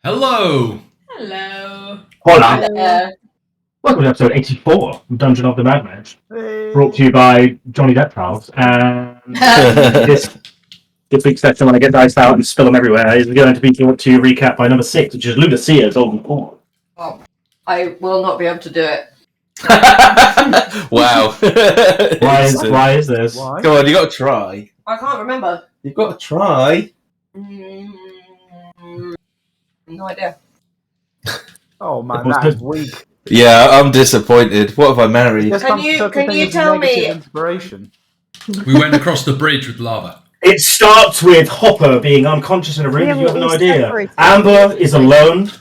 Hello! Hello. Hola. Hello. Welcome to episode 84 of Dungeon of the Mad Mage, Hey. brought to you by Johnny Depp Trials. And this week's session, when I get dice out and spill them everywhere, is going to be to recap by number 6, which is Ludusia, Goldenhorn. Oh, I will not be able to do it. Wow. Why is this? Why? Come on, you got to try. I can't remember. You've got to try. No idea. Oh man, It was that's good. weak. Yeah, I'm disappointed. What have I married? Just Can comes you- such a can thing you as tell me- negative Inspiration. We went across the bridge with lava. It starts with Hopper being unconscious in a room, Yeah, and you have we're no all idea. separated. Amber is alone,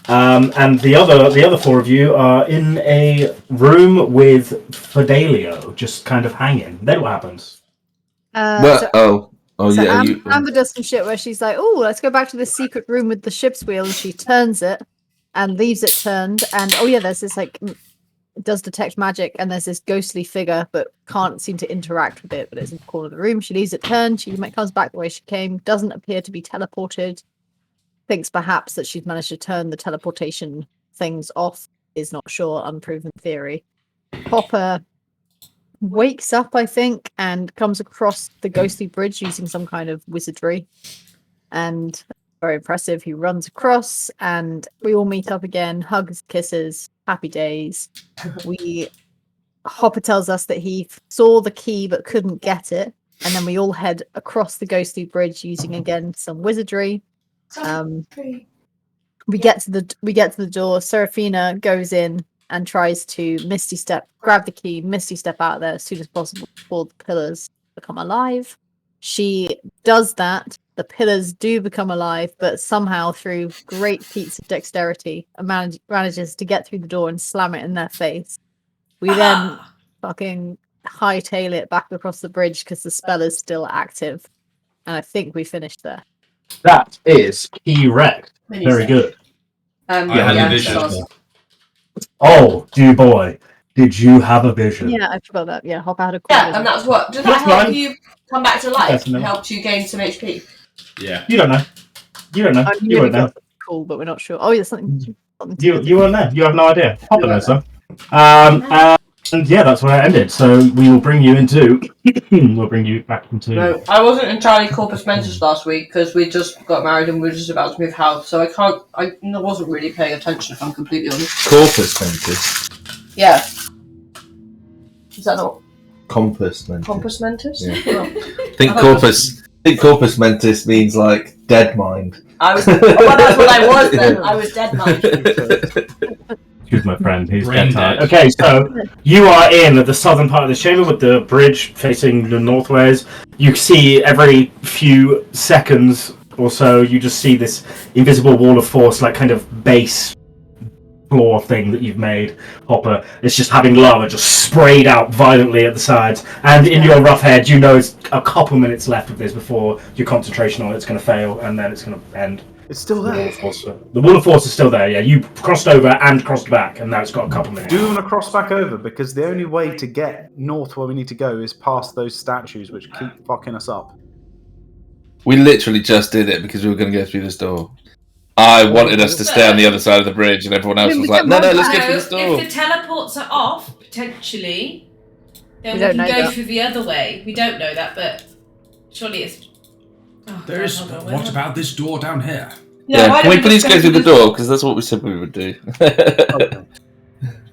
and the other four of you are in a room with Fidelio, just kind of hanging. Then what happens? Oh yeah. Amber does some shit where she's like, "Oh, let's go back to this secret room with the ship's wheel," and she turns it and leaves it turned. And there's this it does detect magic, and there's this ghostly figure, but can't seem to interact with it. But it's in the corner of the room. She leaves it turned. She comes back the way she came. Doesn't appear to be teleported. Thinks perhaps that she's managed to turn the teleportation things off. Is not sure. Unproven theory. Hopper wakes up, I think, and comes across the ghostly bridge using some kind of wizardry. And very impressive. He runs across, and we all meet up again. Hugs, kisses, happy days. Hopper tells us that he saw the key but couldn't get it, and then we all head across the ghostly bridge using again some wizardry. We get to the door. Seraphina goes in and tries to Misty Step, grab the key, Misty Step out there as soon as possible before the pillars become alive. She does that. The pillars do become alive, but somehow through great feats of dexterity, manages to get through the door and slam it in their face. We then fucking hightail it back across the bridge because the spell is still active. And I think we finished there. That is key wrecked. Very good. I had a vision. so- Oh, dear boy, did you have a vision? Yeah, I forgot that. Yeah, Hopper had a Yeah, and that's what. Did that That's help fine. you come back to life? Definitely. Helped you gain some HP? Yeah. You don't know. You don't know. I You nearly won't know. got cool, but we're not sure. Oh, yeah, something You won't know. You have no idea. Hopper Yeah. knows though. And yeah, that's where it ended. So we will bring you into. We'll bring you back into. No, I wasn't entirely corpus mentis last week because we just got married and we were just about to move house, so I wasn't really paying attention, if I'm completely honest. Corpus mentis. Yeah. Is that not Compass mentis. compus mentis? Yeah. Oh. I think corpus mentis means like dead mind. I was. Well, that's what I was then. I was dead mind. Excuse my friend, he's Brain dead tired. dead. Okay, so you are in the southern part of the chamber with the bridge facing the northways. You see every few seconds or so, you just see this invisible wall of force, like kind of base floor thing that you've made, Hopper. It's just having lava just sprayed out violently at the sides. And in your rough head, you know it's a couple minutes left of this before your concentration on it's going to fail, and then it's going to end. It's still The wall there. of force. The wall of force is still there. Yeah, you crossed over and crossed back, and now it's got a couple minutes. Do we want to cross back over? Because the only way to get north where we need to go is past those statues which keep fucking us up. We literally just did it because we were going to go through this door. I wanted us to stay on the other side of the bridge, and everyone else was like, "No, let's go through this door." If the teleports are off, potentially, then We we don't can know go that. through the other way. We don't know that, but surely it's. Oh, There is. hold on, What where- about this door down here? Yeah, why can we don't please just go through the this- door? Because that's what we said we would do.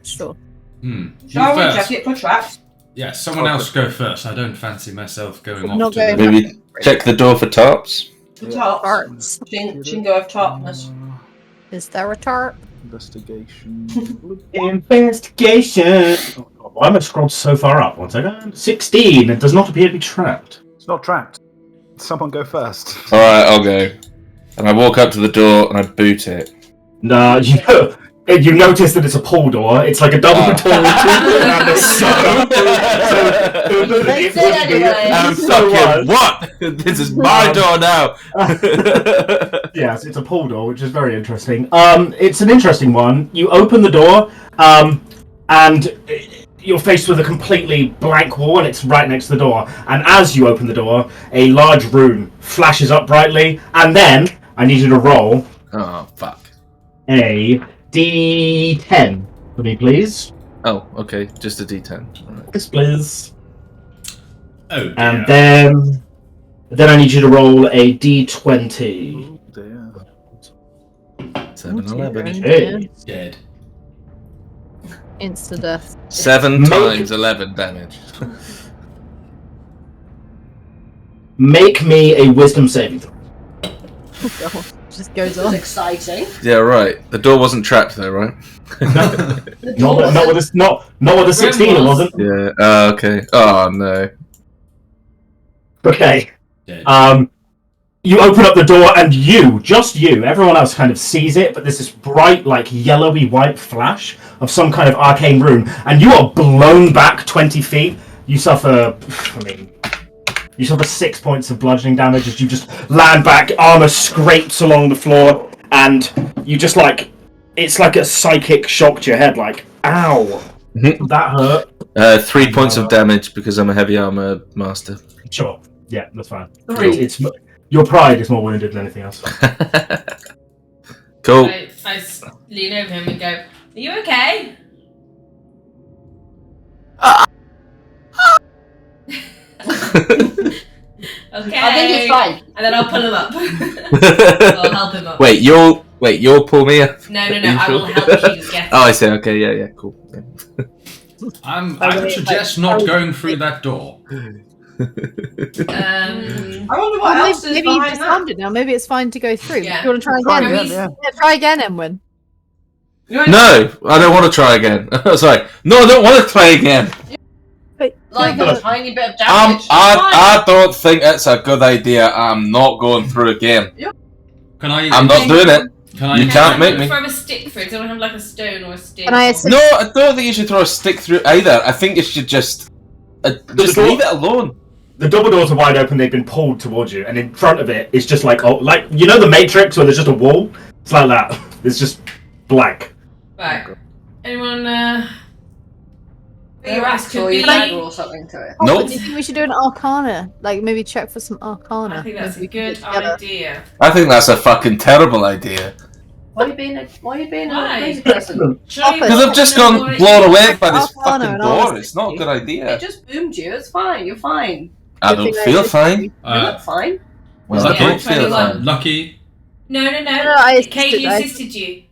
Sure. You Shall we first. check it for traps? Yeah, someone else go first. I don't fancy myself going off Not to going the... Maybe check the door for tarps. The Yeah. tarps. Tarts. Chingo of tartness. Is there a tarp? Investigation. Investigation. Oh, why am I scrolled so far up? 1 second. 16. It does not appear to be trapped. It's not trapped. Someone go first. Alright, I'll go. And I walk up to the door and I boot it. No, you notice that it's a pull door. It's like a double Oh. door. Let's say anyway. I'm So fucking what? This is my door now. Yes, it's a pull door, which is very interesting. It's an interesting one. You open the door, and you're faced with a completely blank wall, and it's right next to the door. And as you open the door, a large rune flashes up brightly, and then I need you to roll Oh fuck. a D10 for me, please. Oh, okay, just a D10. Alright. Yes, please. Oh dear. And then I need you to roll a D20. Oh, dear. 7, Oh, 11. dear. Hey. Dead. Insta death. 7 Make- times 11 damage. Make me a wisdom saving throw. Oh, God. Just goes This is on. exciting. Yeah, right. The door wasn't trapped though, right? The Not door with a 16, it was. wasn't. Yeah. Okay. Oh no. Okay. Dead. You open up the door and just you, everyone else kind of sees it, but there's this bright, like, yellowy white flash of some kind of arcane rune, and you are blown back 20 feet. You suffer, you suffer 6 points of bludgeoning damage as you just land back, armor scrapes along the floor, and you just, like, it's like a psychic shock to your head, like, ow, that hurt. 3 points of damage because I'm a heavy armor master. Sure, yeah, that's fine. 3. It's your pride is more wounded than anything else. Cool. I lean over him and go, "Are you okay?" Okay. I think it's fine. And then I'll pull him up. I'll help him up. Wait, you'll pull me up? No. You I will sure? help you get. Oh, I see. Okay, yeah, cool. Yeah. I would suggest not going through that door. I wonder what Well, else is maybe you've behind just that. found it now. Maybe it's fine to go through. Yeah. Do you want to try Try again? again, yeah. Yeah, try again, Emwen. No, I don't want to try again. Sorry. No, I don't want to try again. Wait, Like no, a no. tiny bit of damage. It's I don't think it's a good idea. I'm not going through again. Can I? I'm not doing it. Can I? You can't make me. Throw a stick through it. Does anyone have like a stone or a stick? Can I or- assist? No, I don't think you should throw a stick through either. I think you should just leave it alone. The double doors are wide open, they've been pulled towards you, and in front of it is just like, you know the Matrix where there's just a wall? It's like that. It's just blank. Right. Anyone? Your axe or your dagger or something to it. Oh, Nope. do you think we should do an arcana? Like maybe check for some arcana. I think that's a Maybe we can good do it together. idea. I think that's a fucking terrible idea. Why are you being a Why? crazy person? Surely Because Because I've just gone blown away by this fucking door. It's not a good It idea. just boomed you. It's fine. You're fine. I Good don't thing feel did fine. You Uh, look fine. Well, I Yeah, don't feel 21. fine. Lucky. No. I Katie assisted- assisted you.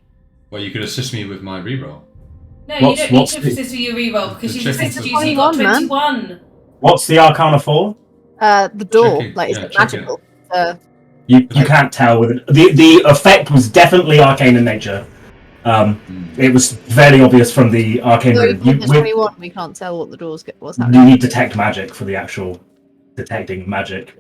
Well, you could assist me with my reroll. No, you What's- don't need what's to the- assist with your reroll because The she's checking assisted for- you, so you got 21, man. 21. What's the arcana for? The door, Check it, like, is yeah, it check it. magical? You can't tell with it. The effect was definitely arcane in nature. It was very obvious from the arcane No, rune. it's 21. We can't tell what the doors get. What's You happening? need detect magic for the actual detecting magic.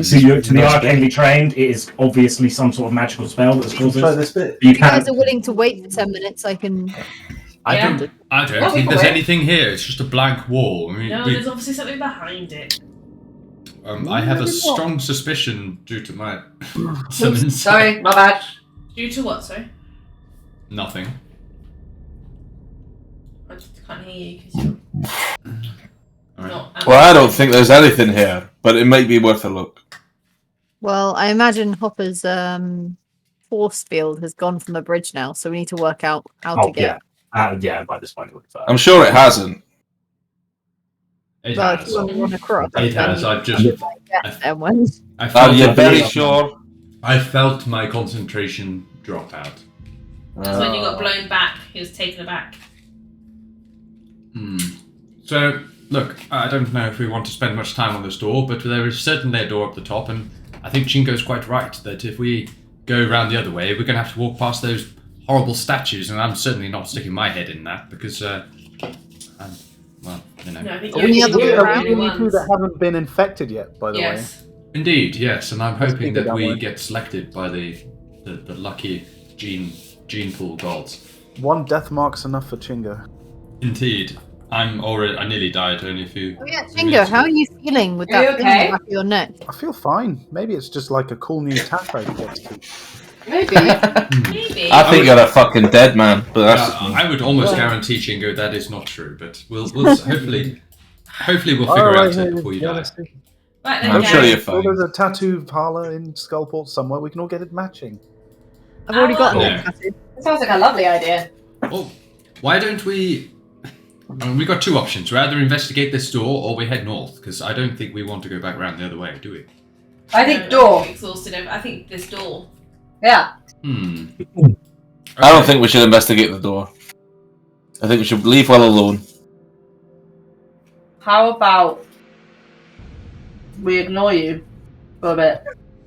So to the arcanely trained, it is obviously some sort of magical spell that's caused this. bit. You If you guys can't. are willing to wait for 10 minutes, I can. I Yeah. don't Well, think we there's can wait. anything here. It's just a blank wall. I mean, No, there's obviously something behind it. I have a strong suspicion due to my summons. Sorry, my bad. Due to what, sorry? Nothing. I just can't hear you because you're Alright. not. Well, I don't think there's anything here, but it might be worth a look. Well, I imagine Hopper's force field has gone from the bridge now, so we need to work out how to Oh get. yeah. By this point, it looks I'm sure it hasn't. It Well, if has. you want to run across, It has. I've just. get them when. I Are felt, you my very base. sure? I felt my concentration drop out. That's when you got blown back. He was taken aback. So, look, I don't know if we want to spend much time on this door, but there is certainly a door up the top, and I think Chingo's quite right that if we go around the other way, we're going to have to walk past those horrible statues, and I'm certainly not sticking my head in that because, well, you know. No, I think Are we you're the other way the around? only Only two ones. that haven't been infected yet, by the way. Yes. Indeed, yes, and I'm hoping keep it that that we way. get selected by the lucky gene pool gods. One death mark's enough for Chingo. Indeed. I nearly died only a few. Oh yeah, few Chingo, minutes how ago. are you feeling with Are you that thing on okay? the back of your neck? I feel fine. Maybe it's just like a cool new taco to get to. Maybe. Maybe. I think you're a fucking dead man, but that's Yeah, I would almost guarantee, Chingo, that is not true, but we'll hopefully we'll figure out it before you die. Right then, I'm guys. sure you're Well, fine. there's a tattoo parlor in Skullport somewhere. We can all get it matching. I've already got Yeah. an tattoo. It sounds like a lovely idea. Well, why don't we... we got two options. We either investigate this door or we head north, because I don't think we want to go back around the other way, do we? I think door. I'm exhausted. I think this door. Yeah. I don't think we should investigate the door. I think we should leave well alone. How about we ignore you for a bit?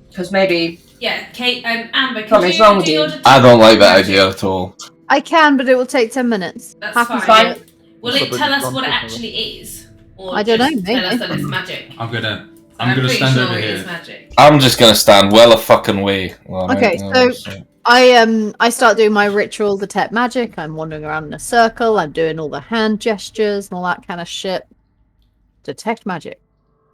Because maybe... Yeah, Kate, Amber, can Something's you wrong with do you. your detect I don't like that magic? idea at all. I can, but it will take 10 minutes. That's Happy fine. to do it. Will What's it the tell us bridge what it gone? actually is? Or I don't just know, tell us maybe. that it's magic? I'm gonna Pretty stand sure over it is here. magic. I'm just gonna stand well a fucking way. Okay, so I start doing my ritual detect magic. I'm wandering around in a circle. I'm doing all the hand gestures and all that kind of shit. Detect magic.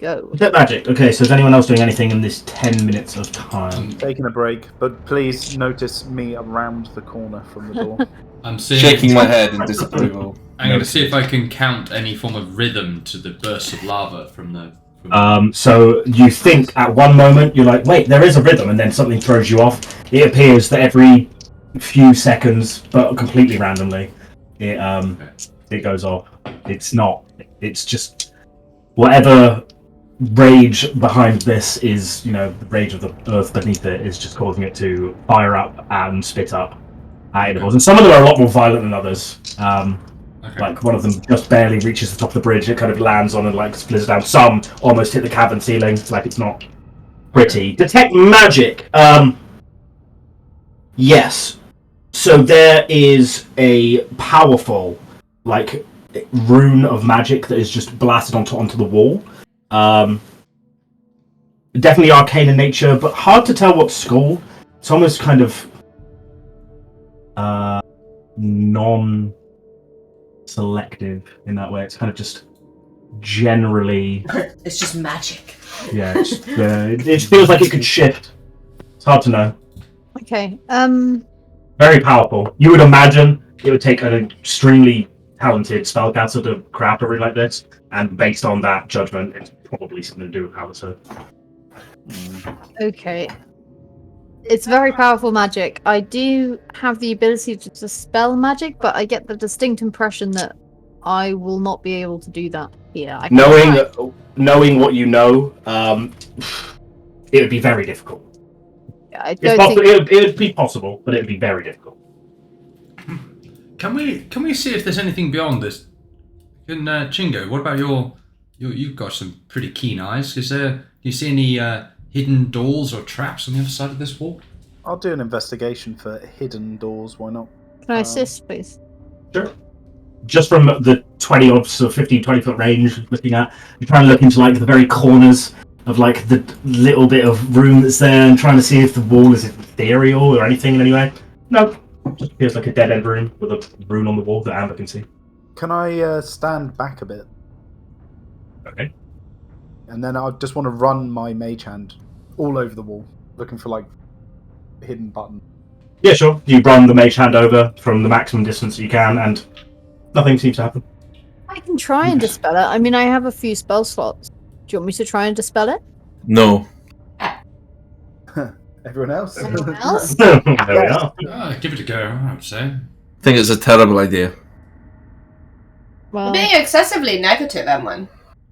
Go. Detect magic. Okay, so is anyone else doing anything in this 10 minutes of time? Taking a break, but please notice me around the corner from the door. I'm seeing... shaking my head in disapproval. I'm going to see if I can count any form of rhythm to the bursts of lava from the... So you think at one moment, you're like, wait, there is a rhythm, and then something throws you off. It appears that every few seconds, but completely randomly, it goes off. It's not. It's just whatever rage behind this is, the rage of the earth beneath it is just causing it to fire up and spit up at intervals. And some of them are a lot more violent than others. Like one of them just barely reaches the top of the bridge. It kind of lands on and like splits down. Some almost hit the cavern ceiling. Like it's not pretty. Detect magic. Yes. So there is a powerful, like, rune of magic that is just blasted onto the wall. Definitely arcane in nature, but hard to tell what school. It's almost kind of non-selective in that way. It's kind of just generally, It's just magic. yeah. It feels like it could shift. It's hard to know. Okay. Very powerful. You would imagine it would take an extremely talented spellcaster to craft a rune like this, and based on that judgment, it's probably something to do with Halaster. Okay. It's very powerful magic. I do have the ability to dispel magic, but I get the distinct impression that I will not be able to do that here. I can try. Knowing what you know, it would be very difficult. I It's don't possible. think... It would be possible, but it would be very difficult. Can we see if there's anything beyond this? Chingo, what about you've got some pretty keen eyes. Do you see any hidden doors or traps on the other side of this wall? I'll do an investigation for hidden doors. Why not? Can I assist, please? Sure. Just from the 20 or so 15, 20 foot range looking at, you're trying to look into like the very corners of like the little bit of room that's there and trying to see if the wall is ethereal or anything in any way. No. Just appears like a dead end room with a rune on the wall that Amber can see. Can I stand back a bit? Okay. And then I just want to run my mage hand all over the wall, looking for like hidden button. Yeah, sure. You run the mage hand over from the maximum distance you can, and nothing seems to happen. I can try and dispel it. I mean, I have a few spell slots. Do you want me to try and dispel it? No. Everyone else? Anyone else? There we are. Give it a go, I would say. I think it's a terrible idea. Well, Being excessively negative, Emwen.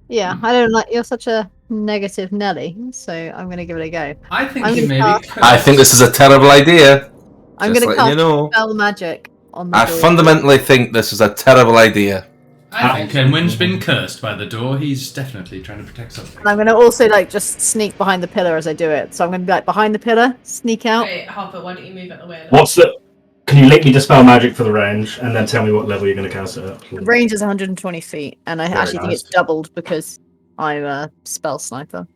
yeah, I don't like... You're such a negative Nelly, so I'm going to give it a go. I think I'm you gonna maybe cast- could. I think this is a terrible idea. I'm Just going to letting cast you know. spell magic on the I door. fundamentally think this is a terrible idea. I think Emwen's been cursed by the door. He's definitely trying to protect something. And I'm going to also like just sneak behind the pillar as I do it. So I'm going to be like behind the pillar, sneak out. Okay, Harper, why don't you move out the way a little? What's the... Can you link me dispel magic for the range, and then tell me what level you're going to cast it at? The range is 120 feet, and I Very actually think nice. it's doubled because I'm a spell sniper.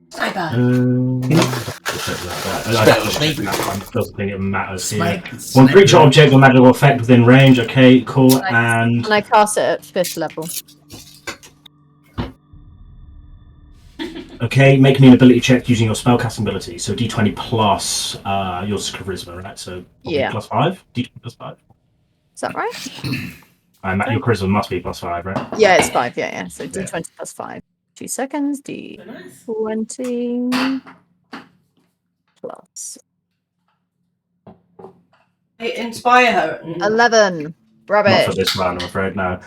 Sniper. I doesn't think it matters here. One creature, object, or magical effect within range. Okay, cool. And And I cast it at 5th level. okay, make me an ability check using your spellcasting ability. So D20 plus your charisma, right? So Yeah. plus 5. D20 plus 5. Is that right? Your charisma must be plus 5, right? Yeah, it's 5. Yeah. So D20 plus 5. 2 seconds. Nice. D20 plus Inspire her. 11. Not for Rubbish. this round, I'm afraid. No.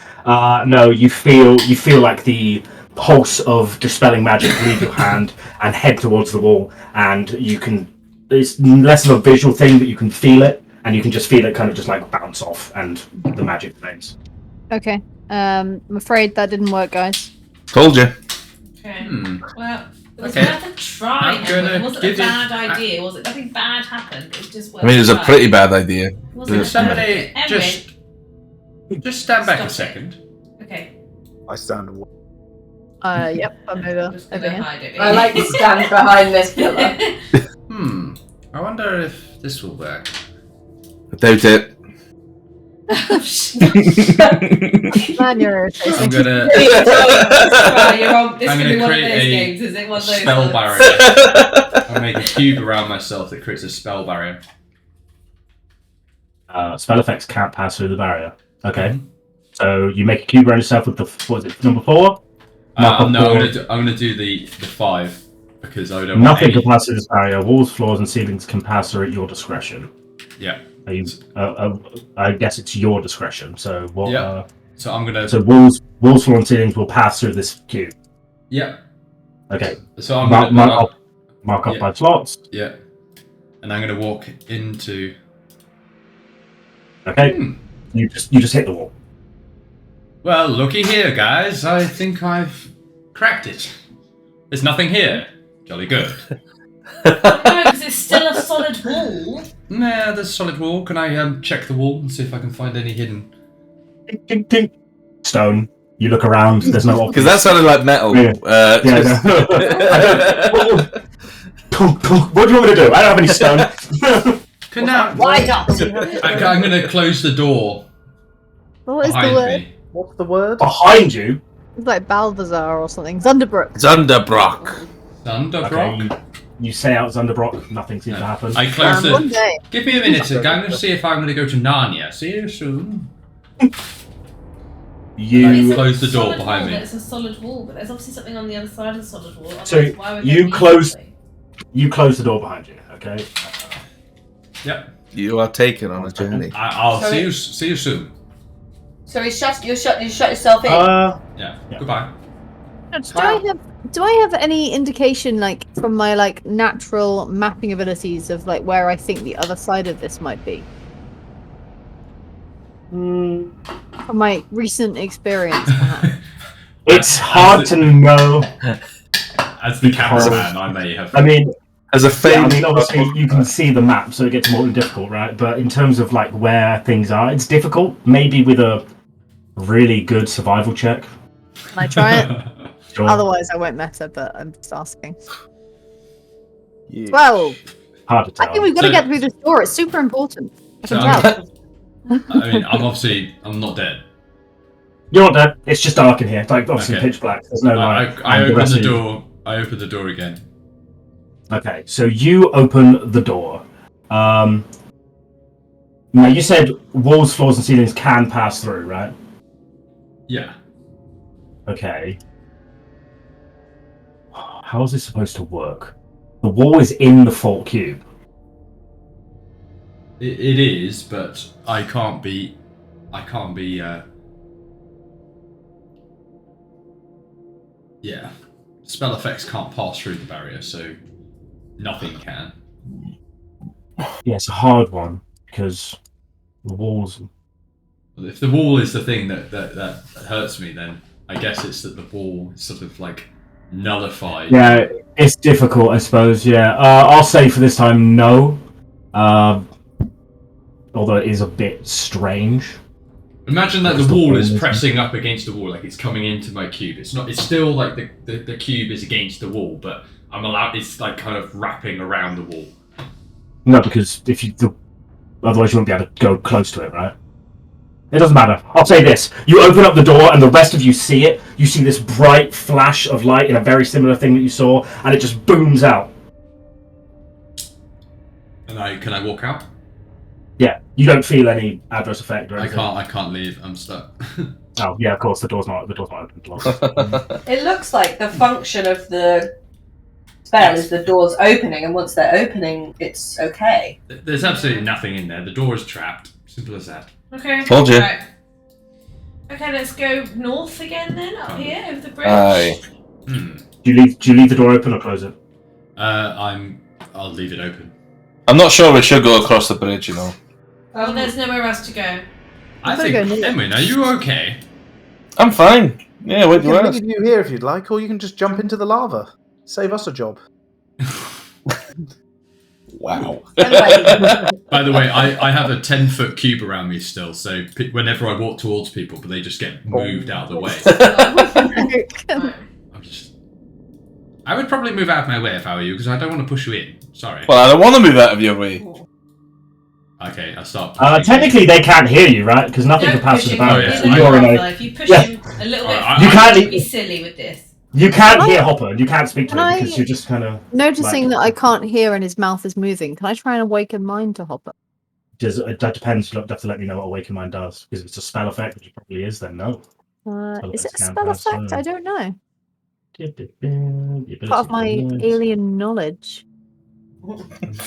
No. You feel like the pulse of dispelling magic leave your hand and head towards the wall, and you can. It's less of a visual thing, but you can feel it, and you can just feel it kind of just like bounce off, and the magic flames. Okay. I'm afraid that didn't work, guys. Told you. Okay. Hmm. Well, it was Okay. worth a try. I'm gonna It wasn't give a you- bad idea, was it? Nothing bad happened. It was just worth I mean, it was a try. pretty bad idea. It wasn't Could a somebody bad- just stand back Stop a it. second? Okay. I stand. Yep, I'm I'm over just over gonna here. hide it. I like to stand behind this pillar. I wonder if this will work. I doubt it. Man, you're I'm irritating. gonna Right, you're on. This I'm could be gonna one of create those a games, is it? One of those spell ones? barrier. I'll make a cube around myself that creates a spell barrier. Spell effects can't pass through the barrier. Okay. Mhm. So you make a cube around yourself with the what is it, number 4? No, I'm gonna do the 5 because I don't want Nothing any... can pass through this barrier. Walls, floors, and ceilings can pass through at your discretion. Yeah. Are you, I guess it's your discretion. So what? Yeah. So I'm gonna. So walls, floors, and ceilings will pass through this cube. Yeah. Okay. So I'm Mark, gonna. mark up yeah. by slots. Yeah. And I'm gonna walk into. Okay. You just hit the wall. Well, looky here, guys. I think I've cracked it. There's nothing here. Jolly good. No, because it's still a solid wall. Nah, there's a solid wall. Can I check the wall and see if I can find any hidden? Ding, ding, ding. Stone. You look around. There's no Because that sounded like metal. Yeah. Just- No. What do you want me to do? I don't have any stone. Can now? Why not? I'm gonna close the door What is the behind word? me. What's the word? Behind you. It's like Balthazar or something. Zunderbrook. Zunderbrock. Thunderbrock. Okay. You say out Zunderbrock. Nothing seems to happen. I close One the. day. Give me a minute. I'm going to see if I'm going to go to Narnia. See you soon. You Close the door Solid behind wall, me. It's a solid wall, but there's obviously something on the other side of the solid wall. So otherwise why would you there be close- something? you close the door behind you. Okay. Yep. You are taken on a journey. I'll Sorry. see you soon. So you shut yourself in. Yeah. Yeah. Goodbye. Do I have any indication, like, from my like natural mapping abilities of like where I think the other side of this might be? From my recent experience, perhaps. It's hard to know. As the Because- cameraman, I may have. I mean, As a yeah, I fake. mean, obviously you can see the map, so it gets more difficult, right? But in terms of like where things are, it's difficult. Maybe with a really good survival check. Can I try it? Sure. Otherwise, I won't matter. But I'm just asking. Yeah. 12. Hard to I tell. think we've got to So- get through this door. It's super important. I So can I'm, tell. I mean, I'm not dead. You're not dead. It's just dark in here. It's like obviously Okay. pitch black. There's no light. I And open rest the of you- door. I open the door again. Okay, so you open the door. Now you said walls, floors, and ceilings can pass through, right? Yeah. Okay. How is this supposed to work? The wall is in the fault cube. It is, but I can't be. Yeah. Spell effects can't pass through the barrier, so nothing can. Yeah, it's a hard one because the walls. If the wall is the thing that hurts me, then I guess it's that the wall is sort of like nullified. Yeah, it's difficult, I suppose. Yeah, I'll say for this time no. Although it is a bit strange. Imagine that What's the the wall point, is isn't it? pressing up against the wall, like it's coming into my cube. It's not. It's still like the cube is against the wall, but I'm allowed. It's like kind of wrapping around the wall. No, because otherwise you won't be able to go close to it, right? It doesn't matter. I'll say this. You open up the door and the rest of you see it. You see this bright flash of light in a very similar thing that you saw, and it just booms out. And can I walk out? Yeah, you don't feel any adverse effect or I anything. can't leave. I'm stuck. Oh, yeah, of course, the door's not open. It's locked. It looks like the function of the spell is the doors opening, and once they're opening, it's okay. There's absolutely nothing in there. The door is trapped. Simple as that. Okay. Told you. Right. Okay, let's go north again then, up here over the bridge. Aye. Hmm. Do you leave the door open or close it? I'll leave it open. I'm not sure we should go across the bridge, you know. Well, there's nowhere else to go. I think, Emwen, are you okay? I'm fine. Yeah, what We do you can ask? leave you here if you'd like, or you can just jump into the lava. Save us a job. Wow. By the way, I have a 10-foot cube around me still, so whenever I walk towards people, but they just get moved out of the way. I would probably move out of my way if I were you, because I don't want to push you in. Sorry. Well, I don't want to move out of your way. Okay, I'll start. Technically, they can't hear you, right? Because nothing Don't can pass push the him. barrier. yeah. So you're in If you push Yeah. him a little bit, Alright, You can't- you'd be silly with this. You can't hear Hopper, and you can't speak to Can him I- because you're just kind of. Noticing that I can't hear and his mouth is moving, can I try and awaken mine to Hopper? That depends. You'll have to let me know what Awaken Mind does. Because if it's a spell effect, which it probably is, then no. Is it a let's spell pass effect? on. I don't know. Part Part of my alien knowledge.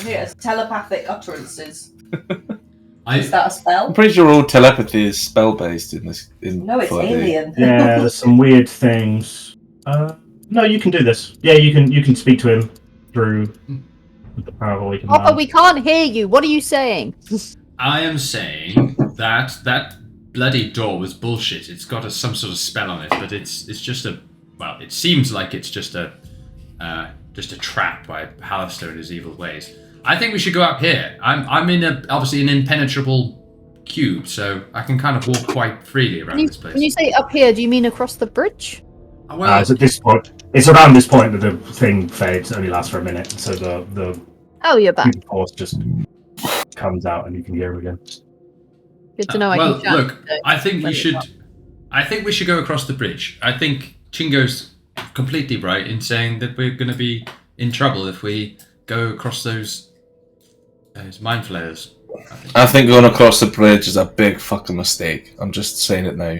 Yes, telepathic utterances. I, Is that a spell? I'm pretty sure all telepathy is spell based in this. No, it's 4D. alien. Yeah, there's some weird things. No, you can do this. Yeah, you can speak to him through the power of Awaken Hopper, Mind. we can't hear you. What are you saying? I am saying that bloody door was bullshit. It's got some sort of spell on it, but it's just a. Well, it seems like it's just a trap by Halaster and his evil ways. I think we should go up here. I'm in obviously an impenetrable cube, so I can kind of walk quite freely around this place. When you say up here, do you mean across the bridge? Well, It's at this point. It's around this point that the thing fades. It only lasts for a minute, so the Oh, you're back. cube force just comes out, and you can hear him again. Good to know I well, can jump. look, I think we should. I think we should go across the bridge. I think Chingo's completely right in saying that we're going to be in trouble if we go across those mind flayers. I think going across the bridge is a big fucking mistake. I'm just saying it now.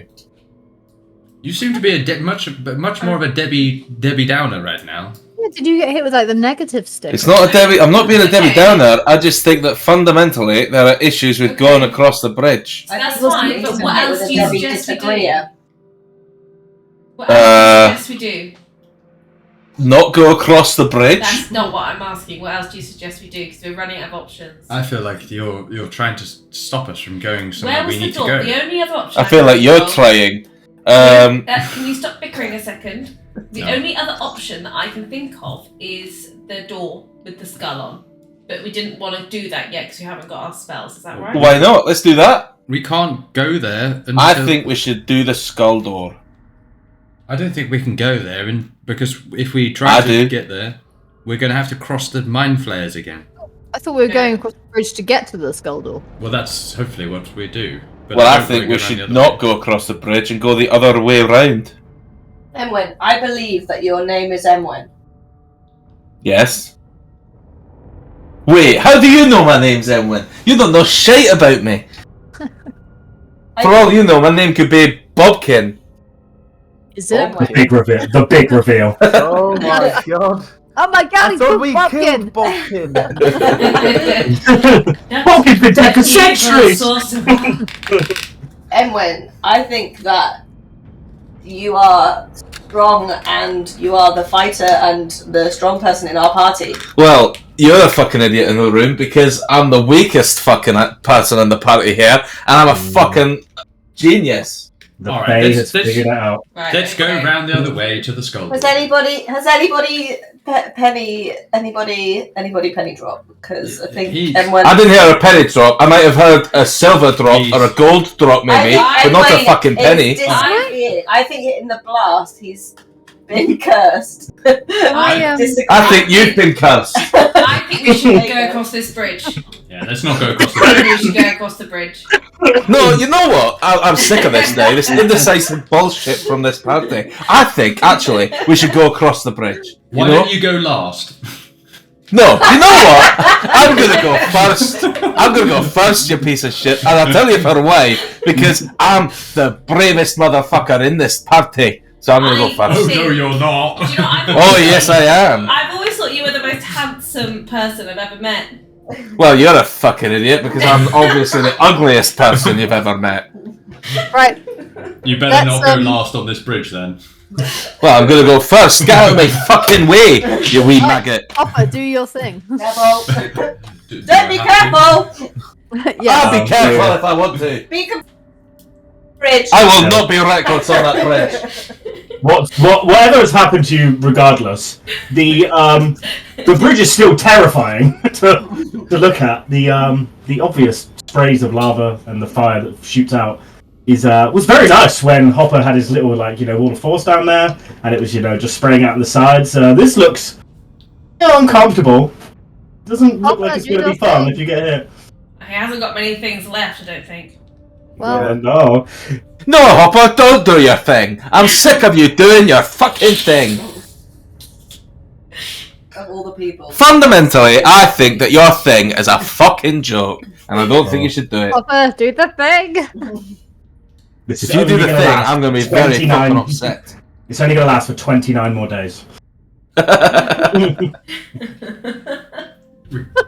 You seem to be much more of a Debbie Downer right now. Yeah, did you get hit with like the negative stick? It's not a Debbie. I'm not being a Debbie Downer. I just think that fundamentally there are issues with going across the bridge. That's think fine, it's but a what bit else with do a you Debbie suggest we do? disagreeer. What else do you suggest we do? Not go across the bridge. That's not what I'm asking. What else do you suggest we do? Because we're running out of options. I feel like you're trying to stop us from going somewhere Where was we the need to door? go. The only other option. I feel like you're trying. Can you stop bickering a second? The No. only other option that I can think of is the door with the skull on. But we didn't want to do that yet because we haven't got our spells. Is that right? Why not? Let's do that. We can't go there until... I think we should do the skull door. I don't think we can go there, because if we try I to do. get there, we're going to have to cross the mind flayers again. I thought we were No. going across the bridge to get to the skull door. Well, that's hopefully what we do. But Well, I don't think wanna we go around the should other not way. go across the bridge and go the other way round. Emwen, I believe that your name is Emwen. Yes. Wait, how do you know my name's Emwen? You don't know shit about me. For all you know, my name could be Bobkin. Is it? The big reveal. The big reveal. Oh my god! Oh my god, I he's thought called we Bobkin! killed Bobkin. Bobkin's been dead for centuries. Emwen, I think that you are strong and you are the fighter and the strong person in our party. Well, you're a fucking idiot in the room because I'm the weakest fucking person in the party here, and I'm a fucking genius. The Alright, Fae let's- has let's- figured it out. Right, Let's go okay. round the other way to the skull. Has door. anybody penny drop? Because I think He- Emwen. I didn't hear a penny drop. I might have heard a silver drop or a gold drop, maybe, but not a fucking penny. I think in the blast he's been cursed. I disagree. I think you've been cursed. I think we should go across this bridge. Yeah, let's not go across the I bridge. think we should go across the bridge. No, you know what? I'm sick of this now. This indecisive bullshit from this party. I think, actually, we should go across the bridge. You Why know? don't you go last? No, you know what? I'm gonna go first. I'm gonna go first, you piece of shit. And I'll tell you for why. Because I'm the bravest motherfucker in this party. So I'm gonna go Oh first. no, you're not. Do you know what I've Oh, yes, I am. I've always thought you were the most handsome person I've ever met. Well, you're a fucking idiot because I'm obviously the ugliest person you've ever met. Right. You better not go last on this bridge then. Well, I'm gonna go first. Get out of my fucking way, you wee maggot. Hopper, do your thing. Careful. Do Don't be careful. I'll be careful if I want to. Be bridge. I will not be reckless on that bridge. Whatever has happened to you, regardless, the bridge is still terrifying to look at. The obvious sprays of lava and the fire that shoots out was very nice when Hopper had his little wall of force down there, and it was just spraying out on the sides. This looks uncomfortable. Doesn't look like it's going to be fun if you get hit. He hasn't got many things left, I don't think. Well, Yeah, no. No, Hopper, don't do your thing. I'm sick of you doing your fucking thing. Of all the people. Fundamentally, I think that your thing is a fucking joke, and I don't think you should do it. Hopper, do the thing. This is If you do only the gonna thing, last I'm going to be for very 29 fucking upset. It's only going to last for 29 more days.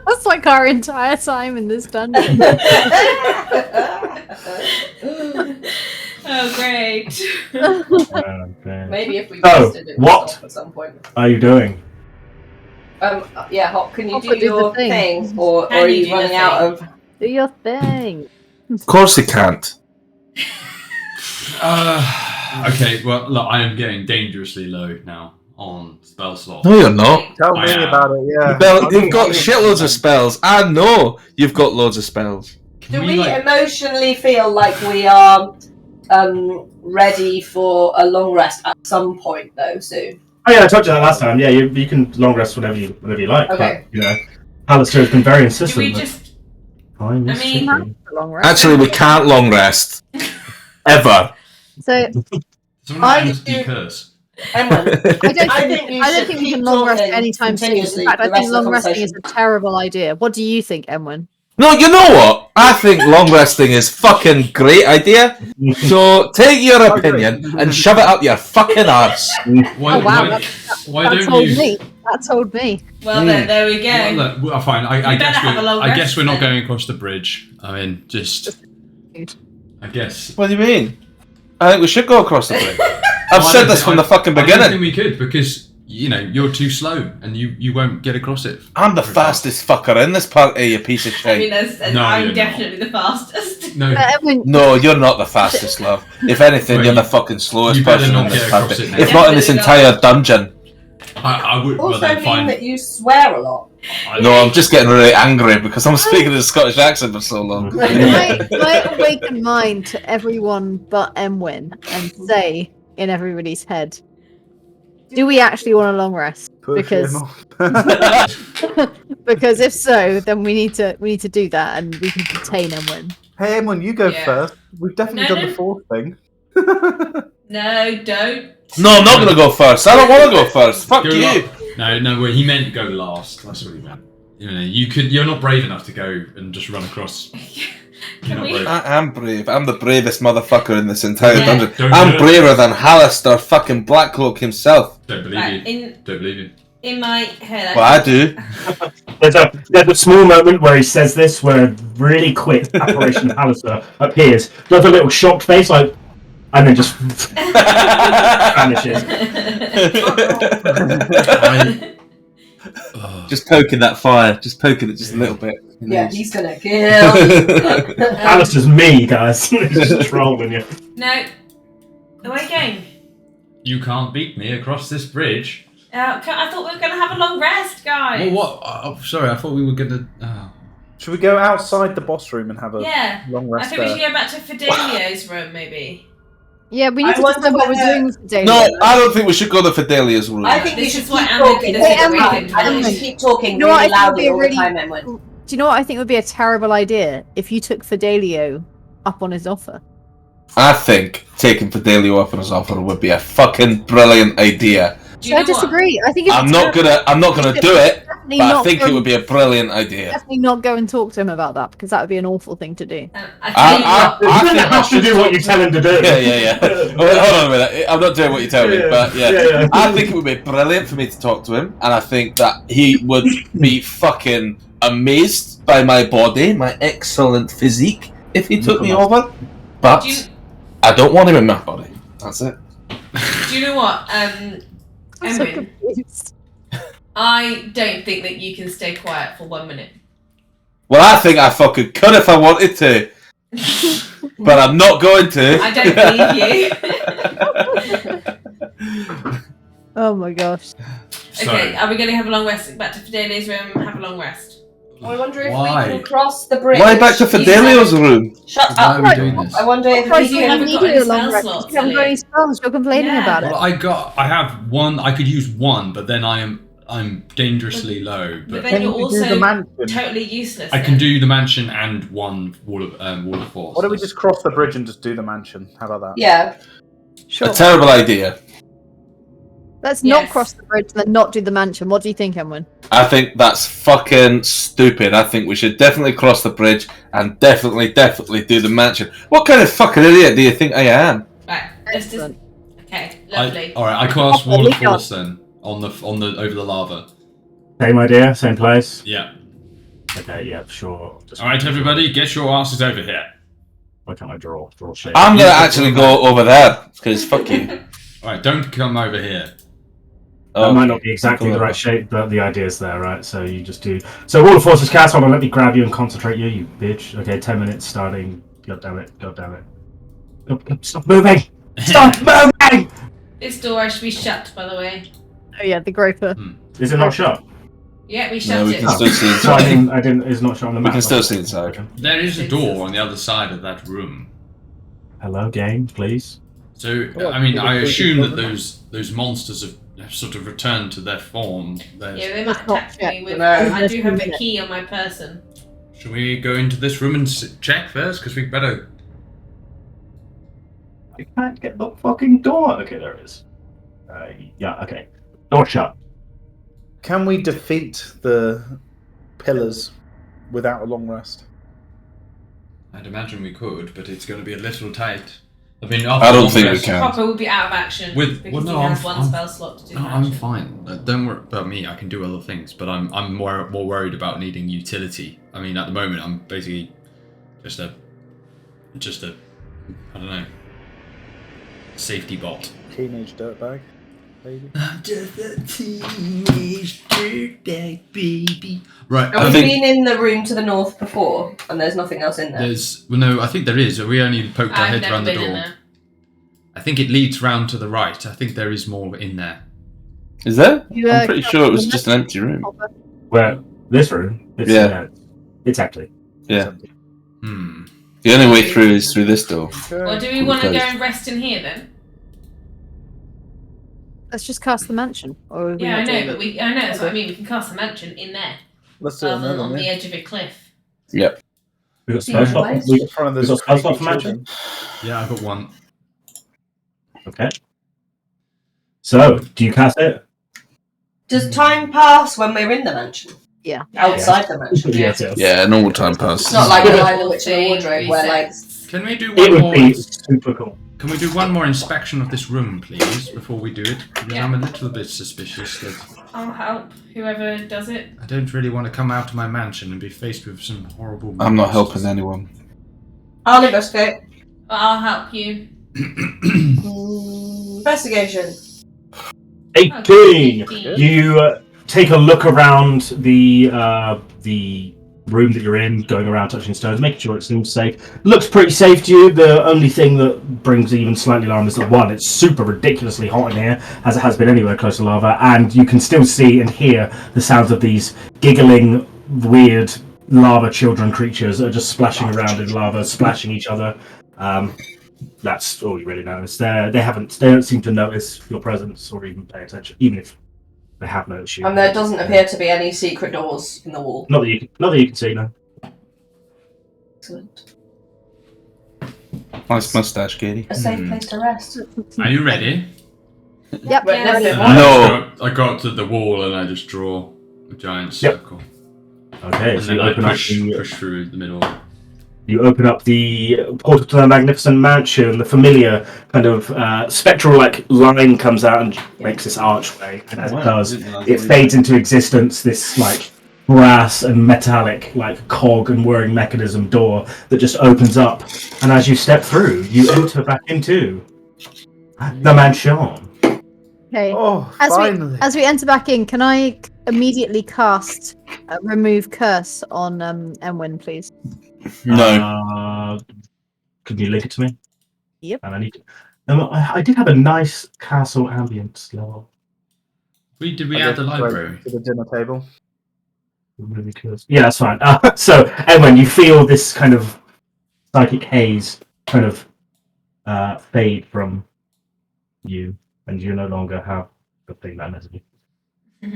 That's like our entire time in this dungeon. Oh, great. Okay. Maybe if we So, tested it what at some point. are you doing? Yeah, Hop, can you Hop, do do the your thing. thing? Or Can are you you do the running out of... Do your thing. Of course he can't. Okay, well, look, I am getting dangerously low now on spell slot. No, you're not. Tell I me am. about it, yeah. You've got shitloads of spells. I know you've got loads of spells. Do we emotionally feel like we are ready for a long rest at some point, though, soon? Oh yeah, I told you that last time. Yeah, you can long rest whenever you like. Okay. But, Halaster has been very Do insistent. we that just... I'm I mean- sleeping. A long rest. Actually, we can't long rest. Ever. So Someone I ends do- the curse. Emwen, I don't I think, think you I don't should think we keep can long rest talking anytime soon. In continuously fact, the I rest think of the long resting is a conversation. terrible idea. What do you think, Emwen? No, you know what? I think long resting is fucking great idea. So take your opinion and shove it up your fucking arse. Why, Oh, wow, why That don't told you... me. That told me. Well, there we go. Well, look, fine. I You better have a long guess rest we're not then. going across the bridge. I mean, just... I guess... What do you mean? I think we should go across the bridge. I've Well, I said don't this think- from the fucking I don't think beginning. we could, because, you're too slow, and you won't get across it. I'm the fastest fucker in this party, you piece of I mean, shit. No, I'm you're definitely the fastest. No, Emwen, No, you're not the fastest, love. If anything, Wait, you're the fucking slowest you better person not in this get across party. it now. If not in this Definitely entire dungeon. I would... Well, also then mean fine. that you swear a lot. No, I'm just getting really angry because I'm speaking in a Scottish accent for so long. I awaken mind to everyone but Emwen and say in everybody's head, do we actually want a long rest? Push Because him off. because if so, then we need to do that and we can contain Emwen. Hey, Emwen, you go Yeah. first. We've definitely No, done no. the fourth thing. No, don't. No, I'm not going to go first. I don't want to go first. Fuck Go you. No, well, he meant go last. That's what he meant. You're not brave enough to go and just run across. You're not we- brave. I am brave. I'm the bravest motherfucker in this entire Yeah. dungeon. Don't I'm do it. braver than Halaster fucking Blackcloak himself. Don't believe Right, you. Don't believe you. in my head, Well, I do. There's a small moment where he says this, where a really quick apparition of Halaster appears. Does a little shocked face, and then just vanishes. Just poking that fire. Just poking it just a little bit. Yeah, he's gonna kill you. Halaster's me, guys. He's just trolling you. No. Away game. You can't beat me across this bridge. I thought we were going to have a long rest, guys. Well, what? Sorry, I thought we were gonna. Should we go outside the boss room and have a Yeah. long I rest think we there? should go back to Fidelio's room, maybe. Yeah, we I need to wonder decide what we're whether- doing with today. No, I don't think we should go to Fidelia's room. I think we This should is what keep Emwen talking. did Hey, this Emwen, weekend. I think we should keep talking You know what I really think would be loudly a all the really- time, Emwen. Do you know what I think would be a terrible idea if you took Fidelio up on his offer? I think taking Fidelio up on his offer would be a fucking brilliant idea. Do you know I disagree. I think it's I'm not gonna do it. definitely but I not think go, it would be a brilliant idea. definitely not go and talk to him about that because that would be an awful thing to do. I tell you what, I You think don't have to do what you tell him to do. Yeah. Well, hold on a minute. I'm not doing what you tell me, but Yeah. I think it would be brilliant for me to talk to him, and I think that he would be fucking amazed by my body, my excellent physique, if he took me over. But I don't want him in my body. That's it. do you know what, I'm so Emwen? confused. I don't think that you can stay quiet for 1 minute. Well, I think I fucking could if I wanted to, but I'm not going to. I don't believe you. Oh my gosh. Okay, are we going to have a long rest? Back to Fideli's room, have a long rest. I wonder if Why? we can cross the bridge. Why back to Fidelio's room? Shut Why up. are we doing this? I wonder if Christ, we you you can... haven't haven't got needed a any long spell rest. slots, You haven't got any spells. You're complaining Yeah. about it. Well, I have one. I could use one, but then I'm dangerously low. But But then you're Can we do also the mansion? totally useless. I can then. do the mansion and one wall of force. Why don't we just cross the bridge and just do the mansion? How about that? Yeah. Sure. A terrible idea. Let's not Yes. cross the bridge and then not do the mansion. What do you think, Emwen? I think that's fucking stupid. I think we should definitely cross the bridge and definitely do the mansion. What kind of fucking idiot do you think I am? Right, let's just... Excellent. Okay, lovely. All right, I cast Oh, wall of Leon. force then on the over the lava. Same idea, same place. Yeah. Okay, yeah, sure. Just All right, everybody, get your asses over here. Why can't I draw shape? I'm gonna actually go over there because fuck you. All right, don't come over here. That might not be exactly the right shape, but the idea's there, right? So you just do. So all the forces cast. Hold on, let me grab you and concentrate you, you bitch. Okay, 10 minutes starting. God damn it! Stop moving! Stop moving! This door should be shut, by the way. Oh yeah, the groper. Is it not shut? Yeah, we No, shut we it. can still see So inside. I didn't. It's not shut on the We map. can still see inside. There is a door on the other side of that room. Hello, game, please. So, I mean, I assume that those monsters have sort of returned to their form. Yeah, they might attack me with... No. I do have a key on my person. Should we go into this room and check first? Because we better... I can't get the fucking door. Okay, there it is. Yeah. Okay. Door shut. Can we defeat the pillars without a long rest? I'd imagine we could, but it's going to be a little tight. I mean, I don't think we can. Copper will be out of action With- because well, no, he has I'm- one spell slot to do No, action. I'm fine. Don't worry about me. I can do other things, but I'm more worried about needing utility. I mean, at the moment, I'm basically just a I don't know, safety bot. Teenage dirtbag, baby. I'm just a teenage dirtbag baby. Right. Have we been in the room to the north before, and there's nothing else in there? No, I think there is. We only poked our I've head never around the been in door. there. I think it leads round to the right. I think there is more in there. Is there? You, I'm pretty sure it was just an empty room. Where this room? It's, Yeah. It's empty. Yeah. Hmm. The only way through is through this door. Well, do we want to go Closed. and rest in here then? Let's just cast the mansion. Or are we Yeah, I not know, doing but it? I know that's what I mean. We can cast the mansion in there Let's do rather than another on one. the Yeah. edge of a cliff. Yep. We got spell slot. Nice. We In front of we those got spell slot creepy for mansion. children. Yeah, I got one. Okay. So, do you cast it? Does time pass when we're in the mansion? Yeah. Outside the mansion? Yes, yes. Yeah, normal time pass. It's not like the Lion, the Witch, and the Wardrobe, where like Can we do It one would more? be super cool. Can we do one more inspection of this room, please, before we do it? Because Yeah. I'm a little bit suspicious that I'll help whoever does it. I don't really want to come out of my mansion and be faced with some horrible. I'm not monsters. helping anyone. I'll investigate. But I'll help you. Investigation. 18! 15. You take a look around the room that you're in, going around touching stones, making sure it seems safe. Looks pretty safe to you. The only thing that brings even slightly alarm is that one, it's super ridiculously hot in here, as it has been anywhere close to lava, and you can still see and hear the sounds of these giggling, weird lava children creatures that are just splashing around in lava, splashing each other. That's all you really notice. They don't seem to notice your presence or even pay attention, even if they have noticed you. And there doesn't appear to be any secret doors in the wall. Not that you can see, no. Excellent. Nice mustache, Katie. A safe place to rest. Are you ready? Yep. Right, Yes. level it. No. I got to the wall and I just draw. A giant Yep. circle. Okay, And so then you I open up push through the middle. You open up the portal to the magnificent mansion. The familiar kind of spectral line comes out and makes this archway. And as it does, it fades into existence. This brass and metallic cog and whirring mechanism door that just opens up. And as you step through, you enter back into the mansion. Okay. Oh, As finally. as we enter back in, can I immediately cast remove curse on Emwen, please? No. Can you link it to me? Yep. And I need. I did have a nice castle ambience level. Did we I add the go straight library? to the dinner table. Really close. Yeah, that's fine. So, Emwen, you feel this kind of psychic haze kind of fade from you, and you no longer have the thing that messes you.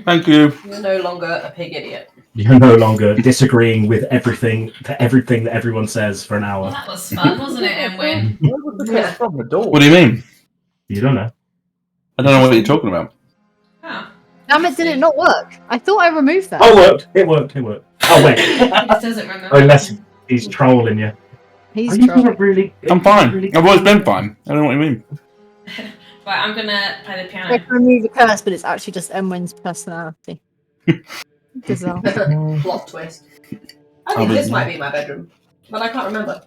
Thank you. You're no longer a pig idiot. You're no longer disagreeing with everything that everyone says for an Well, hour. that was fun, wasn't it, Emwen? Where was the curse from? The door. What do you mean? You don't know. I don't know what you're talking about. Oh. Damn it, did it not work? I thought I removed that. Oh, it worked. Oh, wait. He just doesn't remember. Unless he's trolling you. He's Are you trolling. really? I'm fine. I've always been fine. I don't know what you mean. Right, I'm gonna play the I piano. can remove the curse, but it's actually just Emwen's personality. Bizarre. Plot twist. I think this might be my bedroom, but I can't remember.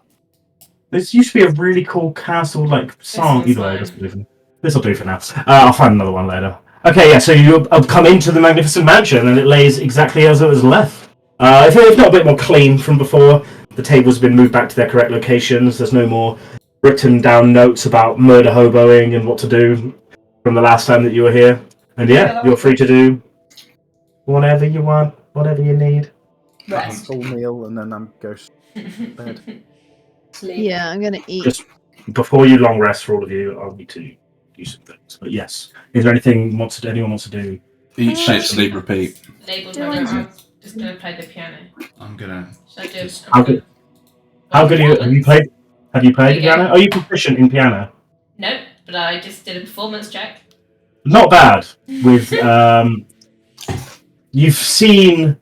This used to be a really cool castle song. one's Either way, fine. this will do for now. I'll find another one later. Okay, yeah. So you come into the magnificent mansion, and it lays exactly as it was left. If not a bit more clean from before, the tables have been moved back to their correct locations. There's no more written down notes about murder hoboing and what to do from the last time that you were here. And yeah, you're free to do whatever you want, whatever you need. Rest. Full meal and then I'm go to bed. Sleep. Yeah, I'm gonna eat. Just before you long rest for all of you, I'll need to do some things. But yes, is there anything anyone wants to do? Eat shit, sleep, repeat. Labeled Do my I room. do- I'm just gonna play the piano. I'm gonna. Should I do it? How good are you? Have you played? Have you played There you go. piano? Are you proficient in piano? Nope, but I just did a performance check. Not bad. With you've seen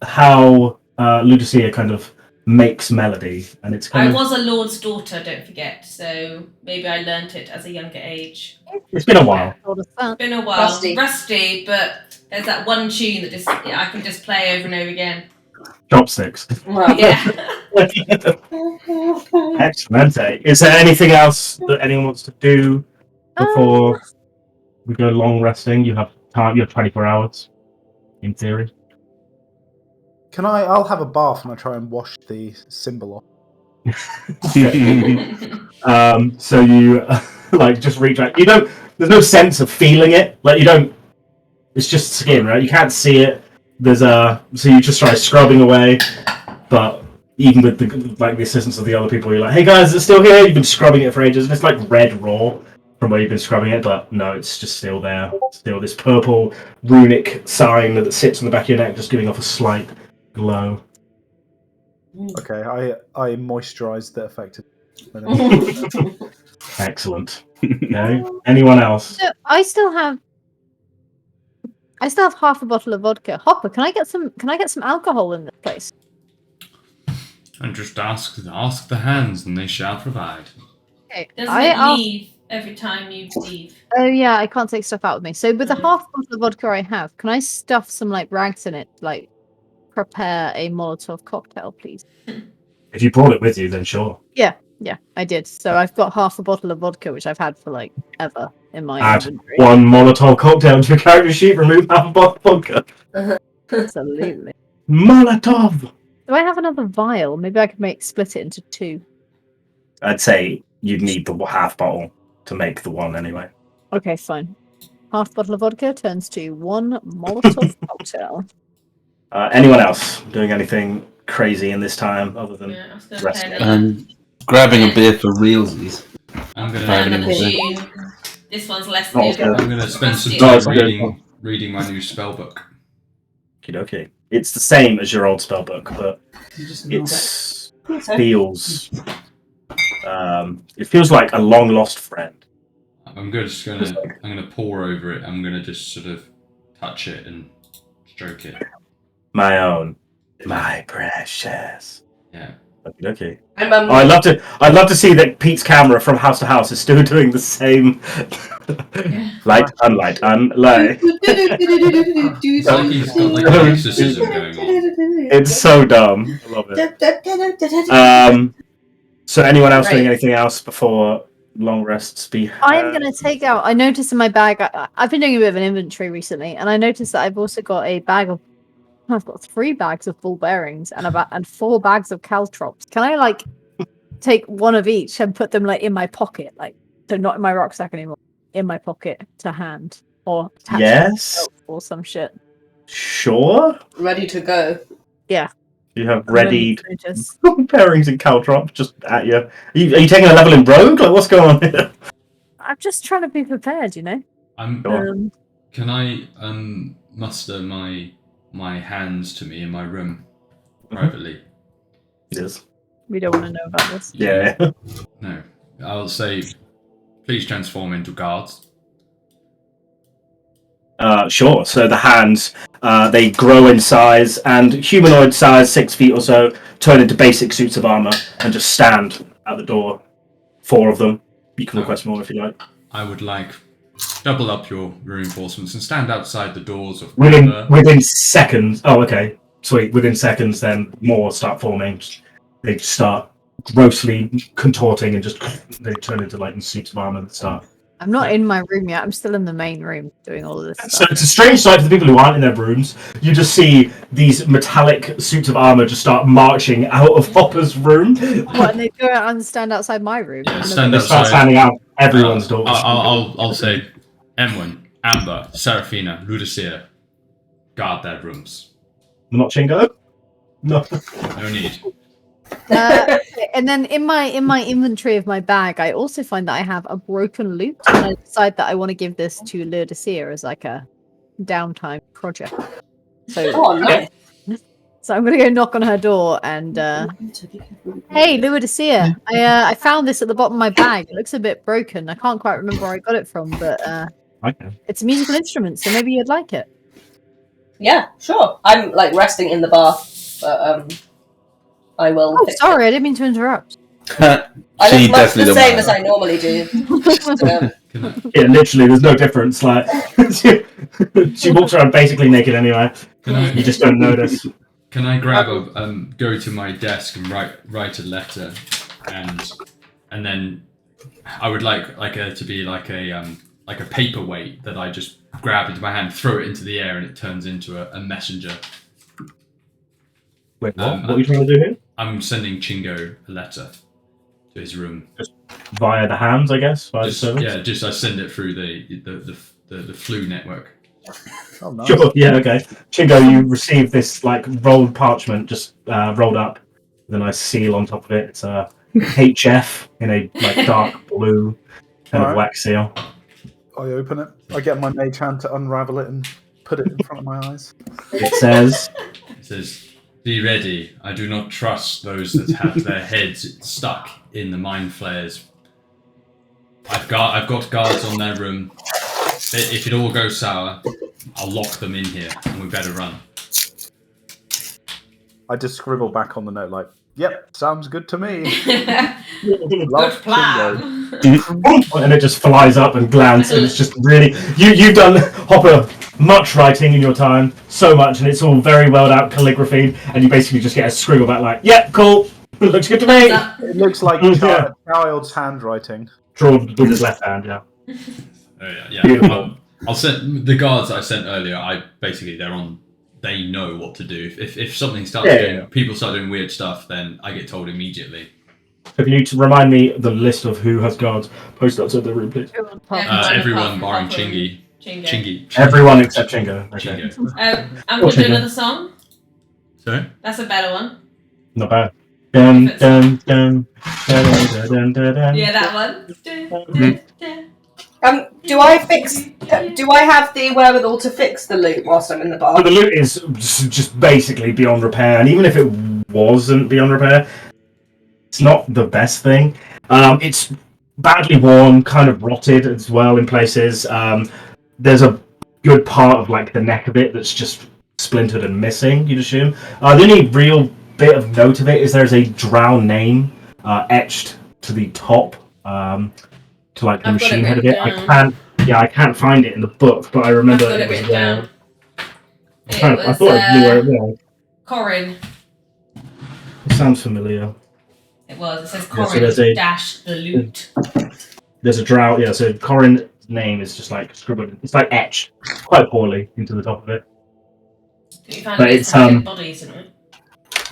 how Ludusia kind of makes melody, and it's kind I of was a lord's daughter, don't forget, so maybe I learnt it as a younger age. it's been a while. Sort of fun. Been a while. Rusty. But there's that one tune that I can just play over and over again. Chopsticks. Right. Yeah. Excellent. Is there anything else that anyone wants to do before we go long resting? You have time. You have 24 hours, in theory. I'll have a bath and I try and wash the symbol off. So you just reach out. You don't. There's no sense of feeling it. You don't. It's just skin, right? You can't see it. So you just try scrubbing away, but even with the assistance of the other people, you're like, "Hey guys, is it still here?" You've been scrubbing it for ages, and it's red raw from where you've been scrubbing it, but no, it's just still there. Still this purple runic sign that sits on the back of your neck, just giving off a slight glow. Okay, I moisturised the affected. Excellent. Okay. Anyone else? So I still have half a bottle of vodka. Hopper, can I get some alcohol in this place? And just ask the hands, and they shall provide. Okay. Doesn't I it asked- leave every time you leave? Oh yeah, I can't take stuff out with me. So with the half bottle of vodka I have, can I stuff some rags in it, prepare a Molotov cocktail, please? If you brought it with you, then sure. Yeah, I did. So I've got half a bottle of vodka, which I've had for ever in my Add inventory. one Molotov cocktail to your character sheet. Remove half a bottle of vodka. Absolutely. Molotov. Do I have another vial? Maybe I could split it into two. I'd say you'd need the half bottle to make the one anyway. Okay, fine. Half bottle of vodka turns to one Molotov cocktail. Anyone else doing anything crazy in this time other than Yeah, I was gonna resting? play Grabbing a beer for realsies. I'm gonna. another Fine. tune. This one's less Oh, new. good. I'm gonna spend some No, time it's good. reading my new spell book. Okay. It's the same as your old spellbook, but it feels like a long lost friend. I'm gonna pour over it. I'm gonna just sort of touch it and stroke it. My own. My precious. Yeah. Okay. I'm, Oh, I'd love to see that Pete's camera from house to house is still doing the same light, unlight, unlight. It's like he's got like an exorcism going on. It's so dumb. I love it. So anyone else doing anything else before long rests be had? I'm going to take out. I noticed in my bag. I've been doing a bit of an inventory recently, and I noticed that I've also got a bag of. I've got 3 bags of full bearings and 4 bags of caltrops. Can I like take one of each and put them like in my pocket, like so not in my rucksack anymore, in my pocket to hand or attach Yes. or some shit? Sure. ready to go. Yeah. You have ready Just pairings and caltrops just at you. Are you taking a level in rogue? Like what's going on here? I'm just trying to be prepared, you know. Can I muster my hands to me in my room privately? Yes. We don't want to know about this. Yeah. No. I'll say, please transform into guards. Sure. So the hands, they grow in size, and humanoid size, 6 feet or so, turn into basic suits of armor and just stand at the door. 4 of them. You can request more if you like. I would like double up your reinforcements and stand outside the doors of Within seconds. Oh, okay. Sweet. Within seconds, then more start forming. They start grossly contorting and just they turn into like suits of armor that start. I'm not in my room yet. I'm still in the main room doing all of this So stuff. it's a strange sight for the people who aren't in their rooms. You just see these metallic suits of armor just start marching out of Hopper's room. What, and they go out and stand outside my room? Yeah, And stand They start outside. standing out everyone's doors. I'll say, Emwen, Amber, Seraphina, Ludusia, guard their rooms. Not Chingo? No. No need. And then in my inventory of my bag, I also find that I have a broken lute, and I decide that I want to give this to Ludusia as like a downtime project. So, Oh, nice. so I'm gonna go knock on her door and hey, Ludusia, I found this at the bottom of my bag. It looks a bit broken. I can't quite remember where I got it from, but Okay. it's a musical instrument, so maybe you'd like it. Yeah, sure. I'm like resting in the bath, but I will. Oh, fix sorry, I didn't mean to interrupt. I She look much definitely the don't same mind. as I normally do. Yeah, literally, there's no difference. Like, she walks around basically naked anyway. You just don't notice. Can I grab go to my desk and write a letter, and then I would like a to be like a paperweight that I just grab into my hand, throw it into the air, and it turns into a messenger. Wait, what? What are you trying to do here? I'm sending Chingo a letter to his room. Via the hands, I guess. Via the servants? I send it through the flu network. Oh, nice. Sure. Yeah. Okay. Chingo, you receive this like rolled parchment, just rolled up with a nice seal on top of it. It's a HF in a like dark blue kind of Alright. wax seal. I open it. I get my mage hand to unravel it and put it in front of my eyes. It says, It says, "Be ready. I do not trust those that have their heads stuck in the mind flayers. I've got guards on their room. If it all goes sour, I'll lock them in here, and we better run." I just scribble back on the note like, "Yep, sounds good to me." Good Love plan. and it just flies up and glances, and it's just really you've done Hopper much writing in your time, so much, and it's all very well out calligraphy, and you basically just get a scribble back like, "Yep, cool, looks good to me." It looks like Yeah. a child's handwriting. Drawn with his left hand, yeah. Oh yeah. Beautiful. I'll send the guards I sent earlier. They're on. They know what to do. If something starts doing, people start doing weird stuff, then I get told immediately. So can you remind me the list of who has guards posted outside the room, please? Everyone barring Chingo. Chingy. Everyone except Chingo. Okay. Chingo. I'm going to do another song. Sorry? That's a better one. Not bad. Dun, dun, dun, dun, dun, dun, dun, dun. Yeah, that one. Dun, dun, dun. Do I have the wherewithal to fix the loot whilst I'm in the But bath? the loot is just basically beyond repair, and even if it wasn't beyond repair, it's not the best thing. It's badly worn, kind of rotted as well in places. There's a good part of like the neck of it that's just splintered and missing, you'd assume. The only real bit of note of it is there's a drow name etched to the top, to like the I've got it machine head of it. written down. I can't find it in the book, but I remember I've got it was written there. down. I thought I knew where it was. Corin. It sounds familiar. It was. It says Yeah, so Corin there's a- dash the loot. There's a drow, yeah, so Corin's name is just like scribbled, it's like etched quite poorly into the top of it. We found But it it's, dead bodies, didn't we?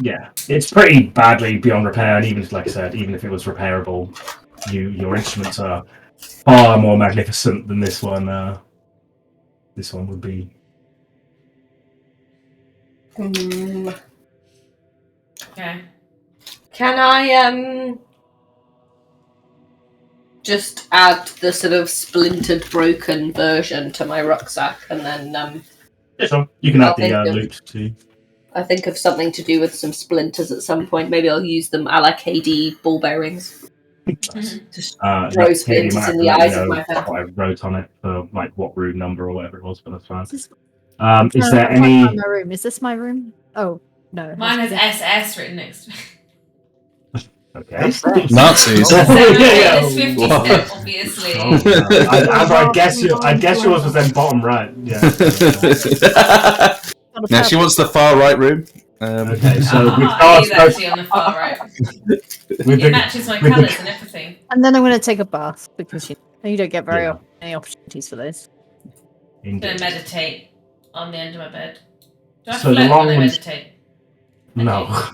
Yeah, it's pretty badly beyond repair, and even, like I said, even if it was repairable, your instruments are far more magnificent than this one. This one would be. Okay. Can I just add the sort of splintered, broken version to my rucksack, and then This one. You can add I'll the think of- loot too. I think of something to do with some splinters at some point. Maybe I'll use them a la KD ball bearings. Just throw Katie splinters might have in to the let me eyes of know my head. what I wrote on it for like what room number or whatever it was, but that's fine. Is Is there I can't any? find my room? Is this my room? Oh no. it Mine has has to SS written next to it. Okay. Nazis. Yeah, yeah. Swiftystep, obviously. Oh, no. I guess yours was then bottom right. Yeah. Now she wants the far right room. Okay, so with It regards is actually on the far right. with It the, matches my with the- colours and everything. And then I'm going to take a bath because you don't get very Yeah. many opportunities for those. I'm going Indeed. to meditate on the end of my bed. Do I So the float long when I ones- meditate? No,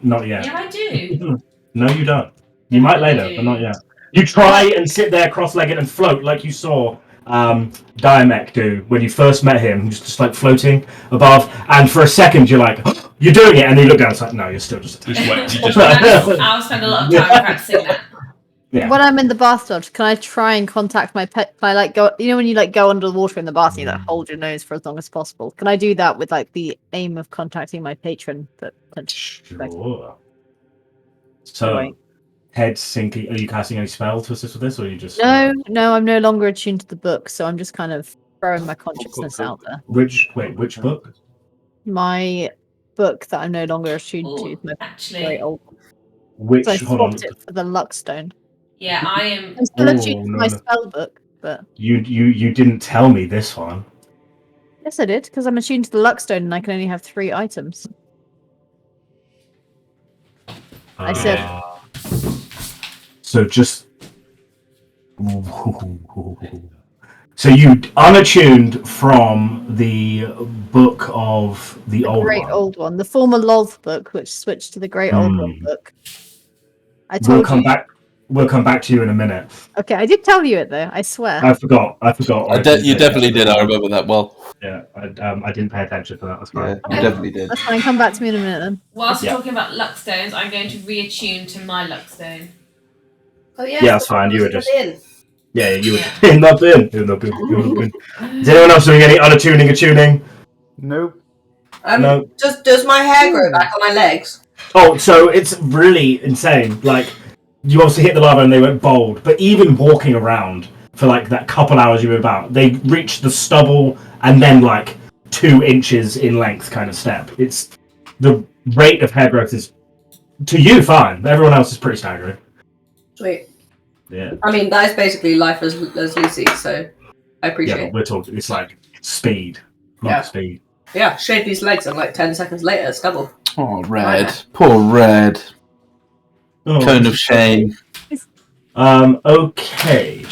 not yet. Yeah, I do. No, you don't. You Yeah, might I later, do. but not yet. You try and sit there cross-legged and float like you saw Diamec do when you first met him, just like floating above, and for a second you're like, you're doing it, and then you look down, it's like, no, you're still just. I'll spend a lot of time practicing that. Yeah. When I'm in the bathtub, can I try and contact my pet? Can I like go? You know when you like go under the water in the bath, and you like hold your nose for as long as possible. Can I do that with like the aim of contacting my patron? But Sure. So, Right. head sinking. Are you casting any spell to assist with this, or are you just? No, I'm no longer attuned to the book, so I'm just kind of throwing my consciousness out there. Which book? My book that I'm no longer attuned to is my very Actually, old. Which? So I Hold on. swapped it for the Luckstone. yeah, I am. I'm still Oh, attuned to no, my no. spell book, but You didn't tell me this one. yes, I did because I'm attuned to the Luckstone and I can only have 3 items. I said- So just. So you unattuned from the book of the The old great one. old one, the former Lolth book, which switched to the great old one book. I We'll told come you. back. We'll come back to you in a minute. Okay, I did tell you it though. I swear. I forgot. You definitely did. I remember that well. Yeah, I didn't pay attention to that. That's Yeah, fine. you definitely did. That's fine. Come back to me in a minute then. Whilst Yeah. we're talking about Luckstones, I'm going to reattune to my Luckstone. Oh Yeah, that's fine. You were just. in. Yeah, you were Yeah. in that bin. In the bin. Is anyone else doing any unattuning, attuning? Nope. No. Does my hair grow back on my legs? Oh, so it's really insane. Like, you obviously hit the lava and they went bold, but even walking around for like that couple hours you were about, they reached the stubble and then like 2 inches in length kind of step. It's the rate of hair growth is to you fine. Everyone else is pretty staggering. Sweet. Yeah. I mean, that is basically life as Lucy, so I appreciate Yeah, it. but we're talking. It's like speed. Not Yeah. speed. Yeah, shave these legs and like 10 seconds later, it's double. Oh, Red. Poor Red. Oh, Cone of shame. Okay.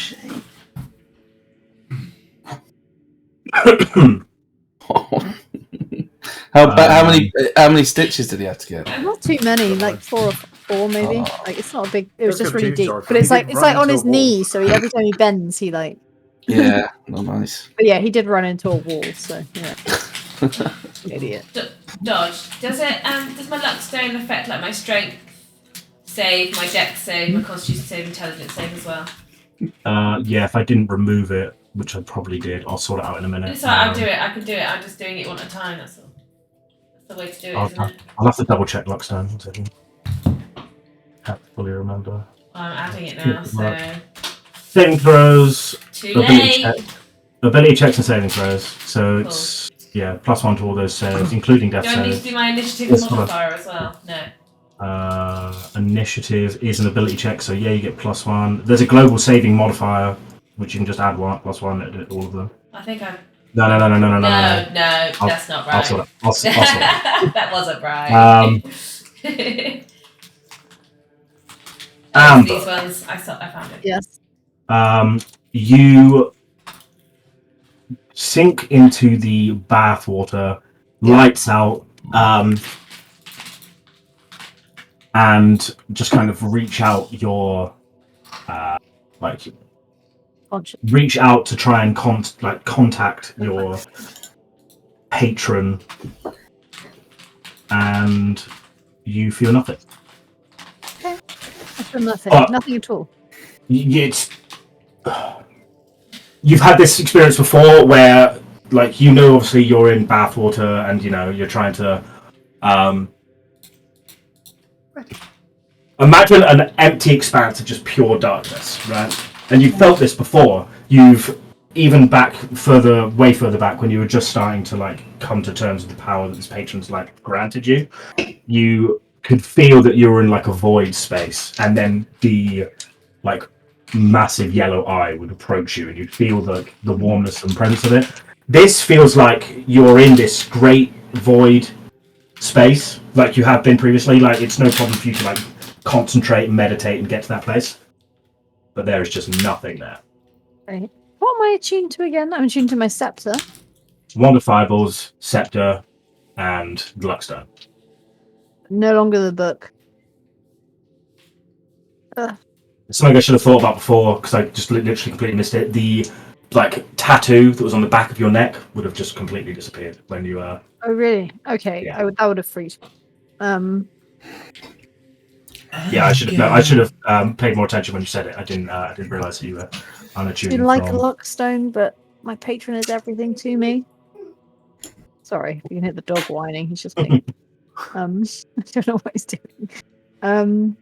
How many stitches did he have to get? Not too many, like 4 or 4 maybe. Oh. Like it's not a big. It was Look just at really you, deep. Zork. But it's He like did it's run like on into his a wall. knee, so every time he bends, he like. Yeah, not nice. But yeah, he did run into a wall, so yeah. Idiot. Dodge. Does it? Does my Luckstone affect like my strength save, my dex save, my constitution save, intelligence save as well? Yeah, if I didn't remove it, which I probably did, I'll sort it out in a minute. It's alright, I'll do it. I can do it. I'm just doing it one at a time. That's all. That's the way to do it, I'll, isn't it? I'll have to double check Luckstone. 1 second. Can't fully remember. I'm adding it now, so Saving throws, too ability, late. ability checks and saving throws. So it's Yeah, +1 to all those saves, including death Do I need to saves. do my initiative Yes, hold on. modifier as well? No. Initiative is an ability check, so yeah, you get +1. There's a global saving modifier, which you can just add +1 at all of them. I think I. No. No, that's not right. I'll sort it. I'll sort it. That wasn't right. Amber. These ones, I found it. Yes. You sink into the bath water, lights out, and just kind of reach out your, reach out to try and contact your patron, and you feel nothing. I feel nothing. But- Nothing at all. It's you've had this experience before where obviously you're in bathwater and you're trying to imagine an empty expanse of just pure darkness, right? And you've felt this before. You've even way further back when you were just starting to come to terms with the power that this patron's granted you. You could feel that you were in a void space, and then the massive yellow eye would approach you, and you'd feel the warmness and presence of it. This feels like you're in this great void space, like you have been previously. It's no problem for you to concentrate and meditate and get to that place, but there is just nothing there. Right. What am I attuned to again? I'm attuned to my scepter. Wand of Fireballs, Scepter, and Gluckstone. No longer the book. Something I should have thought about before, because I just literally completely missed it. The tattoo that was on the back of your neck would have just completely disappeared when you Oh really? Okay. Yeah. That would have freaked me. Yeah, I should have paid more attention when you said it. I didn't realise that you were unattuned. I like a lockstone, but my patron is everything to me. Sorry, you can hear the dog whining. He's just being. I don't know what he's doing. I'm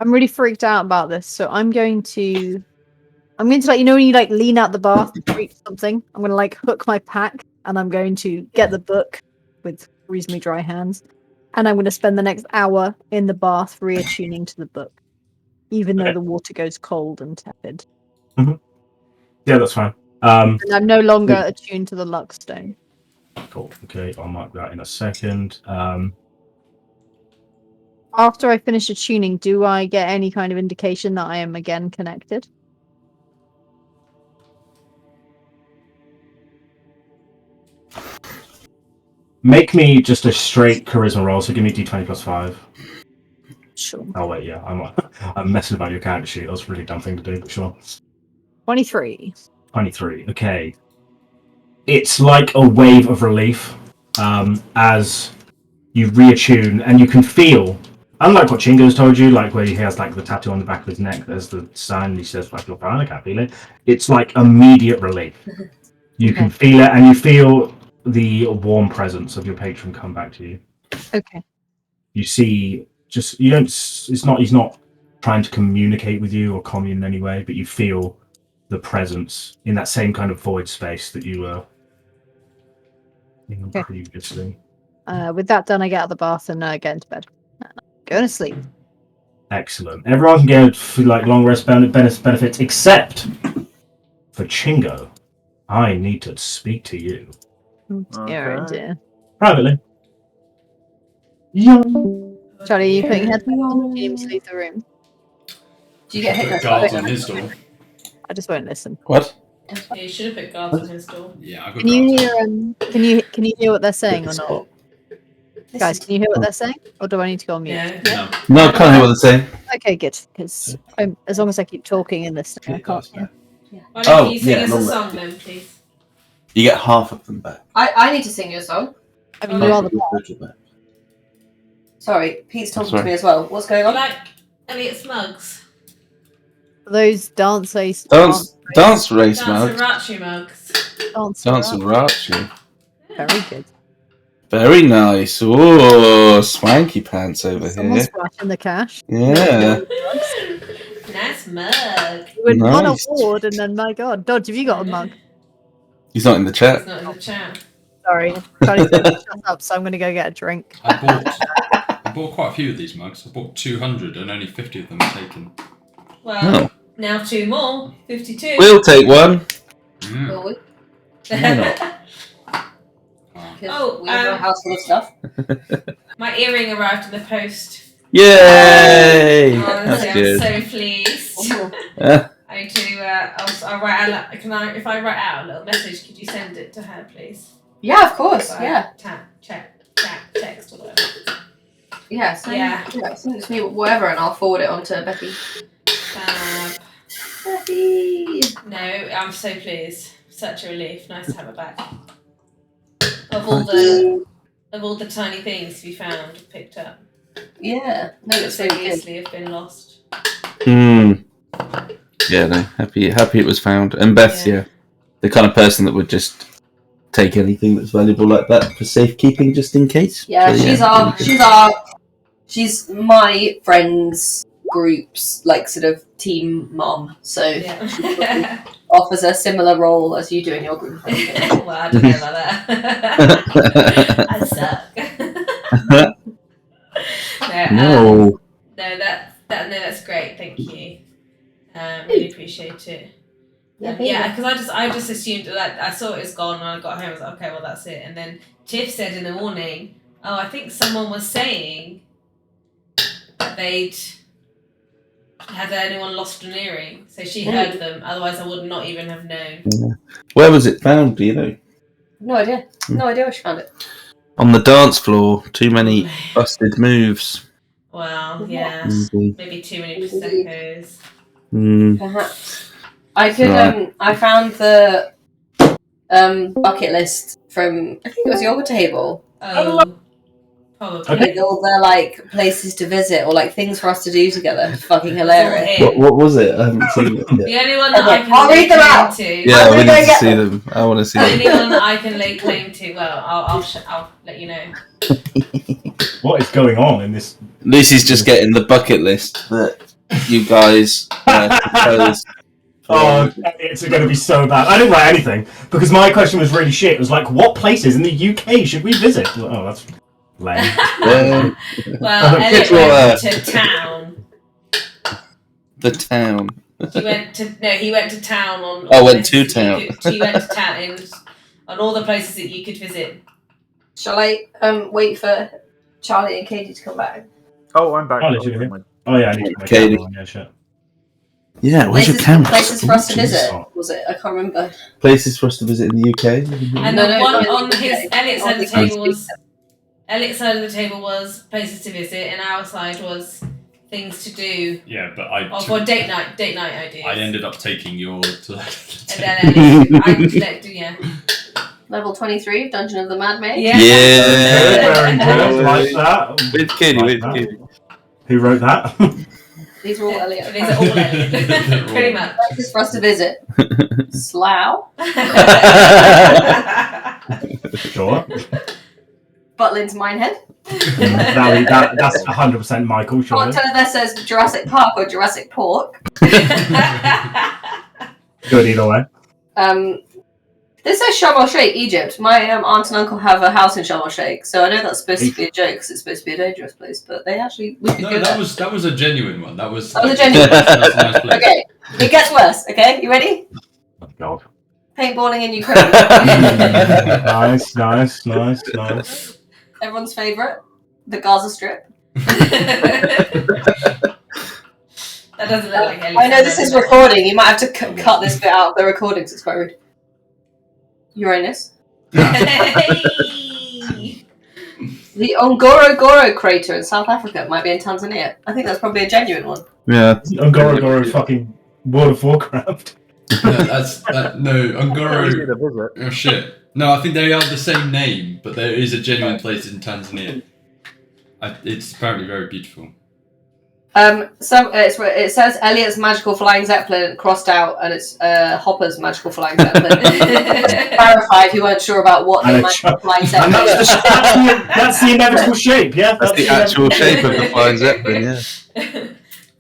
really freaked out about this, so I'm going to let you know when you lean out the bath to reach something. I'm going to hook my pack, and I'm going to get the book with reasonably dry hands, and I'm going to spend the next hour in the bath reattuning to the book, even though the water goes cold and tepid. Mm-hmm. Yeah, that's fine. And I'm no longer attuned to the luckstone. Cool. Okay, I'll mark that in a second. After I finish attuning, do I get any kind of indication that I am again connected? Make me just a straight charisma roll, so give me d20 plus 5. Sure. Oh wait, yeah, I'm messing about your character sheet. That was a really dumb thing to do, but sure. 23. 23. Okay. It's like a wave of relief as you reattune, and you can feel, unlike what Chingo's told you, where he has the tattoo on the back of his neck, there's the sign, he says you're fine, I can't feel it. It's immediate relief. You can feel it, and you feel the warm presence of your patron come back to you. Okay. You see, he's not trying to communicate with you or commune in any way, but you feel the presence in that same kind of void space that you were in previously. With that done, I get out of the bath and get into bed. Going to sleep. Excellent. Everyone can get long rest benefits, except for Chingo. I need to speak to you. Dear, dear. Privately. Charlie, are you putting headphones on? Or do you need me to leave the room? Do you get hit? Put guards on his door. I just won't listen. What? Yeah, you should have put guards on his door. Yeah, I've got Can you guards. hear? Can you hear what they're saying or not? Guys, can you hear what they're saying, or do I need to go on mute? Yeah. No, I can't hear what they're saying. Okay, good. Because as long as I keep talking and listening, I can't hear. Why don't you sing yeah, us a normally. song then, please? You get half of them back. I need to sing you a song. I mean, you are the back. Sorry, Pete's talking Sorry. to me as well. What's going You on? like Elliot's mugs? those dance race. Dance race, Dance man. and Rachi mugs. Dance and Rachi. Very good. Very nice. Oh, swanky pants over Someone's here. flashing the cash. Yeah. Nice mug. You won an Nice. award, and then my God, Dodge, have you got a mug? He's not in the It's chat. not in the chat. Sorry, Charlie said to shut up, so I'm going to go get a drink. I bought quite a few of these mugs. I bought 200 and only 50 of them are taken. Well, Oh. now 2 more. 52. We'll take one. Mm. Will we? Why not? Wow. 'Cause Oh, we have a house full of stuff. My earring arrived in the post. Yay! Honestly, That's good. I'm so pleased. I need to. I'll write out. If I write out a little message, could you send it to her, please? Yeah, of course. By Yeah. Text or whatever. Yeah. Send it to me, whatever, and I'll forward it on to Becky. Becky. No, I'm so pleased. Such a relief. Nice to have her back. Of all the tiny things to be found, picked up. Yeah. No, it's So so good. easily have been lost. Yeah, no. Happy it was found. And Beth, Yeah. yeah, the kind of person that would just take anything that's valuable like that for safekeeping, just in case. Yeah, So, she's my friends group's like sort of team mom. So Yeah. she offers a similar role as you do in your group. Well, I don't know about that. I suck. No. That's great. Thank you. Really appreciate it. Yeah, because I just assumed that I saw it was gone and I got home. I was like, okay, well that's it. And then Tiff said in the morning, "Oh, I think someone was saying that had anyone lost an earring." So she heard them. Otherwise, I would not even have known. Yeah. Where was it found? Do you know? No idea. No idea where she found it. On the dance floor. Too many busted moves. Well, yeah, maybe too many Prosecco's. Perhaps. I could. Right. I found the bucket list from. I think it was your table. Oh, probably. Okay. With all the like places to visit or like things for us to do together. Fucking hilarious. What was it? I haven't seen it yet. The only one that Okay, I can I'll lay read them claim out. to. Yeah, I'm we gonna need go to get see them. I want to see The them. only one that I can lay claim to. Well, I'll let you know. What is going on in this? Lucy's just getting the bucket list that you guys proposed. Oh, it's going to be so bad. I didn't write anything because my question was really shit. It was like, what places in the UK should we visit? Oh, that's lame. Well, Elliot went to town. The town. He went to town on. Oh, went places to that town. He went to town on all the places that you could visit. Shall I wait for Charlie and Katie to come back? Oh, I'm back. Oh, yeah, I need to make Katie. that one. Yeah, shit. Yeah, where's your camera? Places for us to Oh, visit. Jesus. Was it? I can't remember. Places for us to visit in the UK. And No, the no, one no, on his Elliot's side of the on the table was places to visit, and our side was things to do. Yeah, but For date night ideas. I ended up taking your to And then Elliot, Level 23 of Dungeon of the Mad Mage. Yeah. Very good. Like that. With Katie, Like with that. Katie. Who wrote that? These are all Elliot. These are all Elliot. Pretty much. Places for us to visit. Slough. Sure. Butlins Minehead. That's 100% Michael, Can't sure. tell if that says Jurassic Park or Jurassic Pork. Good either way. This says Sharm el Sheikh, Egypt. My aunt and uncle have a house in Sharm el Sheikh, so I know that's supposed to be a joke because it's supposed to be a dangerous place. But we could No, go there. that was a genuine one. That was a genuine one. That's a nice place. Okay, it gets worse. Okay, you ready? Oh, God. Paintballing in Ukraine. Nice. Everyone's favourite, the Gaza Strip. That doesn't look like Elliot. I know this is recording. You might have to cut this bit out of the recording because it's quite rude. Uranus. Hey! The Ngorongoro crater in South Africa might be in Tanzania. I think that's probably a genuine one. Yeah. Ngorongoro fucking World of Warcraft. No, Ngoro. Easy to visit. Oh shit. No, I think they are the same name, but there is a genuine place in Tanzania. It's apparently very beautiful. It says Elliot's magical flying zeppelin crossed out, and it's Hopper's magical flying zeppelin. Clarified, who weren't sure about what the magical flying And zeppelin is. that's the inevitable shape, yeah? That's the actual shape of the flying zeppelin, yeah.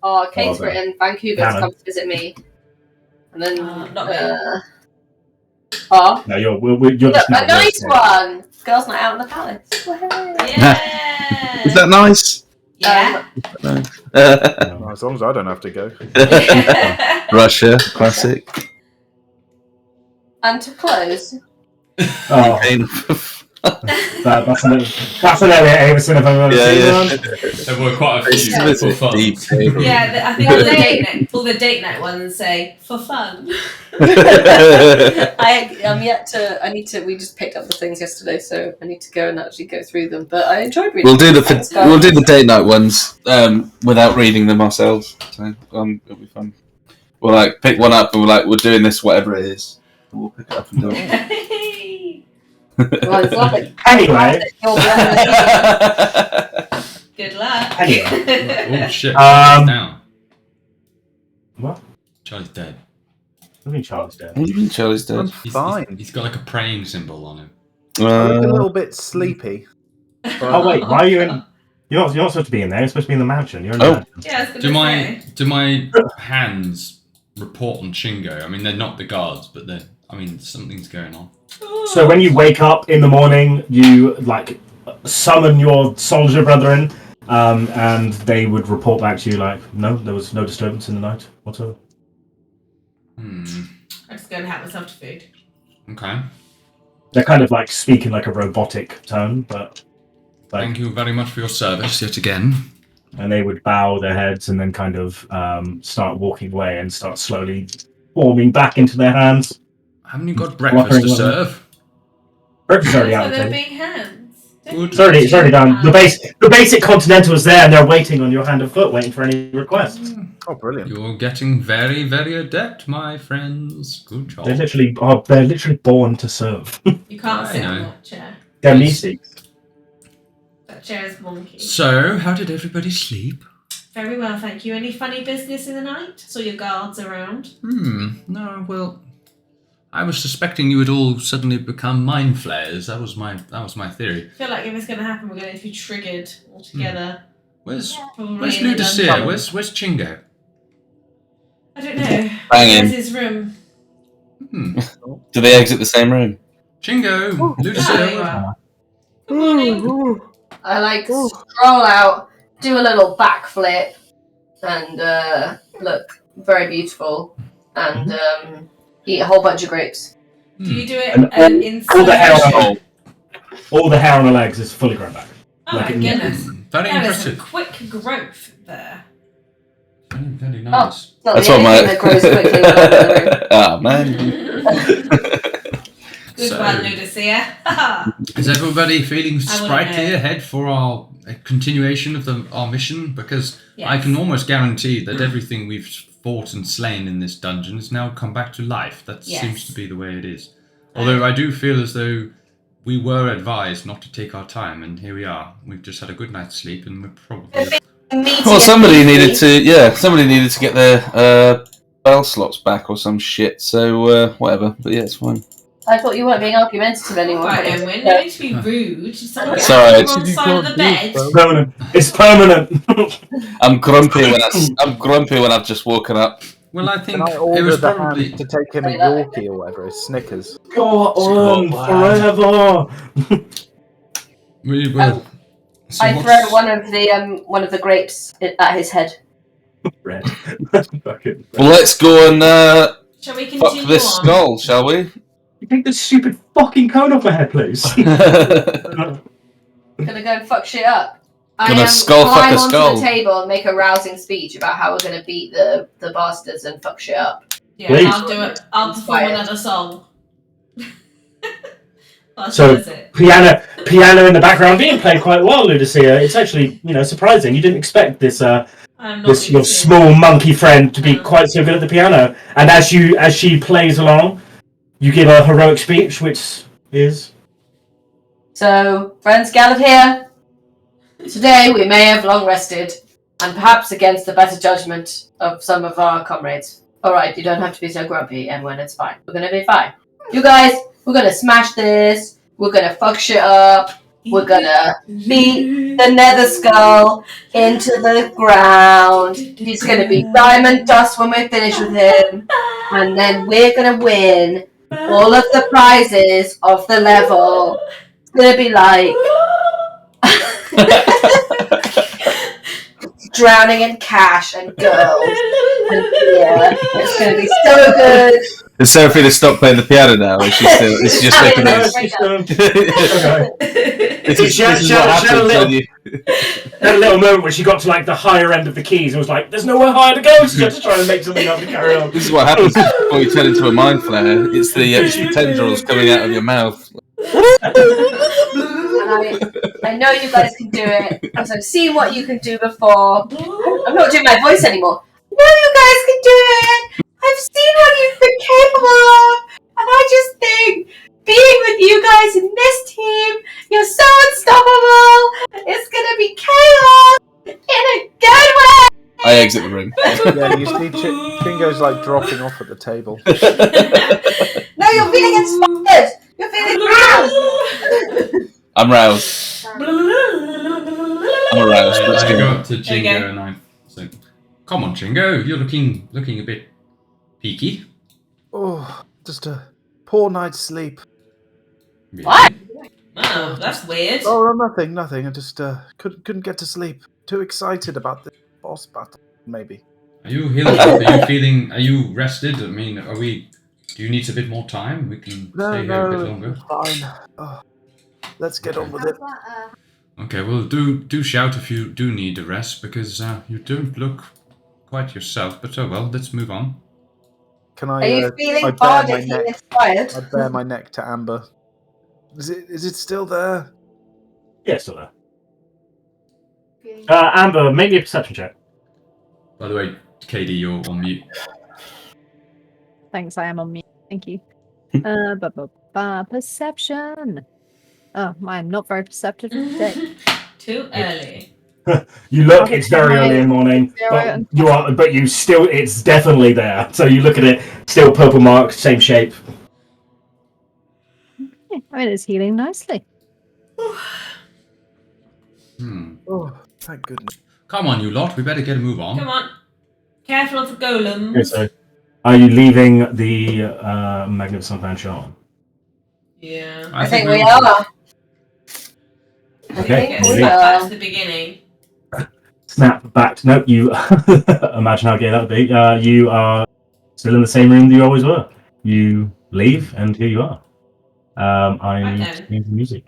Oh, Kate's Oh, written Vancouver to Canon. come to visit me. And then Not me. Oh, No, you're look, just a not nice listening. one. Girls' night out in the palace. Woohoo. Yeah. Is that nice? Yeah. Well, as long as I don't have to go. Russia, classic. And to close, Oh, that's an area Avison if I've ever seen one. There were quite a few It's for fun. deep. Yeah, I think all the date night ones say for fun. I'm yet to. I need to. We just picked up the things yesterday, so I need to go and actually go through them. But I enjoyed reading. We'll do Thanks, the date night ones without reading them ourselves. So it'll be fun. We'll like pick one up and we're doing this whatever it is. We'll pick it up and do it. Well, it's lovely. Anyway. You'll be on the Good luck. Anyway. Oh shit! Um, Charlie's down. What? Charlie's dead. I mean, Charlie's dead. What do you mean Charlie's dead? Fine. He's got like a praying symbol on him. I look a little bit sleepy. Oh wait, why are you in? You're not supposed to be in there. You're supposed to be in the mansion. You're in the Oh. mansion. Yeah, I was gonna Do say. my hands report on Chingo? I mean, they're not the guards, but they're. I mean, something's going on. So when you wake up in the morning, you like summon your soldier brethren, and they would report back to you like, no, there was no disturbance in the night whatsoever. I'm just going to help myself to food. Okay. They're kind of like speaking like a robotic tone, but like, Thank you very much for your service yet again. and they would bow their heads and then kind of start walking away and start slowly forming back into their hands. Haven't you got breakfast to serve? Breakfast already So out. they're Table. being hands. Good. It's already done. The basic continental is there, and they're waiting on your hand and foot, waiting for any requests. Oh, brilliant. You're getting very, very adept, my friends. Good job. They're literally born to serve. You can't I sit on know. that chair. They're mystics. That chair is wonky. So, how did everybody sleep? Very well, thank you. Any funny business in the night? Saw your guards around. No, well, I was suspecting you would all suddenly become mind flayers. That was my theory. I feel like if it's going to happen, we're going to be triggered all together. Where's Probably in the Ludusia? dungeon. Where's Chingo? I don't know. Banging. Where's his room? Do they exit the same room? Chingo, Oh, Ludusia. there you are. Good morning. I like stroll out, do a little backflip, and look very beautiful, and eat a whole bunch of grapes. Do you do it And in all the hair slow on motion? all the hair on the legs is fully grown back. Oh my Like in- goodness. Very That is some impressive. quick growth there. Very nice. Not That's the what only my. thing that grows quickly in the room. Ah man. Good So- one, Ludusia. Is everybody feeling I wouldn't sprightly know. ahead for our continuation of our mission? Because I Yes. can almost guarantee that everything we've fought and slain in this dungeon has now come back to life. That Yes. seems to be the way it is. Although I do feel as though we were advised not to take our time, and here we are. We've just had a good night's sleep, and we're probably... Well, somebody needed to get their bell slots back or some shit. So whatever. But yeah, it's fine. I thought you weren't being argumentative anymore. Right, Emwen, no need to be rude. Someone get Sorry. on the wrong side of the bed. It's permanent. I'm grumpy when I've just woken up. Well, I think Can I it order was the probably... hand to take him a Yorkie or whatever? A Snickers. Go on forever. We will. So I what's- throw one of the grapes at his head. Red. Fucking- Well, let's go and Shall we fuck continue this on? skull, shall we? You take this stupid fucking cone off my head, please. Gonna go and fuck shit up. Gonna skull fuck climb a onto skull. the table and make a rousing speech about how we're gonna beat the bastards and fuck shit up. Yeah, Please. I'll do it. I'll perform Inspired. another song. What So- is it? piano in the background being played quite well, Ludusia. It's actually, surprising. You didn't expect this I'm not this your Ludusia. small monkey friend to be quite so good at the piano. And as she plays along, you give a heroic speech, which is So, friends gathered here. Today we may have long rested, and perhaps against the better judgment of some of our comrades. Alright, you don't have to be so grumpy, Emwen, it's fine. We're gonna be fine. You guys, we're gonna smash this, we're gonna fuck shit up, we're gonna beat the nether skull into the ground. He's gonna be diamond dust when we're finished with him, and then we're gonna win, all of the prizes of the level. It's gonna be like drowning in cash and girls. And yeah, it's gonna be so good. Has Seraphina stopped playing the piano now? Is she still? Is she just making No, those? she's still- This is what happens when you. That little moment where she got to like the higher end of the keys and was like, "There's nowhere higher to go." She's just trying to make something up to carry on. This is what happens before you turn into a mind flayer. It's the tendrils coming out of your mouth. And I know you guys can do it because I've seen what you can do before. I'm not doing my voice anymore. I know you guys can do it. I've seen what you've been capable of, and I just think being with you guys in this team, you're so unstoppable. It's gonna be chaos in a good way. I exit the room. Yeah, you see Chingo's like dropping off at the table. No, you're feeling inspired. You're feeling proud. I'm roused. I'm aroused. Let's I go. go up to There you Chingo go. and I say, "Come on, Chingo, you're looking a bit peaky." Oh, just a poor night's sleep. Really? What? Oh, that's weird. Oh, nothing. I just couldn't get to sleep. Too excited about the boss battle, maybe. Are you healed up? Are you feeling? Are you rested? I mean, are we? Do you need a bit more time? We can stay here a bit longer. Fine. Oh, let's get on with it. Okay, well, do shout if you do need a rest because you don't look quite yourself. But oh well, let's move on. Can I? Are you feeling I bare my bardically neck. inspired? I bare my neck to Amber. Is it still there? Yeah, still there. Amber, make me a perception check. By the way, KD, you're on mute. Thanks, I am on mute. Thank you. Perception. Oh, I'm not very perceptive today. Too early. You look, it's very early in the morning, but it's definitely there. So you look at it, still purple mark, same shape. I mean, it's healing nicely. Oh, thank goodness. Come on, you lot. We better get a move on. Come on. Careful of the golems. Okay, so are you leaving the Magnificent Mansion? Yeah. I think we are. Okay. Get we back are. to the beginning. Snap back to no. You imagine how gay that would be. You are still in the same room that you always were. You leave, and here you are. I need Okay. to change the music.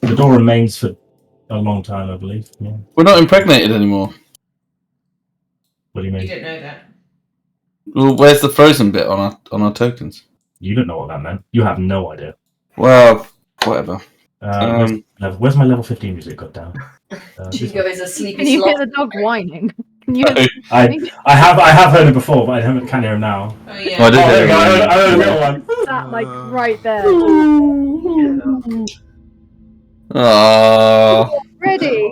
The door remains for a long time, I believe. Yeah. We're not impregnated anymore. What do you You mean? don't know that. Well, where's the frozen bit on our tokens? You don't know what that meant. You have no idea. Well, whatever. Where's my level 15 music got down? Chingo is a sleepy Can you hear sloth. the dog whining? Can you I have heard it before, but I can't hear him now. Oh Oh, yeah. I did There hear you go. it. I heard a real one. that like right there? Oh,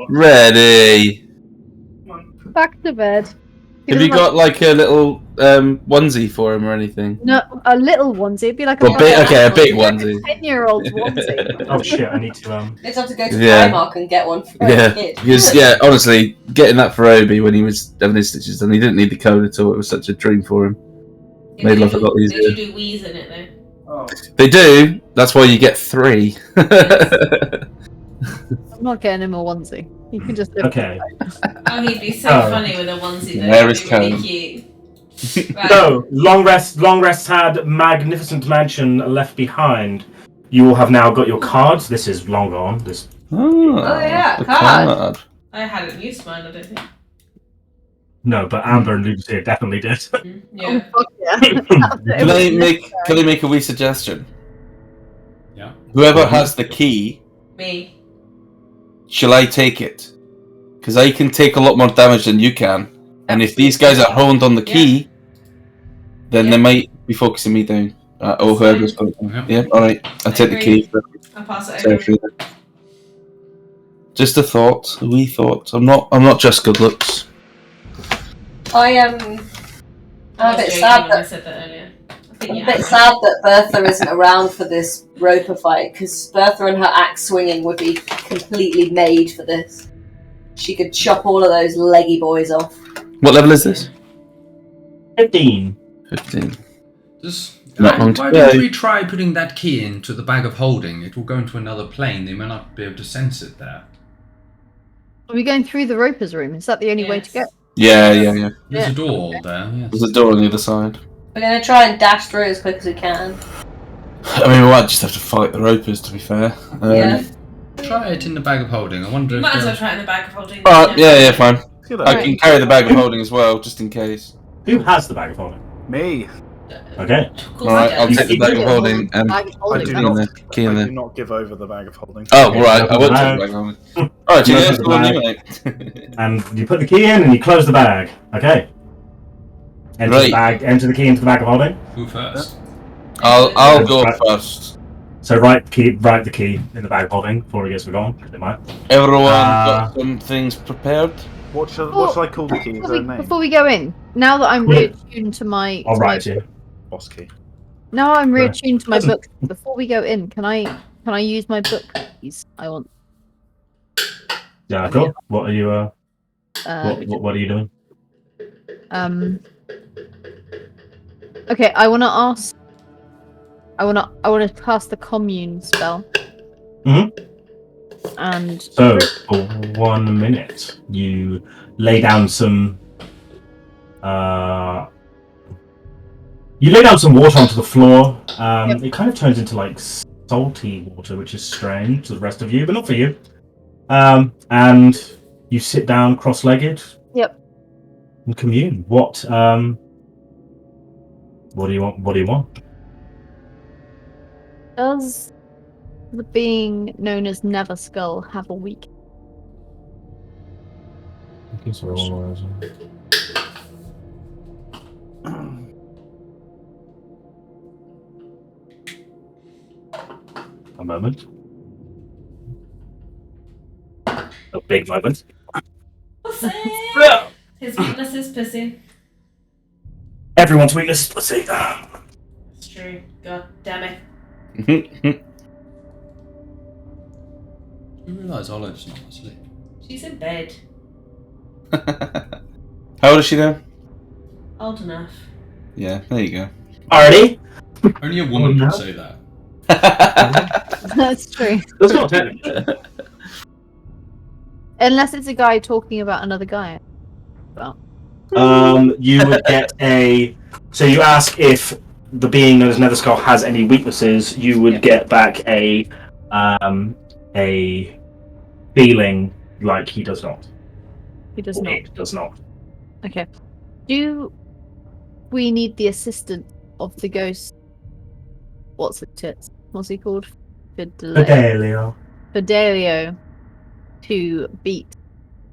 ready. Back to bed. He Have you doesn't got like a little onesie for him or anything? No, a little onesie. It'd be like Well, a a big onesie. 10-year-old's onesie. Oh shit! I need to. Let's have to go to Yeah. Primark and get one for a Yeah, kid. because honestly, getting that for Obi when he was having his stitches and he didn't need the code at all. It was such a dream for him. Made life a lot easier. Did you do wheeze in it though? They do. That's why you get 3. I'm not getting him a onesie. You can just live Okay. Oh, he'd be so Oh. funny with a onesie though. Where It'd is be really Cone? cute. Right. So, long rest had Magnificent Mansion left behind. You all have now got your cards. This is long gone. This Oh, yeah, a card. I hadn't used mine, I don't think. no, but Amber and Ludusia definitely did. Yeah. Fuck yeah. Can I make a wee suggestion? Yeah. Whoever has the key, Me. shall I take it? Because I can take a lot more damage than you can. And if these guys are honed on the key, then they might be focusing me down. Or whoever's got it. Yeah. Yeah, alright. I'll take the key. I'll pass it over. Seraphina. Just a thought, a wee thought. I'm not just good looks. I am. I'm a bit sad when I that said that earlier. I think I'm you a bit have. sad that Bertha isn't around for this roper fight because Bertha and her axe swinging would be completely made for this. She could chop all of those leggy boys off. What level is this? 15. 15. Not long to Why go. don't we try putting that key into the bag of holding? It will go into another plane. They may not be able to sense it there. Are we going through the Roper's room? Is that the only way to go? Yeah. There's Yeah. a door there, yes. There's a door on the other side. We're gonna try and dash through as quick as we can. I mean, we might just have to fight the ropers, to be fair. Yeah. Try it in the bag of holding. I wonder You if might as well they'll- try it in the bag of holding. Alright, yeah, fine. Good I idea. can carry the bag of holding as well, just in case. Who has the bag of holding? Me. Okay. Of course Alright, I I'll don't. take the bag of holding and Bag of I holding, do that's- not. the key in I there. do not give over the bag of holding. Oh, Okay, right, I open will the take the bag. bag of holding. Alright, you Open guys the go on, bag. you mate. And you put the key in and you close the bag. Okay. Enter the Right. bag. Enter the key into the bag of holding. Who first? I'll go Right. first. So write the key in the bag of holding before he gets gone. It might. Everyone got some things prepared? What shall I call the key? Is Before there a we, name? before we go in, now that I'm Yeah. reattuned to my, I'll to my write it. Boss key. now I'm Right. reattuned to my book. Before we go in, can I use my book, please? I want. Yeah, cool. What are you? Uh, What are you doing? Okay, I want to ask. I want to cast the commune spell. Mhm. And So for 1 minute, you lay down some. You lay down some water onto the floor. It kind of turns into like salty water, which is strange to the rest of you, but not for you. And you sit down cross-legged. Yep. And commune. What do you want? What do you want? does the being known as Never Skull have a weak? A moment. A big moment. Pussy! His weakness is pussy. Everyone's weakness. Let's see. It's true. God damn it. You realise Olive's not asleep. She's in bed. How old is she now? Old enough. Yeah, there you go. Already? Only a woman no. can say that. That's true. That's not technically. Unless it's a guy talking about another guy. Well, You would get a. So you ask if the being known as Netherskull has any weaknesses. You would get back a feeling like he does not. he does Or not. it does not. Okay. Do we need the assistance of the ghost? What's he called? Fidelio. Fidelio to beat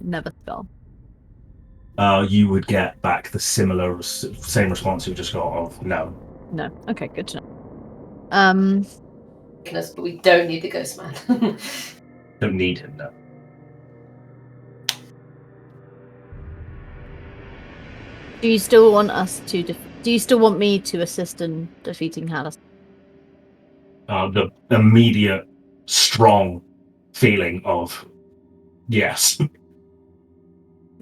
Neverskull. You would get back the same response you just got of no. No. Okay, good to know. But we don't need the ghost man. Don't need him no. Do you still want us to? Do you still want me to assist in defeating Halaster? The immediate strong feeling of yes.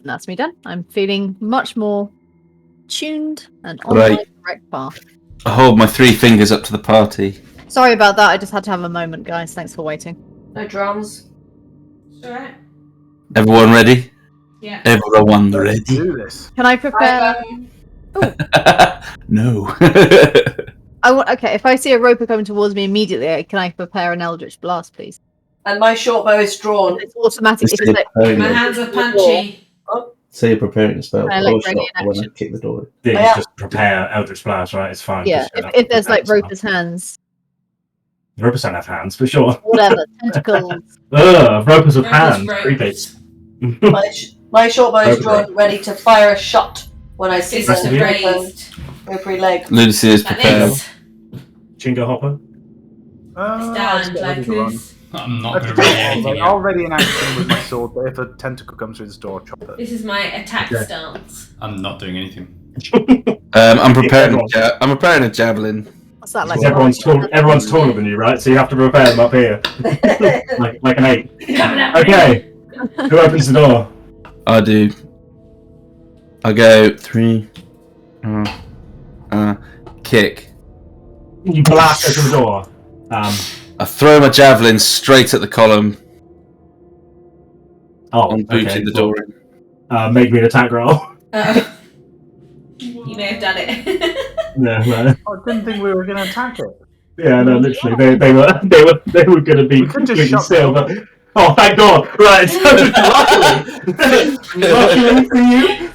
That's me done. I'm feeling much more tuned and on Right. my correct path. I hold my 3 fingers up to the party. Sorry about that. I just had to have a moment, guys. Thanks for waiting. No drums. It's alright. Everyone ready? Yeah. Everyone Let's ready? do this. Can I prepare? No. Okay, if I see a roper coming towards me immediately, can I prepare an Eldritch Blast, please? And my short bow is drawn. It's automatic. If it's like, My hands are punchy. So you're preparing a spell. I like ready in when I action. kick the door. Then Yeah. you just prepare Eldritch Blast, right? It's fine. yeah, Just, if there's like prepare roper's hands, Ropers don't have hands, for sure. whatever, tentacles. Ugh, ropers with Ropers, hands. ropes. Creepy. My short bow is Okay. drawn, ready to fire a shot when I see Fists Rest the of are you? raised. ropery leg. Ludusia is Like prepared. this. Chingo Hopper. I'll Stand get like ready to run. this. I'm not going to Okay, read anything I'll yet. ready in action with my sword, but if a tentacle comes through this door, I'll chop it. This is my attack Okay. stance. I'm not doing anything. I'm preparing. I'm preparing a javelin. What's that like? Everyone's taller than you, right? So you have to prepare them up here, like an 8. Okay, who opens the door? I do. I go 3. Kick. You blast open the door. I throw my javelin straight at the column. I'm booting the door in. Make me an attack roll. You may have done it. No. I didn't think we were going to attack it. Yeah, no, literally, they were going to be We could just completely shut still, them. but thank God! Right, so luckily for you,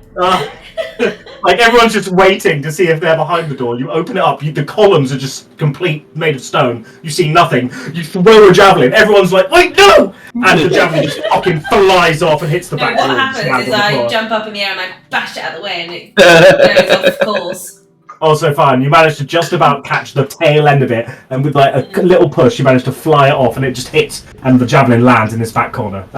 like everyone's just waiting to see if they're behind the door. You open it up, the columns are just made of stone. You see nothing. You throw a javelin. Everyone's like, "Wait, no!" And the javelin just fucking flies off and hits the back What door. happens is I jump up in the air and I bash it out of the way and it goes off course. Also fine. You managed to just about catch the tail end of it, and with like a little push, you managed to fly it off, and it just hits, and the javelin lands in this back corner.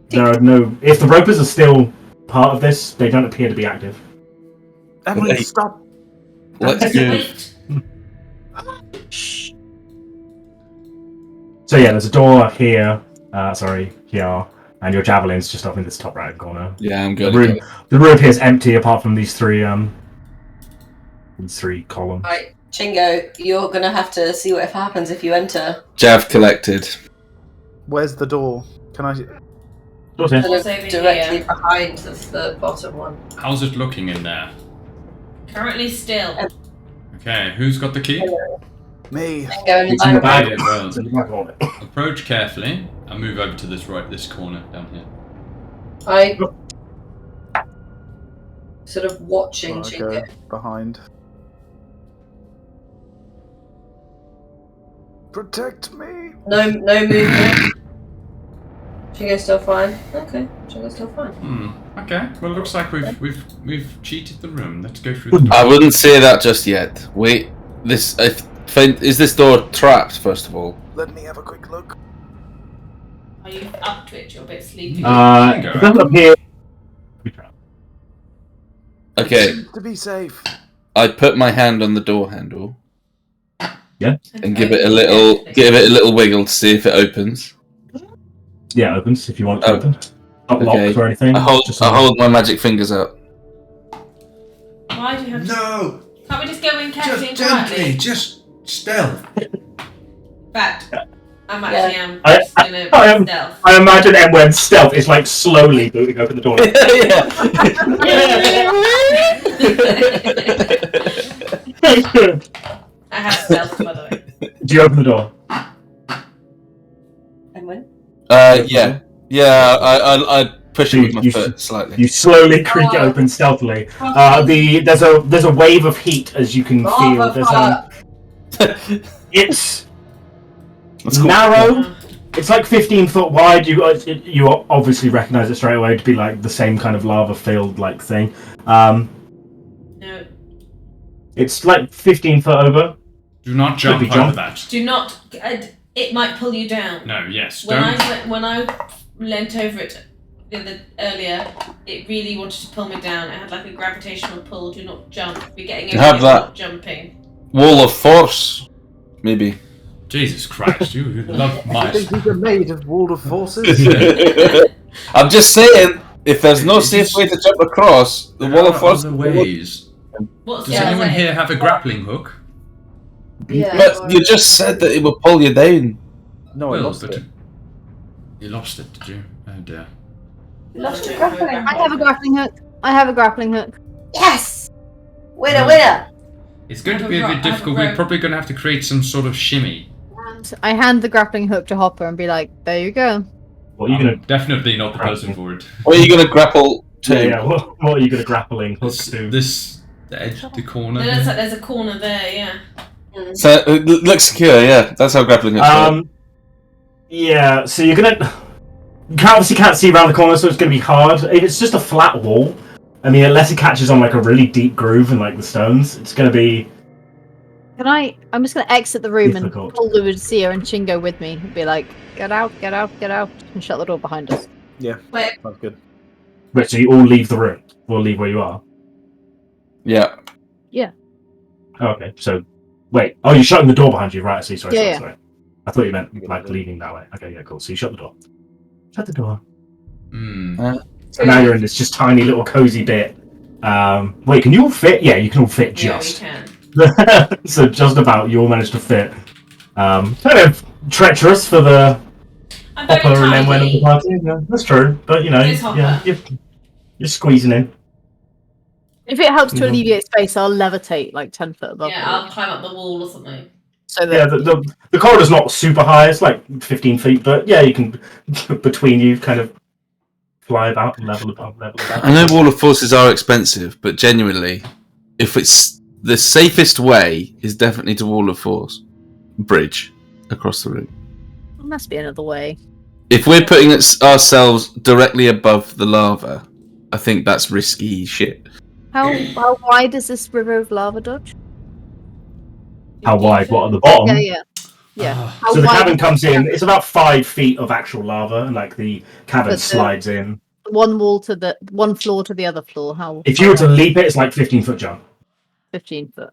There are no. If the ropers are still part of this, they don't appear to be active. Emwen, stop. Let's go. So yeah, there's a door here. Here, and your javelin's just up in this top right corner. Yeah, I'm The good. room appears empty apart from these three columns. Right, Chingo, you're gonna have to see what happens if you enter. Jav collected. Where's the door? Can I... Door's here. Sort It's of over directly here. behind the bottom one. How's it looking in there? Currently still. Okay, who's got the key? Me. Go in It's in the bag. Yeah, well, It's in the back corner. approach carefully and move over to this corner down here. I sort of watching I'll Chingo. go behind. Protect me. No movement. Chingo's still fine. Okay, Chingo's still fine. Okay. Well, it looks like we've cheated the room. Let's go through the door. I wouldn't say that just yet. Wait, is this door trapped? First of all. Let me have a quick look. Are you up to it? You're a bit sleepy. It doesn't appear. Okay, To be safe. I put my hand on the door handle and give Okay. it a little wiggle to see if it opens. Yeah, it opens if you want it to Oh. open. Not Okay. locked or anything. I hold my magic fingers out. Why do you have to... No, Can't we just go in carefully and quietly? just stealth. Fact. I'm actually I just gonna am- stealth. I imagine Emwen's stealth is like slowly booting open the door. I have stealth, by the way. Do you open the door? Emwen? Yeah. I push it with my foot slightly. You slowly creak it open stealthily. There's a wave of heat as you can feel. There's it's That's cool. narrow. It's like 15 foot wide. You obviously recognize it straight away to be like the same kind of lava filled like thing. No. It's like 15 foot over. Do not Could be jump over jump. that. Do not... it might pull you down. No, yes, When don't. when I leant over it earlier, it really wanted to pull me down. It had like a gravitational pull. Do not jump. We're getting You over have here, that. not jumping. Wall of force, maybe. Jesus Christ, you love I mice. think these are made of wall of forces. I'm just saying, if there's no safe way to jump across, the wall of force. Other ways. What's Does the other anyone way? here have a grappling hook? Yeah. But you just said that it would pull you down. No, I Well, lost but it. you lost it, did you? Oh dear. Lost your grappling. I have a grappling hook. Yes! Winner, winner! It's going to Have be a a ro- bit have a difficult. We're rope. probably going to have to create some sort of shimmy. I hand the grappling hook to Hopper and be like, "There you go." What are you gonna? Definitely not the person for it. What are you going to grapple to? Yeah. What are you gonna grappling hook to? The edge, the corner. No, that's like, there's a corner there, yeah. So it looks secure, yeah. That's how grappling hooks work. Yeah. So you're gonna. You obviously can't see around the corner, so it's gonna be hard. If it's just a flat wall, I mean, unless it catches on like a really deep groove in like the stones, it's gonna be. I'm just gonna exit the room Difficult. and pull Ludusia and Chingo with me and be like, "Get out, get out, get out," and shut the door behind us. Yeah, Wait. that's good. Wait, so you all leave the room, or leave where you are? Yeah. Oh, okay. So, wait. Oh, you're shutting the door behind you, right? I see. Sorry. Yeah. Sorry. I thought you meant like leaving that way. Okay. Yeah. Cool. So you shut the door. Shut the door. So now you're in this just tiny little cozy bit. Wait, can you all fit? Yeah, you can all fit Yeah, we just. can. So just about you'll manage to fit. Kind of treacherous for the I'm very Hopper and Emwen of the tiny. party. Yeah, that's true, but you know, It's Hopper. yeah, you're squeezing in. If it helps to Mhm. alleviate space, I'll levitate like 10 foot above. Yeah, I'll climb up the wall or something. So Yeah, that the corridor's not super high. It's like 15 feet, but yeah, you can between you kind of fly about and level about. I know Wall of Forces are expensive, but genuinely, if it's the safest way, is definitely to Wall of Force bridge across the room. there must be another way. If we're putting ourselves directly above the lava, I think that's risky shit. How wide is this river of lava, Dodge? How wide? What at the bottom? Yeah. Ah. How So the wide cabin is comes the in. It's about 5 feet of actual lava, and like the cabin But the- slides in. one wall to the one floor to the other floor? How? If you were to leap it, it's like 15-foot jump. 15 foot.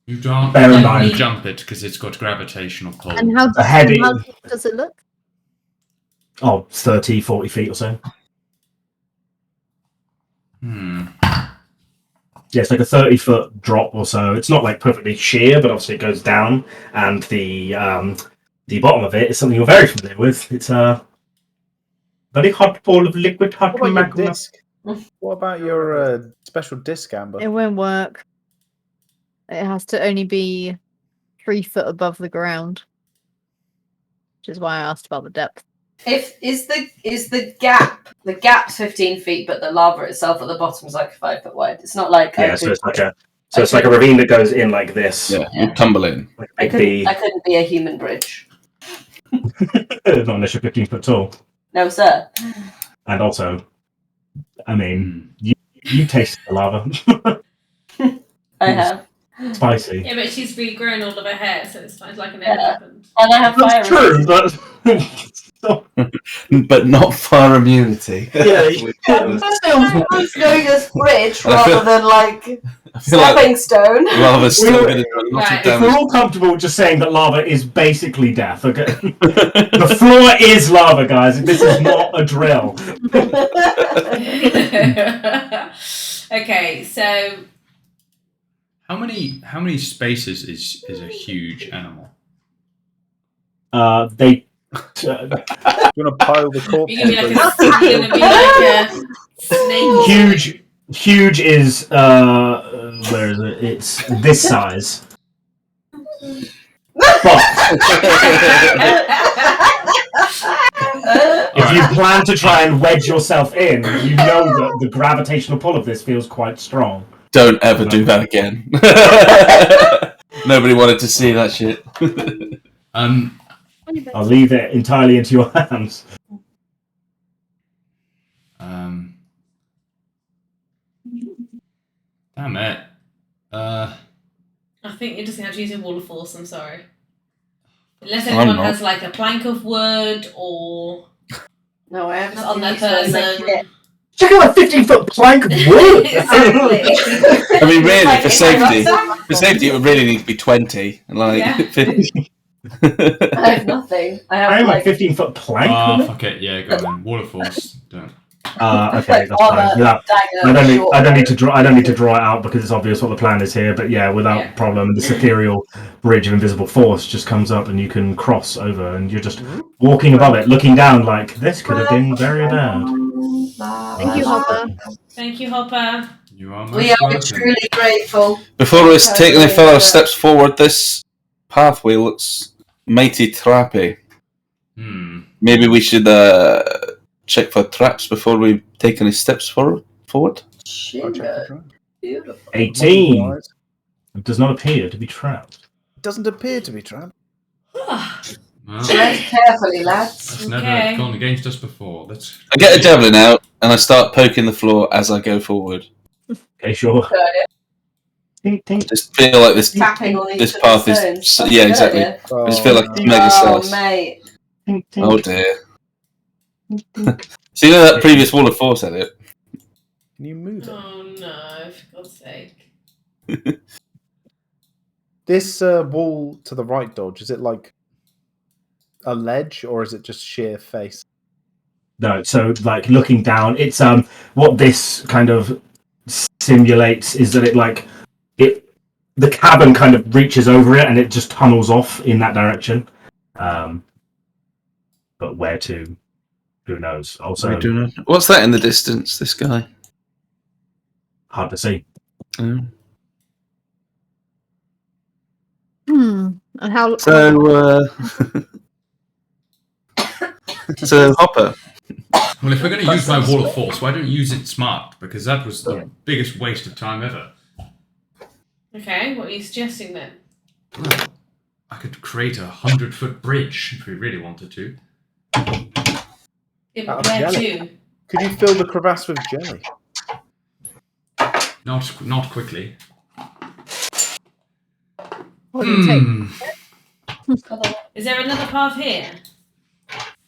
You don't Bear in want mind- to jump it because it's got gravitational pull. And how The head how is- deep does it look? Oh, 30, 40 feet or so. Yeah, it's like a 30-foot drop or so. It's not like perfectly sheer, but obviously it goes down, and the bottom of it is something you're very familiar with. It's a very hot ball of liquid hot What about your magma. disc? What about your special disc, Amber? It won't work. It has to only be 3 foot above the ground, which is why I asked about the depth. Is the gap's 15 feet, but the lava itself at the bottom is like 5 foot wide. It's not like Yeah, so it's like a ravine that goes in like this. Yeah, you tumble in. Like I a big couldn't be a human bridge. not unless you're 15 foot tall. No, sir. And also, I mean, you taste the lava. I have. Spicy. Yeah, but she's regrown all of her hair, so it's fine, like an Yeah. elephant. And I have fire. That's true, but But not fire immunity. yeah, Still going as bridge And I feel- rather than like I feel like stepping stone. lava's still We're- going to do a lot Right. of if we're damage. all comfortable just saying that lava is basically death, okay? The floor is lava, guys. This is not a drill. Okay, so How many spaces is a huge animal? They. You want to pile the corpse? you're gonna be like a snake. Huge is where is it? It's this size. But if you plan to try and wedge yourself in, you know that the gravitational pull of this feels quite strong. Don't ever do that again. Nobody wanted to see that shit. I'll leave it entirely into your hands. Damn it. I think you're just gonna have to use a wall of force. I'm sorry. Unless I'm anyone not. has like a plank of wood or No, I have on their person. Check out a 15-foot plank of wood! Exactly. I mean, really, Like, for if I safety, got for safety, it would really need to be 20. And like, Yeah. 50. I have nothing. I have I am a like 15-foot plank. Oh, fuck it. Yeah, go on. Wall of Force. Don't. Okay, like that's fine. armor, Yeah. dagger, I don't need short to draw. I don't need to draw it out because it's obvious what the plan is here. But yeah, without Yeah. problem, this ethereal bridge of invisible force just comes up, and you can cross over, and you're just walking above it, looking down like this could have been very bad. Thank you, Hopper. Thank you, Hopper. You are most We are welcome. truly grateful. Before we take any further steps forward, this pathway looks mighty trappy. Maybe we should check for traps before we take any steps forward. I'll check Sugar. the drive. Beautiful. 18 It It does not appear to be trapped. doesn't appear to be trapped. Well, Tread carefully, lads. that's never Okay. gone against us before. Let's. I get a javelin out and I start poking the floor as I go forward. Okay, sure. Good idea. Tink, tink. Just feel like this Tapping on each this of the path is stones. That's yeah, a good exactly. idea. I just feel like it's mega Oh, sus. mate. Tink, tink. Oh dear. So you know that previous wall of force had it? Can you move it? Oh no, for God's sake. This wall to the right, Dodge, is it like a ledge or is it just sheer face? No, so like looking down, it's what this kind of simulates is that it the cavern kind of reaches over it and it just tunnels off in that direction. But where to? Who knows? Also, What's that in the distance? This guy. Hard to see. And how? So, so Hopper. Well, if we're going to use my Wall of Force, why don't you use it smart? Because that was the biggest waste of time ever. Okay, what are you suggesting then? Well, I could create a 100-foot bridge if we really wanted to. Yeah, Out of but where jelly. to? Could you fill the crevasse with jelly? Not quickly. What do you take? Is there another path here?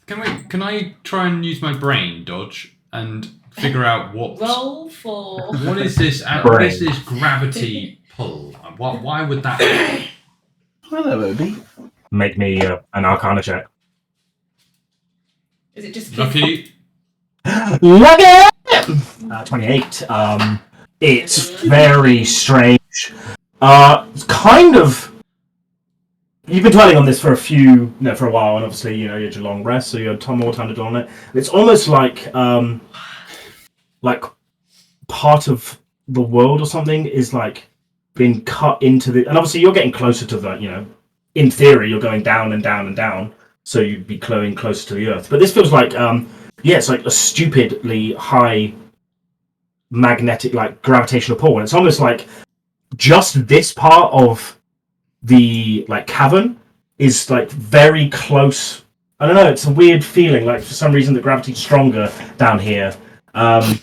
Can I try and use my brain dodge and figure out what Roll for. what is this? What is this gravity pull? Why would that happen? Hello, Obi. Make me an Arcana check. Is it just Lucky. Lucky! 28. It's very strange. It's kind of. You've been dwelling on this for a while, and obviously, you had your long rest, so you had more time to dwell on it. It's almost like part of the world or something is like been cut into the. And obviously, you're getting closer to the. In theory, you're going down and down and down, so you'd be going closer to the Earth. But this feels like, it's like a stupidly high magnetic, like gravitational pull, and it's almost like just this part of the cavern is like very close. I don't know, it's a weird feeling, like for some reason the gravity's stronger down here, and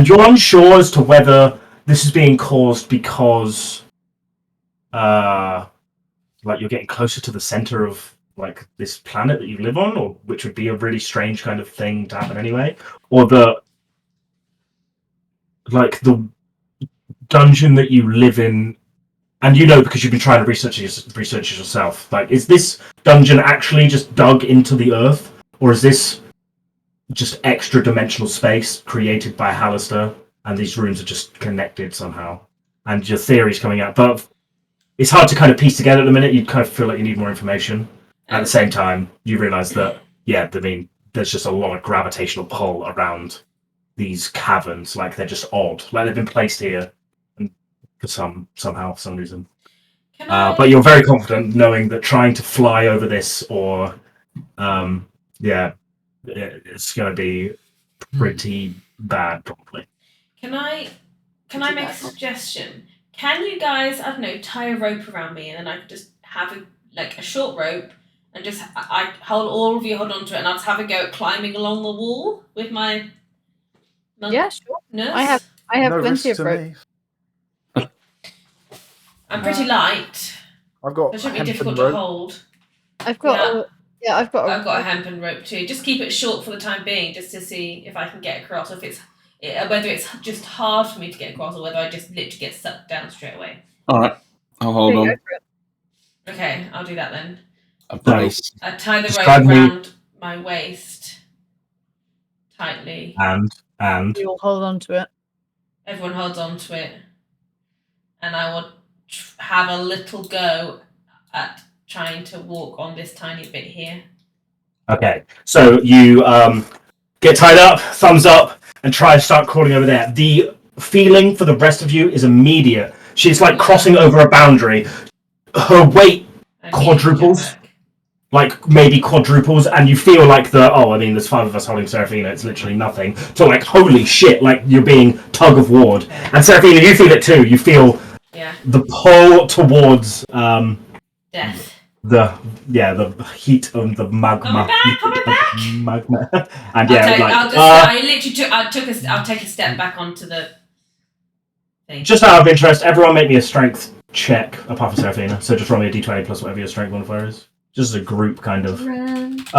you're unsure as to whether this is being caused because you're getting closer to the center of this planet that you live on, or which would be a really strange kind of thing to happen anyway, or the dungeon that you live in. And because you've been trying to research it yourself. Is this dungeon actually just dug into the earth? Or is this just extra dimensional space created by Halaster? And these rooms are just connected somehow? And your theory's coming out. But it's hard to kind of piece together at the minute. You kind of feel like you need more information. At the same time, you realise that, there's just a lot of gravitational pull around these caverns. They're just odd. They've been placed here. For some reason. But you're very confident knowing that trying to fly over this or it's going to be pretty bad probably. Can I make a suggestion? Can you guys, I don't know, tie a rope around me and then I could just have a short rope and just I hold all of you hold onto it and I'll just have a go at climbing along the wall with my Yeah, sure. nurse? I have No plenty risk of to rope. me. I'm pretty light. I've got It should be hempen difficult rope. to hold. I've got I've got I've got a hempen rope too. Just keep it short for the time being, just to see if I can get across. If whether it's just hard for me to get across, or whether I just literally get sucked down straight away. All right, I'll hold on. Okay, I'll do that then. A brace. I tie the rope Describe me- around my waist tightly. And we all hold on to it. Everyone holds on to it, and I will have a little go at trying to walk on this tiny bit here. okay, so you get tied up, thumbs up, and try to start crawling over there. The feeling for the rest of you is immediate. She's crossing over a boundary. Her weight quadruples. Maybe quadruples, and you feel there's 5 of us holding Seraphina, it's literally nothing. So holy shit, you're being tug of warred. And Seraphina, you feel it too. You feel the pull towards death. The heat of the magma. Coming back! Magma. And I'll take a step back onto the thing. just out of interest, everyone make me a strength check apart from Seraphina. So just roll me a d20 plus whatever your strength modifier is. Just as a group, kind of. That's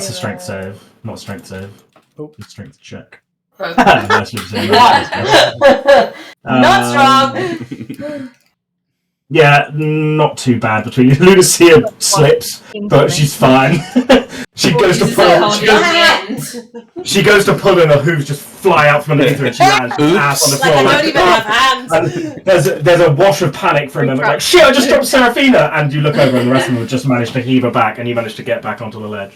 a strength save, not a strength save. Oh. It's a strength check. Not strong. Yeah, not too bad between you. Ludusia slips, but she's fine. She goes to pull. She goes to pull, and her hooves just fly out from underneath her, and she lands ass on the floor. I don't even have hands. And there's a wash of panic for a moment, like shit! I just dropped Seraphina, and you look over, and the rest of them have just managed to heave her back, and you manage to get back onto the ledge.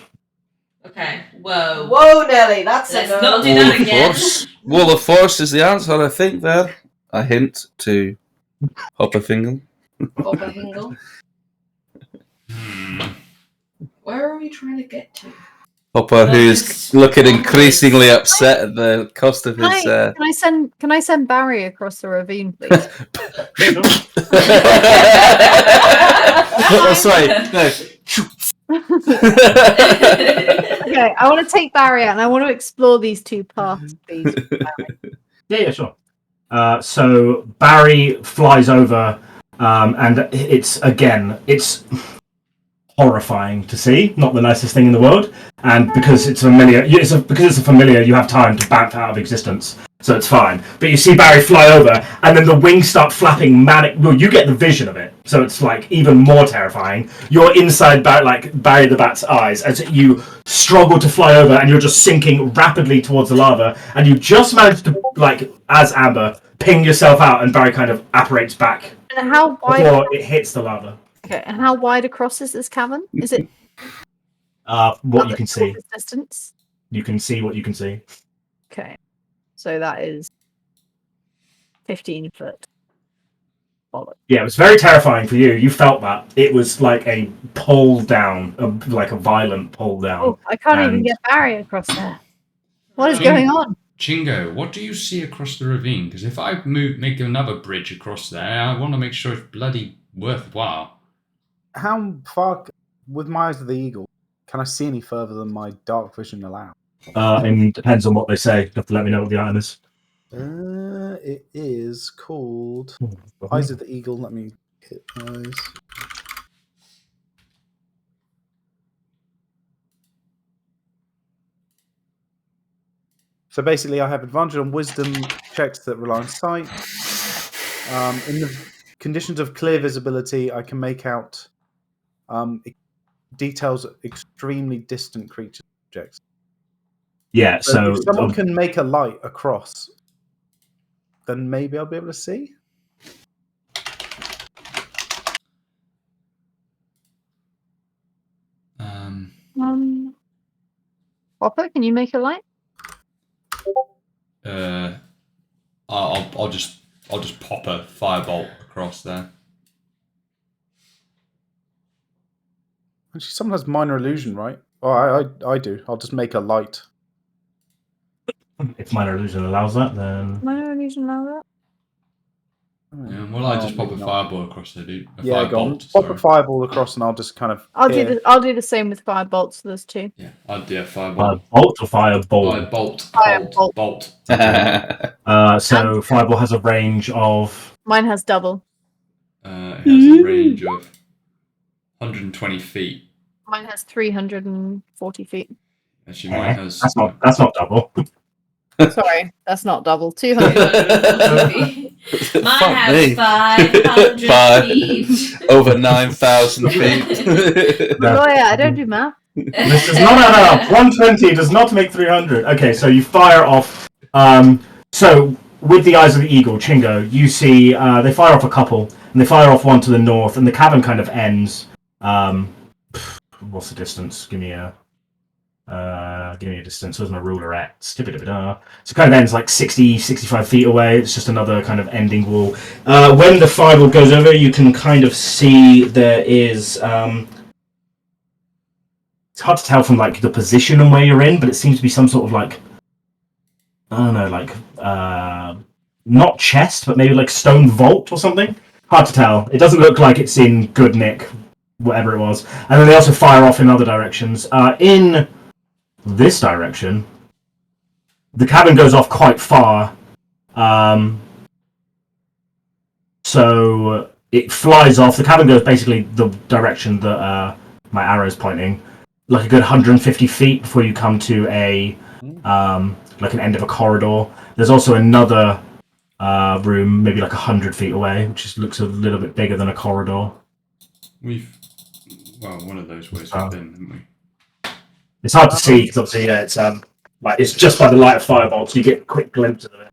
Okay. Whoa. Whoa, Nelly, that's Let's a not do Wall that of again. Force. Wall of Force is the answer, I think. There, a hint to Hopper Fingle. Bobber Hingle. Where are we trying to get to? Hopper, who's looking increasingly upset at the cost of his. Can I send Barry across the ravine, please? Oh, sorry. No. Okay, I want to take Barry out and I want to explore these two paths, please. Yeah, sure. So Barry flies over, and it's horrifying to see. Not the nicest thing in the world, and because it's familiar, because it's a familiar, you have time to bounce out of existence, so it's fine. But you see Barry fly over, and then the wings start flapping manic. Well, you get the vision of it, so it's like even more terrifying. You're inside Barry the Bat's eyes as you struggle to fly over, and you're just sinking rapidly towards the lava, and you just manage to, like, as Amber, ping yourself out, and Barry kind of apparates back And how wide? before it hits the lava. Okay, and how wide across is this cavern? Is it What you can see. shortest distance? You can see what you can see. Okay, so that is 15 foot. Bollocks. Yeah, it was very terrifying for you. You felt that. It was like a pull down, like a violent pull down. Oh, I can't even And- get Barry across there. What is going on? Chingo, what do you see across the ravine? Because if I make another bridge across there, I want to make sure it's bloody worthwhile. How far, with my eyes of the eagle, can I see any further than my dark vision allows? And depends on what they say. You have to let me know what the item is. It is called Eyes of the Eagle. Let me hit eyes. So basically, I have advantage on wisdom checks that rely on sight. In the conditions of clear visibility, I can make out details of extremely distant creatures and objects. Yeah, so if someone can make a light across, then maybe I'll be able to see. Hopper, can you make a light? I'll just pop a firebolt across there. And she sometimes has minor illusion, right? Oh, I do. I'll just make a light. if minor illusion allows that, then Minor illusion allow that? Yeah, well, I just pop a maybe not. fireball across there, dude. Yeah, go on. Firebolt, Pop a sorry. fireball across, and I'll just kind of. I'll do the same with firebolts. So there's two. Yeah, I'll do a fireball. firebolt or fireball. Firebolt. Bolt. So fireball has a range of. Mine has double. It has a range of 120 feet. Mine has 340 feet. Actually, mine has. That's not double. Sorry, that's not double. 200. Mine Fuck has me. 500 feet. Over 9,000 feet. Lawyer, I don't do math. This does not add up. 120 does not make 300. Okay, so you fire off. So with the eyes of the eagle, Chingo, you see they fire off a couple, and they fire off one to the north, and the cavern kind of ends. What's the distance? Give me a distance. Where's my ruler at? So it kind of ends like 60, 65 feet away. It's just another kind of ending wall. When the fireball goes over, you can kind of see there is. It's hard to tell from like the position and where you're in, but it seems to be some sort of like. I don't know, like not chest, but maybe like stone vault or something. Hard to tell. It doesn't look like it's in good nick, whatever it was. And then they also fire off in other directions. In this direction, the cabin goes off quite far. So it flies off. The cabin goes basically the direction that my arrow's pointing, like a good 150 feet before you come to a like an end of a corridor. There's also another room, maybe like 100 feet away, which just looks a little bit bigger than a corridor. One of those ways we've been, haven't we? It's hard to see because obviously, it's just by the light of firebolts. You get quick glimpses of it.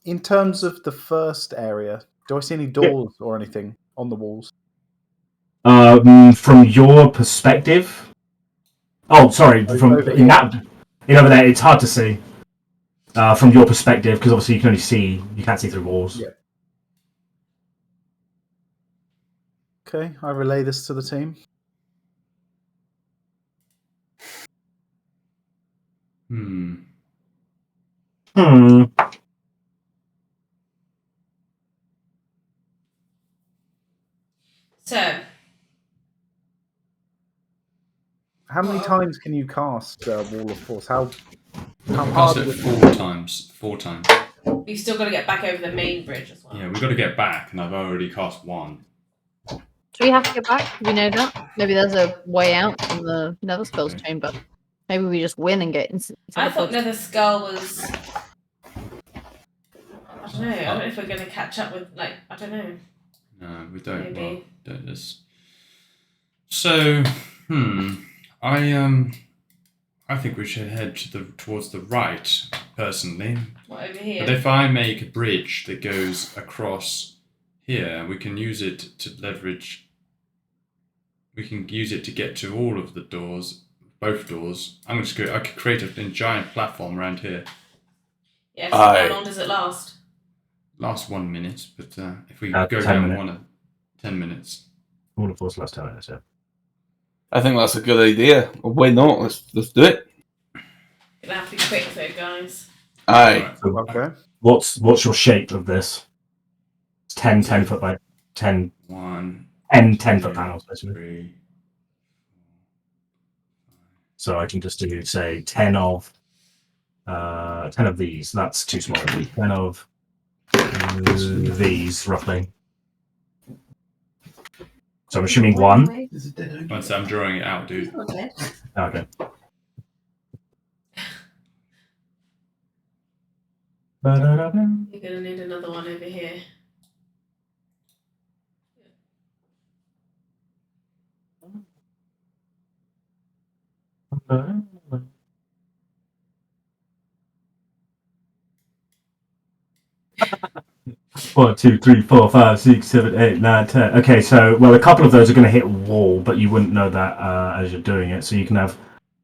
In terms of the first area, do I see any doors or anything on the walls? From your perspective, over there, it's hard to see. From your perspective, because obviously you can't see through walls. Yeah. Okay, I relay this to the team. So, how many times can you cast Wall of Force? How Cast hard? it 4 times. 4 times. we've still got to get back over the main bridge as well. Yeah, we've got to get back, and I've already cast 1. Do we have to get back? Do we know that? Maybe there's a way out from the Nether Skulls chamber. Maybe we just win and get instant. I thought Nether Skull was. I don't know. I don't know if we're going to catch up with I don't know. No, we don't. Maybe. Well, don't this. So, I think we should head towards the right, personally. What, over here? But if I make a bridge that goes across here, we can use it to leverage. We can use it to get to all of the doors, both doors. I could create a giant platform around here. Yeah, so how long does it last? Last 1 minute, but if we go go 10 down minutes. 10 minutes. All of us last 10 minutes, yeah. I think that's a good idea. Well, why not? Let's do it. Gonna have to be quick though, guys. Aye. Okay. What's your shape of this? It's 10 foot by 10. 1, 10 foot panels, basically. 3. So I can just do, say, 10 of these. That's too small. 10 of these, roughly. So I'm assuming 1. Once I'm drawing it out, dude. Okay. Okay. You're gonna need another one over here. One, 2, 3, 4, 5, 6, 7, 8, 9, 10. Okay, so a couple of those are going to hit a wall, but you wouldn't know that as you're doing it. So you can have.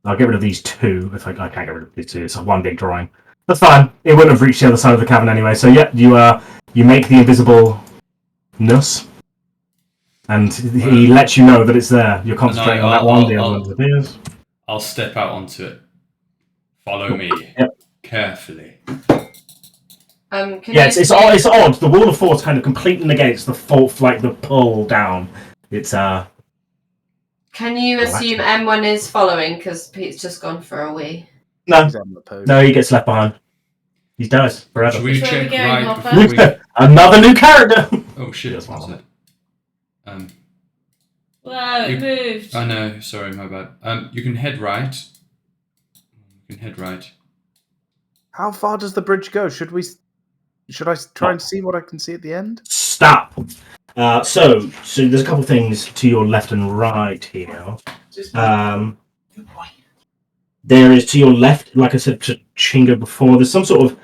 I'll get rid of these 2. If I can't get rid of these 2, it's one big drawing. That's fine. It wouldn't have reached the other side of the cavern anyway. So yeah, you make the invisibleness, and he lets you know that it's there. You're concentrating on that one. The other one disappears. I'll step out onto it. Follow me carefully. It's odd. The wall of force kind of completely negates the the pull down. It's Can you assume Emwen is following because Pete's just gone for a wee? No, he gets left behind. He dies forever. Should we Which way are we check going, right Hopper? before we... Another new character. Oh shit! That's what's it? Wow, it moved. I know. Sorry, my bad. You can head right. How far does the bridge go? Should I try and see what I can see at the end? Stop. So there's a couple things to your left and right here. There is to your left, like I said to Chingo before, there's some sort of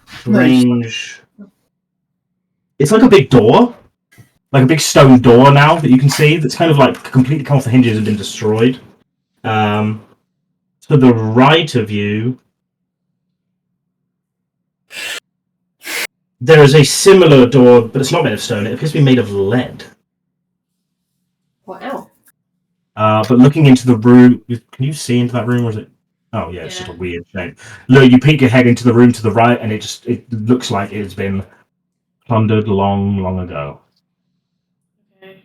strange. It's like a big door, like a big stone door now that you can see. That's kind of like completely come off the hinges and been destroyed. To the right of you, there is a similar door, but it's not made of stone. It appears to be made of lead. Wow. But looking into the room, can you see into that room, or is it? Oh yeah, it's just a weird shape. Look, you peek your head into the room to the right, and it looks like it's been plundered long ago. Okay.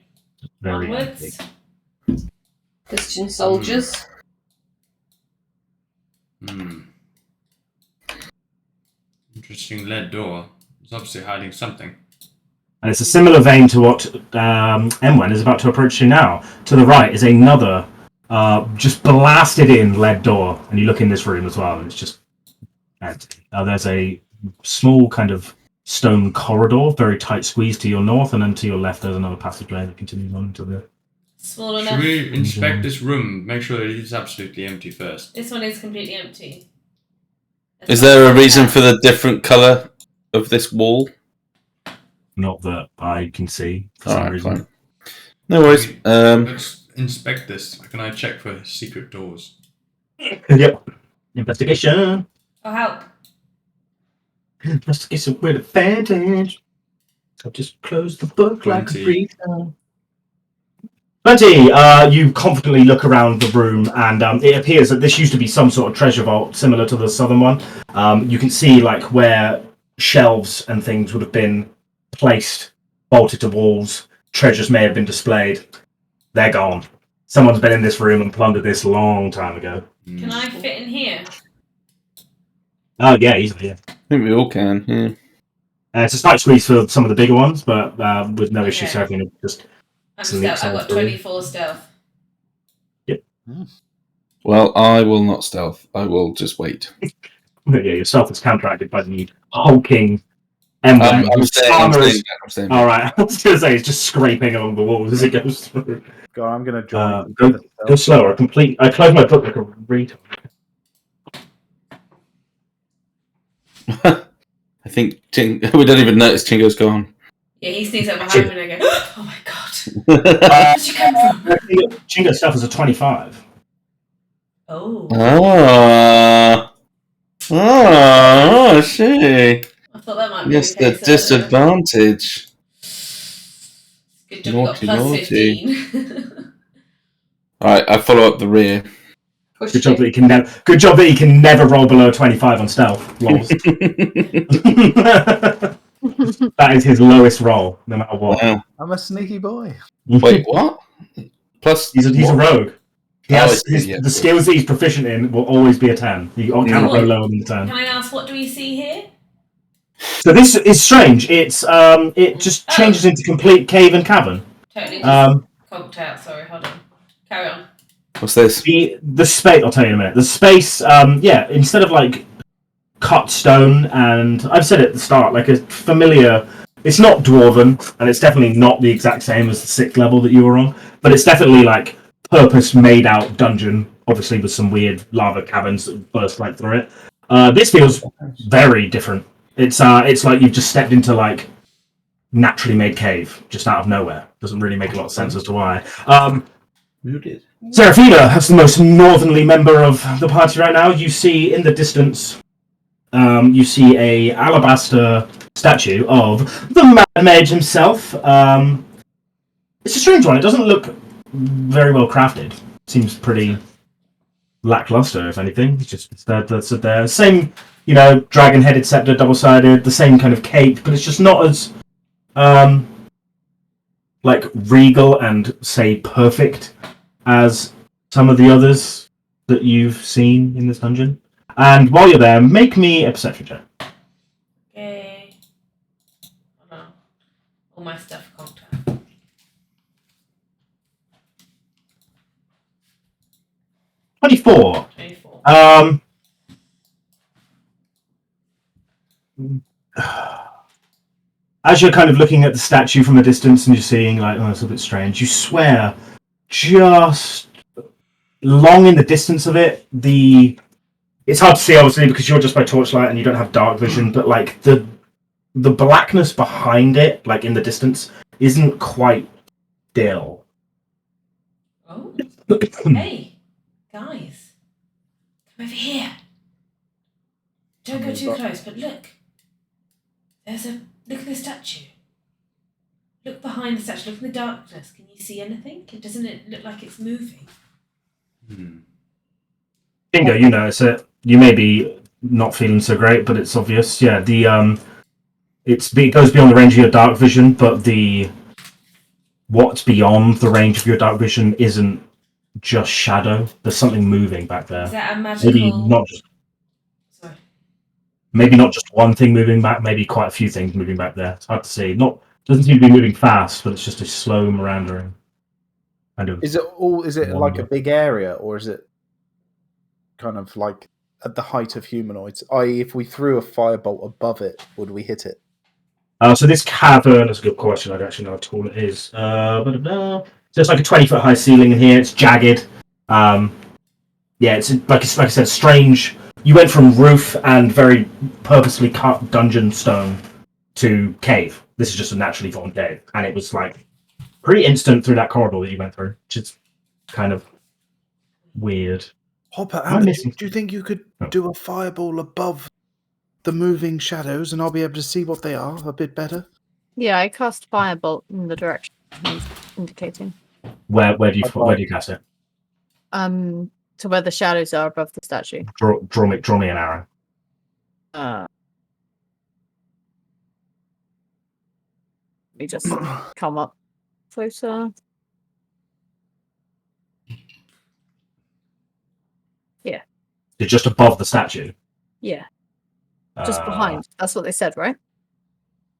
Very Onwards. empty. Christian soldiers. Interesting lead door. It's obviously hiding something. And it's a similar vein to what Emwen is about to approach you now. To the right is another, just blasted in lead door, and you look in this room as well, and it's just And there's a small kind of stone corridor, very tight squeeze to your north, and then to your left there's another passageway that continues on to the... Small Should enough. we inspect this room? Make sure it is absolutely empty first. This one is completely empty. Is there a reason for the different colour of this wall? Not that I can see, for some reason. Fine. No worries. Let's inspect this. Can I check for secret doors? Yep. Investigation. I'll help. Investigation with advantage. I'll just close the book 20. like a reader. 20. You confidently look around the room, and it appears that this used to be some sort of treasure vault similar to the southern one. You can see like where shelves and things would have been placed, bolted to walls. Treasures may have been displayed. They're gone. Someone's been in this room and plundered this a long time ago. Can I fit in here? Oh yeah, easily. Yeah. I think we all can. Yeah. It's a slight squeeze for some of the bigger ones, but with no issue. Okay. Seraphina just I'm sneaks stealth. I've on got through. 24 stealth. Well, I will not stealth. I will just wait. Yeah, yourself is counteracted by the hulking Emwen. I'm staying. All right, I was going to say it's just scraping along the walls as it goes through. Go on, I'm going to join. Go slower. I close my book like a reader. I think we don't even notice Chingo's gone. Yeah, he sneaks up behind me and I go, oh my god. Where'd you come from? Chingo stuff is a 25. Oh. I see. I thought that might be Yes, the the case. disadvantage. Good job, we got plus 15. Alright, I follow up the rear. Good job that he can never roll below 25 on stealth. Lols. That is his lowest roll, no matter what. Wow. I'm a sneaky boy. Wait, what? Plus, He's a rogue. The Yeah. skills that he's proficient in will always be a 10. You cannot roll lower than a 10. Can I ask, what do we see here? So this is strange. It's it just changes into complete cave and cavern. Totally just conked out. Sorry, hold on. Carry on. What's this? The space, I'll tell you in a minute. The space, instead of like cut stone, and I've said it at the start, like a familiar. It's not dwarven, and it's definitely not the exact same as the 6th level that you were on, but it's definitely like purpose made out dungeon, obviously with some weird lava caverns that burst right through it. This feels very different. It's like you've just stepped into like naturally made cave just out of nowhere. Doesn't really make a lot of sense as to why. Muted. Seraphina, as the most northerly member of the party right now, you see in the distance, you see a alabaster statue of the Mad Mage himself. It's a strange one. It doesn't look very well crafted. Seems pretty lackluster, if anything. It's just that's there. Same, dragon-headed scepter, double-sided, the same kind of cape, but it's just not as like regal and say perfect as some of the others that you've seen in this dungeon. And while you're there, make me a perception check. Okay. Hold on. All my stuff conked out. 24. 24. As you're kind of looking at the statue from a distance and you're seeing like, oh, it's a bit strange, you swear just long in the distance of it, it's hard to see obviously because you're just by torchlight and you don't have dark vision, but like the blackness behind it, like in the distance, isn't quite still. Oh. Hey, guys. Come over here. Don't go too close, but look. Look at the statue. Look behind the statue. Look in the darkness. Can you see anything? Doesn't it look like it's moving? Chingo, you notice it. You may be not feeling so great, but it's obvious. Yeah, it goes beyond the range of your dark vision, but what's beyond the range of your dark vision isn't just shadow. There's something moving back there. Is that a magical... Maybe not just one thing moving back, maybe quite a few things moving back there. It's hard to see. Doesn't seem to be moving fast, but it's just a slow meandering. Kind of. Is it like a big area, or is it kind of like at the height of humanoids? I.e., if we threw a firebolt above it, would we hit it? So this cavern is a good question. I don't actually know how tall it is. So it's like a 20-foot high ceiling in here. It's jagged. It's like I said, strange. You went from roof and very purposely cut dungeon stone to cave. This is just a naturally formed cave, and it was like pretty instant through that corridor that you went through, which is kind of weird. Hopper, Amber, do you think you could do a fireball above the moving shadows, and I'll be able to see what they are a bit better? Yeah, I cast firebolt in the direction he's indicating. Where do you cast it? To where the shadows are above the statue. Draw me an arrow. Let me just come up closer. Yeah. It's just above the statue. Yeah. Just behind. That's what they said, right?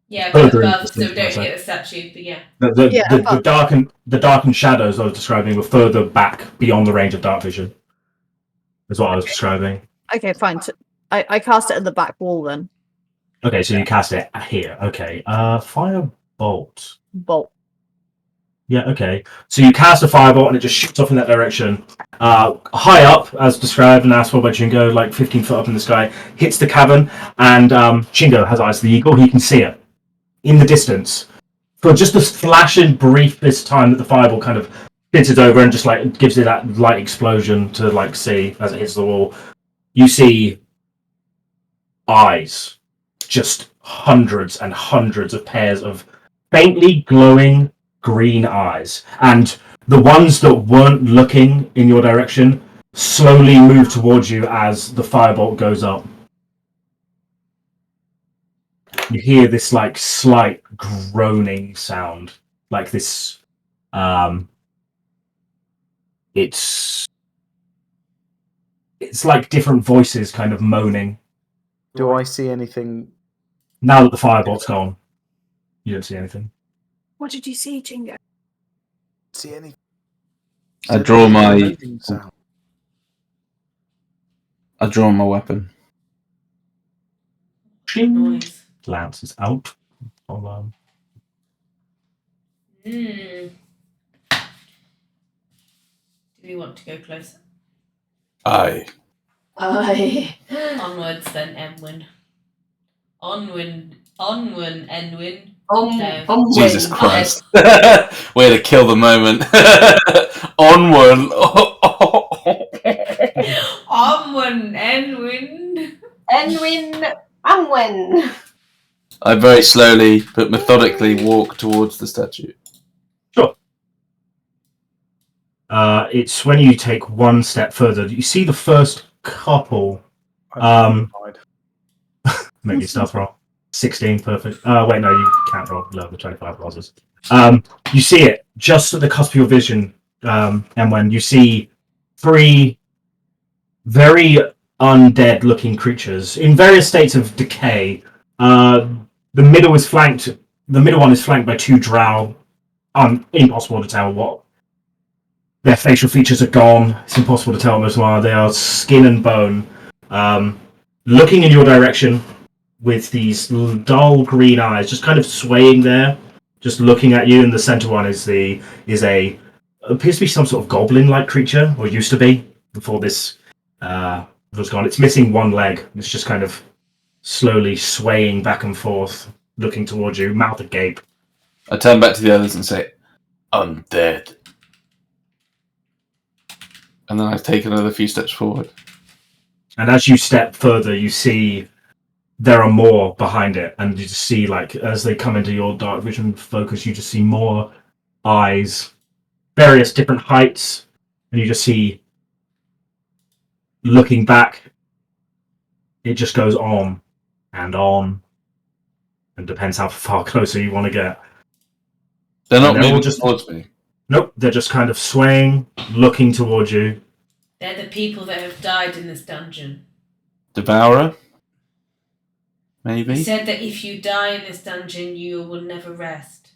Yeah, but above, so we don't hit the statue, but yeah. The darkened shadows I was describing were further back beyond the range of dark vision. Is what I was describing. Okay, fine. So I cast it at the back wall then. Okay, so you cast it here. Okay. Firebolt. Bolt. Yeah, okay. So you cast a firebolt and it just shoots off in that direction. High up, as described and asked for by Chingo, like 15 foot up in the sky, hits the cavern, and Chingo has eyes of the eagle. He can see it in the distance. For just this flashing briefest time that the fireball kind of hits it over and just like gives it that light explosion to like see as it hits the wall, you see eyes. Just hundreds and hundreds of pairs of faintly glowing green eyes, and the ones that weren't looking in your direction slowly move towards you as the firebolt goes up. You hear this like slight groaning sound, like this. It's like different voices kind of moaning. Do I see anything? Now that the firebolt's gone, you don't see anything. What did you see, Chingo? See anything? I draw my weapon. Noise. Lance is out. Hold on. Do we want to go closer? Aye. Onwards then, Emwen. Onwin, Enwin. No. Jesus Christ. Way to kill the moment. Onward. Onwin, Enwin. Enwin, Amwen. I very slowly but methodically walk towards the statue. Sure. It's when you take one step further. You see the first couple. Maybe stealth roll. 16, perfect. Wait, no, you can't roll below the 25 rolls. You see it just at the cusp of your vision, and when you see 3 very undead-looking creatures in various states of decay. The middle one is flanked by 2 drow. Impossible to tell what their facial features are gone. It's impossible to tell what most of them are. They are skin and bone. Looking in your direction with these dull green eyes, just kind of swaying there, just looking at you. And the center one appears to be some sort of goblin-like creature, or used to be before this was gone. It's missing one leg. It's just kind of slowly swaying back and forth, looking towards you, mouth agape. I turn back to the others and say, "Undead." And then I take another few steps forward. And as you step further, you see there are more behind it, and you just see, like, as they come into your dark vision focus, you just see more eyes, various different heights, and you just see, looking back, it just goes on, and depends how far closer you want to get. They're not moving just towards me. Nope, they're just kind of swaying, looking towards you. They're the people that have died in this dungeon. Devourer? Maybe? He said that if you die in this dungeon, you will never rest.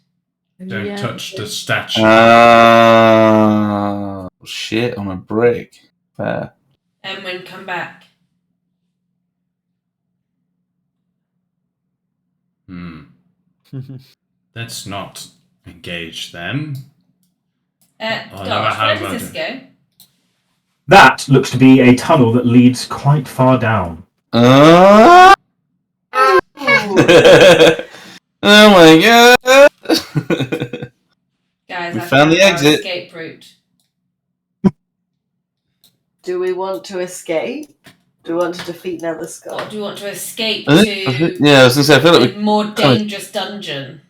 Don't touch the statue. Shit on a brick. Fair. Emwen, come back. Let's not engage them. Dodge, how where about does this go? That looks to be a tunnel that leads quite far down. Oh my god! Guys, We I found the our exit. escape route. Do we want to escape? Do we want to defeat Nether Skull? Or do you want to escape I to think, yeah, I was gonna say, I feel like a more dangerous dungeon?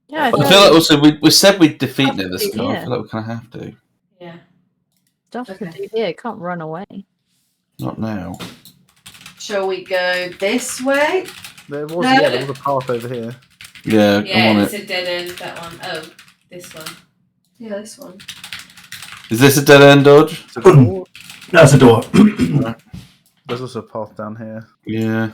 Yeah, I I feel feel like like also we said we'd defeat Have to Nether do, Skull. I yeah. feel like we kind of have to. Yeah. stuff to Okay. do here. It can't run away. Not now. Shall we go this way? There was No. there was a path over here. Yeah, I'm Yeah, on it's it. a dead end, that one. Oh, this one. Yeah, this one. Is this a dead end, Dodge? It's a door. No, it's a door. There's also a path down here. Yeah.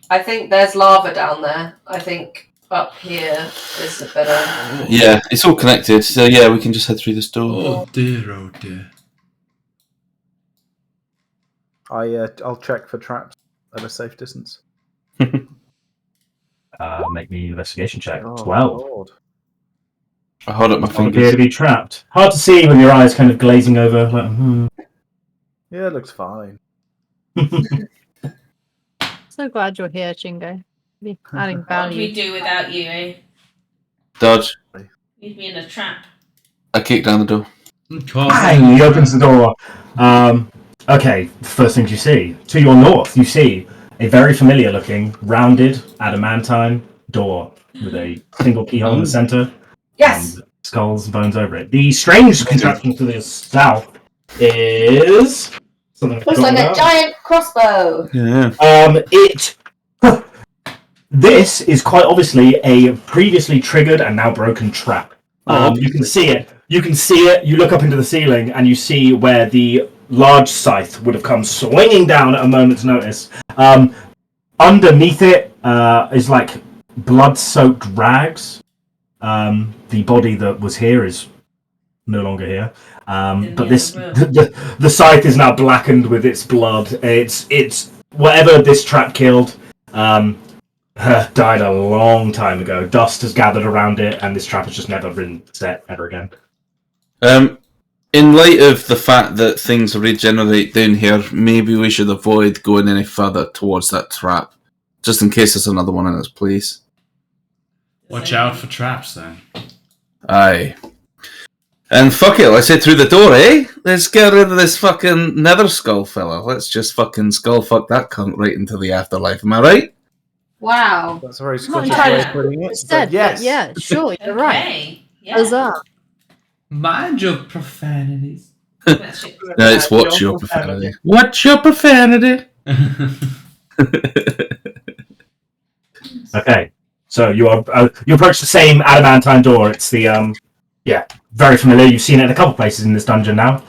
I think there's lava down there. I think up here is a better. Yeah, it's all connected. So yeah, we can just head through this door. Oh dear, oh dear. I'll check for traps at a safe distance. Make me an investigation check. Oh, 12. Lord. I hold up my Appear fingers. to be trapped. Hard to see with your eyes kind of glazing over. Like, Yeah, it looks fine. So glad you're here, Chingo. Be adding What do we value. do without you, eh? Dodge. Leave me in a trap. I kick down the door. bang! He opens the door. Okay, first things you see. To your north, you see a very familiar looking, rounded, adamantine door with a single keyhole in the center. Yes! And skulls and bones over it. The strange contraption to the south is something I've Looks like forgotten a giant crossbow. Yeah. This is quite obviously a previously triggered and now broken trap. You can see it. You can see it. You look up into the ceiling and you see where the large scythe would have come swinging down at a moment's notice. Underneath it is like blood-soaked rags. The body that was here is no longer here. But this the scythe is now blackened with its blood. It's whatever this trap killed. Died a long time ago. Dust has gathered around it, and this trap has just never been set ever again. In light of the fact that things regenerate down here, maybe we should avoid going any further towards that trap, just in case there's another one in its place. Watch out for traps, then. Aye. And fuck it, let's head through the door, eh? Let's get rid of this fucking Nether Skull fella. Let's just fucking skull fuck that cunt right into the afterlife. Am I right? Wow. That's a very Not Scottish entirely way of putting it. Said, But yes. yeah, sure, you're right. Okay. Yeah. Huzzah. Mind your profanities. That shit. No, it's watch your profanity. Watch your profanity. Okay, so you approach the same adamantine door. It's the very familiar. You've seen it in a couple places in this dungeon now.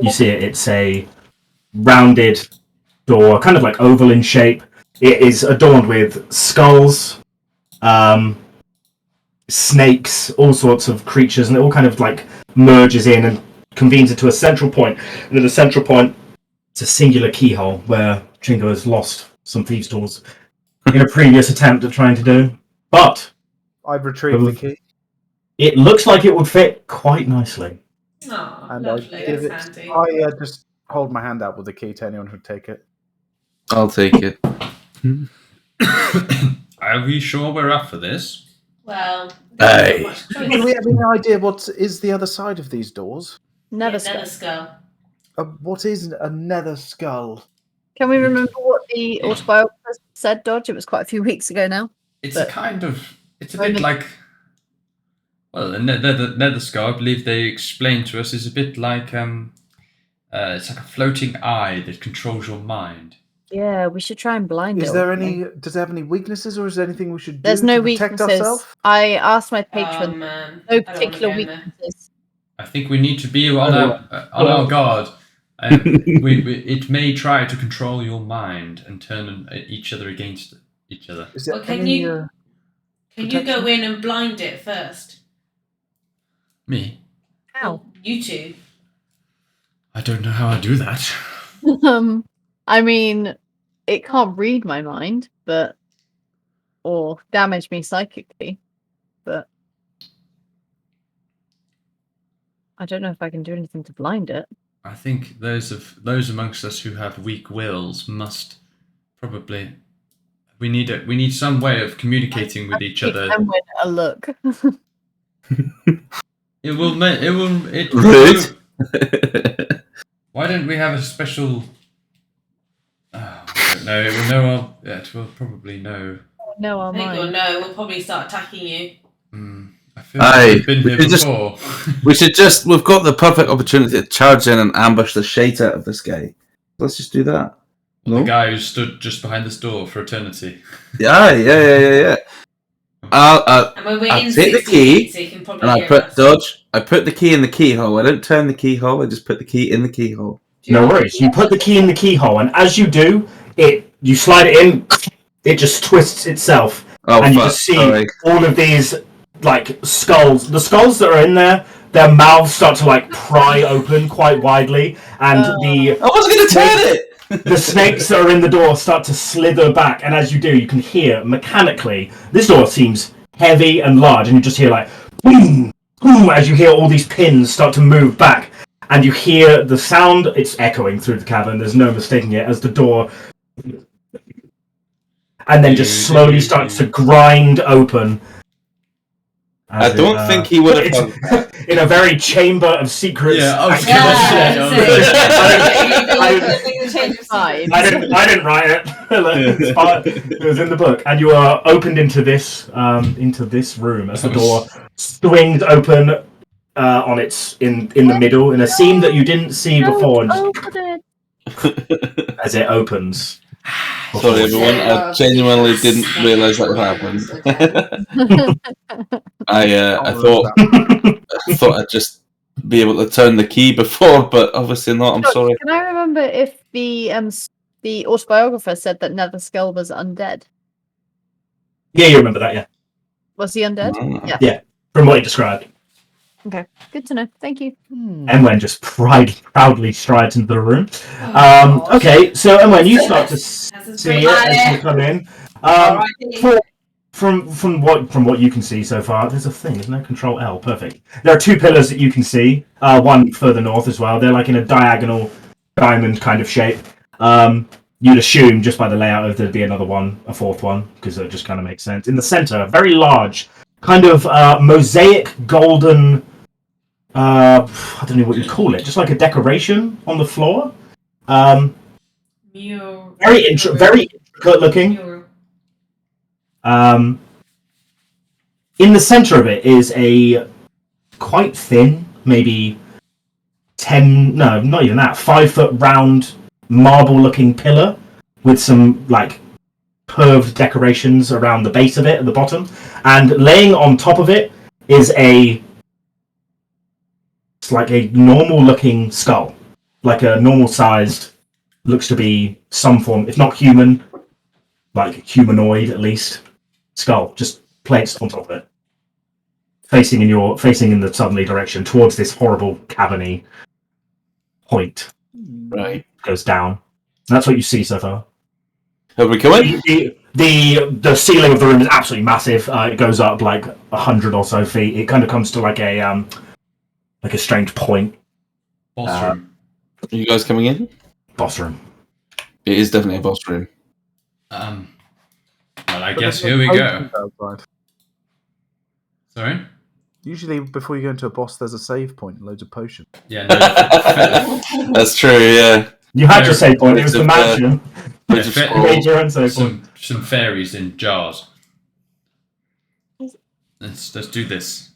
You see it. It's a rounded door, kind of like oval in shape. It is adorned with skulls, snakes, all sorts of creatures, and it all kind of like merges in and convenes into a central point. And at the central point, it's a singular keyhole where Chingo has lost some thieves' tools in a previous attempt at trying to do. But I've retrieved the key. it looks like it would fit quite nicely. Oh, And lovely. I give That's it. handy. I just hold my hand out with the key to anyone who'd take it. I'll take it. Are we sure we're up for this? Well, Aye. there's not much Do choice. we have any idea what is the other side of these doors? Never Nether skull. skull. What is a nether skull? Can we remember what the autobiographer said, Dodge? It was quite a few weeks ago now. It's But- a kind of. It's a Roman- bit like. Well, the nether skull, I believe they explained to us, is a bit like it's like a floating eye that controls your mind. Yeah, we should try and blind it. Is or there something. any? Does it have any weaknesses, or is there anything we should do There's no to protect weaknesses. ourselves? I asked my Oh patron. man. No I don't wanna particular go in there. weaknesses. I think we need to be on our guard. It may try to control your mind and turn each other against each other. Is there Well, can any? you- Can you go in and blind it first? Me? How? You two. I don't know how I do that. I mean, it can't read my mind, but or damage me psychically, but I don't know if I can do anything to blind it. I think those amongst us who have weak wills must probably. We need some way of communicating with each other. Emwen a look. It will. Rude. Why don't we have a special? I don't know. It will know. It will probably know. No, I I'm think mine. you'll know. We'll probably start attacking you. I feel like we've been here before. We've got the perfect opportunity to charge in and ambush the shit out of this guy. Let's just do that. The guy who stood just behind this door for eternity. Yeah. And when we're I'll in take the 60 key, feet, so you can probably and I hear put us. dodge. I put the key in the keyhole. I don't turn the keyhole. I just put the key in the keyhole. No worries. You put the key in the keyhole, and as you do, you slide it in. It just twists itself, and you just see all of these like skulls. The skulls that are in there, their mouths start to like pry open quite widely, and I wasn't going to turn it. the snakes that are in the door start to slither back. And as you do, you can hear mechanically. This door seems heavy and large, and you just hear like boom, boom, as you hear all these pins start to move back. And you hear the sound, it's echoing through the cavern, there's no mistaking it, as the door... And then just slowly starts to grind open. I don't think he would have done that. In a very chamber of secrets. Yeah, I was I didn't write it. It was in the book. And you are opened into this room as the door swings open on its in the middle in a seam that you didn't see before. As it opens. Sorry, everyone. I genuinely didn't realise that would happen. I thought I'd just be able to turn the key before, but obviously not. I'm sorry. Can I remember if the autobiographer said that Netherskill was undead? Yeah, you remember that, yeah. Was he undead? Yeah, from what he described. Okay, good to know. Thank you. Emwen just proudly strides into the room. Okay, so Emwen, you start to see it as you come in. From what you can see so far, there's a thing, isn't there? Control L, perfect. There are two pillars that you can see. One further north as well. They're like in a diagonal diamond kind of shape. You'd assume just by the layout of there'd be another one, a fourth one, because it just kind of makes sense. In the center, very large, kind of mosaic golden. I don't know what you call it. Just like a decoration on the floor. Very intricate looking. In the center of it is a quite thin, maybe 5 foot round marble looking pillar with some like curved decorations around the base of it at the bottom, and laying on top of it is it's like a normal looking skull, like a normal sized, looks to be some form, if not human, like humanoid at least, skull, just placed on top of it, facing in the southerly direction towards this horrible caverny point. Right, goes down. That's what you see so far. Have we come in? The ceiling of the room is absolutely massive. It goes up like 100 or so feet. It kind of comes to like a strange point. Boss room. Are you guys coming in? Boss room. It is definitely a boss room. Well, I guess here we go. Sorry? Usually, before you go into a boss, there's a save point and loads of potions. Yeah, no. That's true, yeah. You had your save point, it was the mansion. You made your own save point. Some fairies in jars. Let's do this.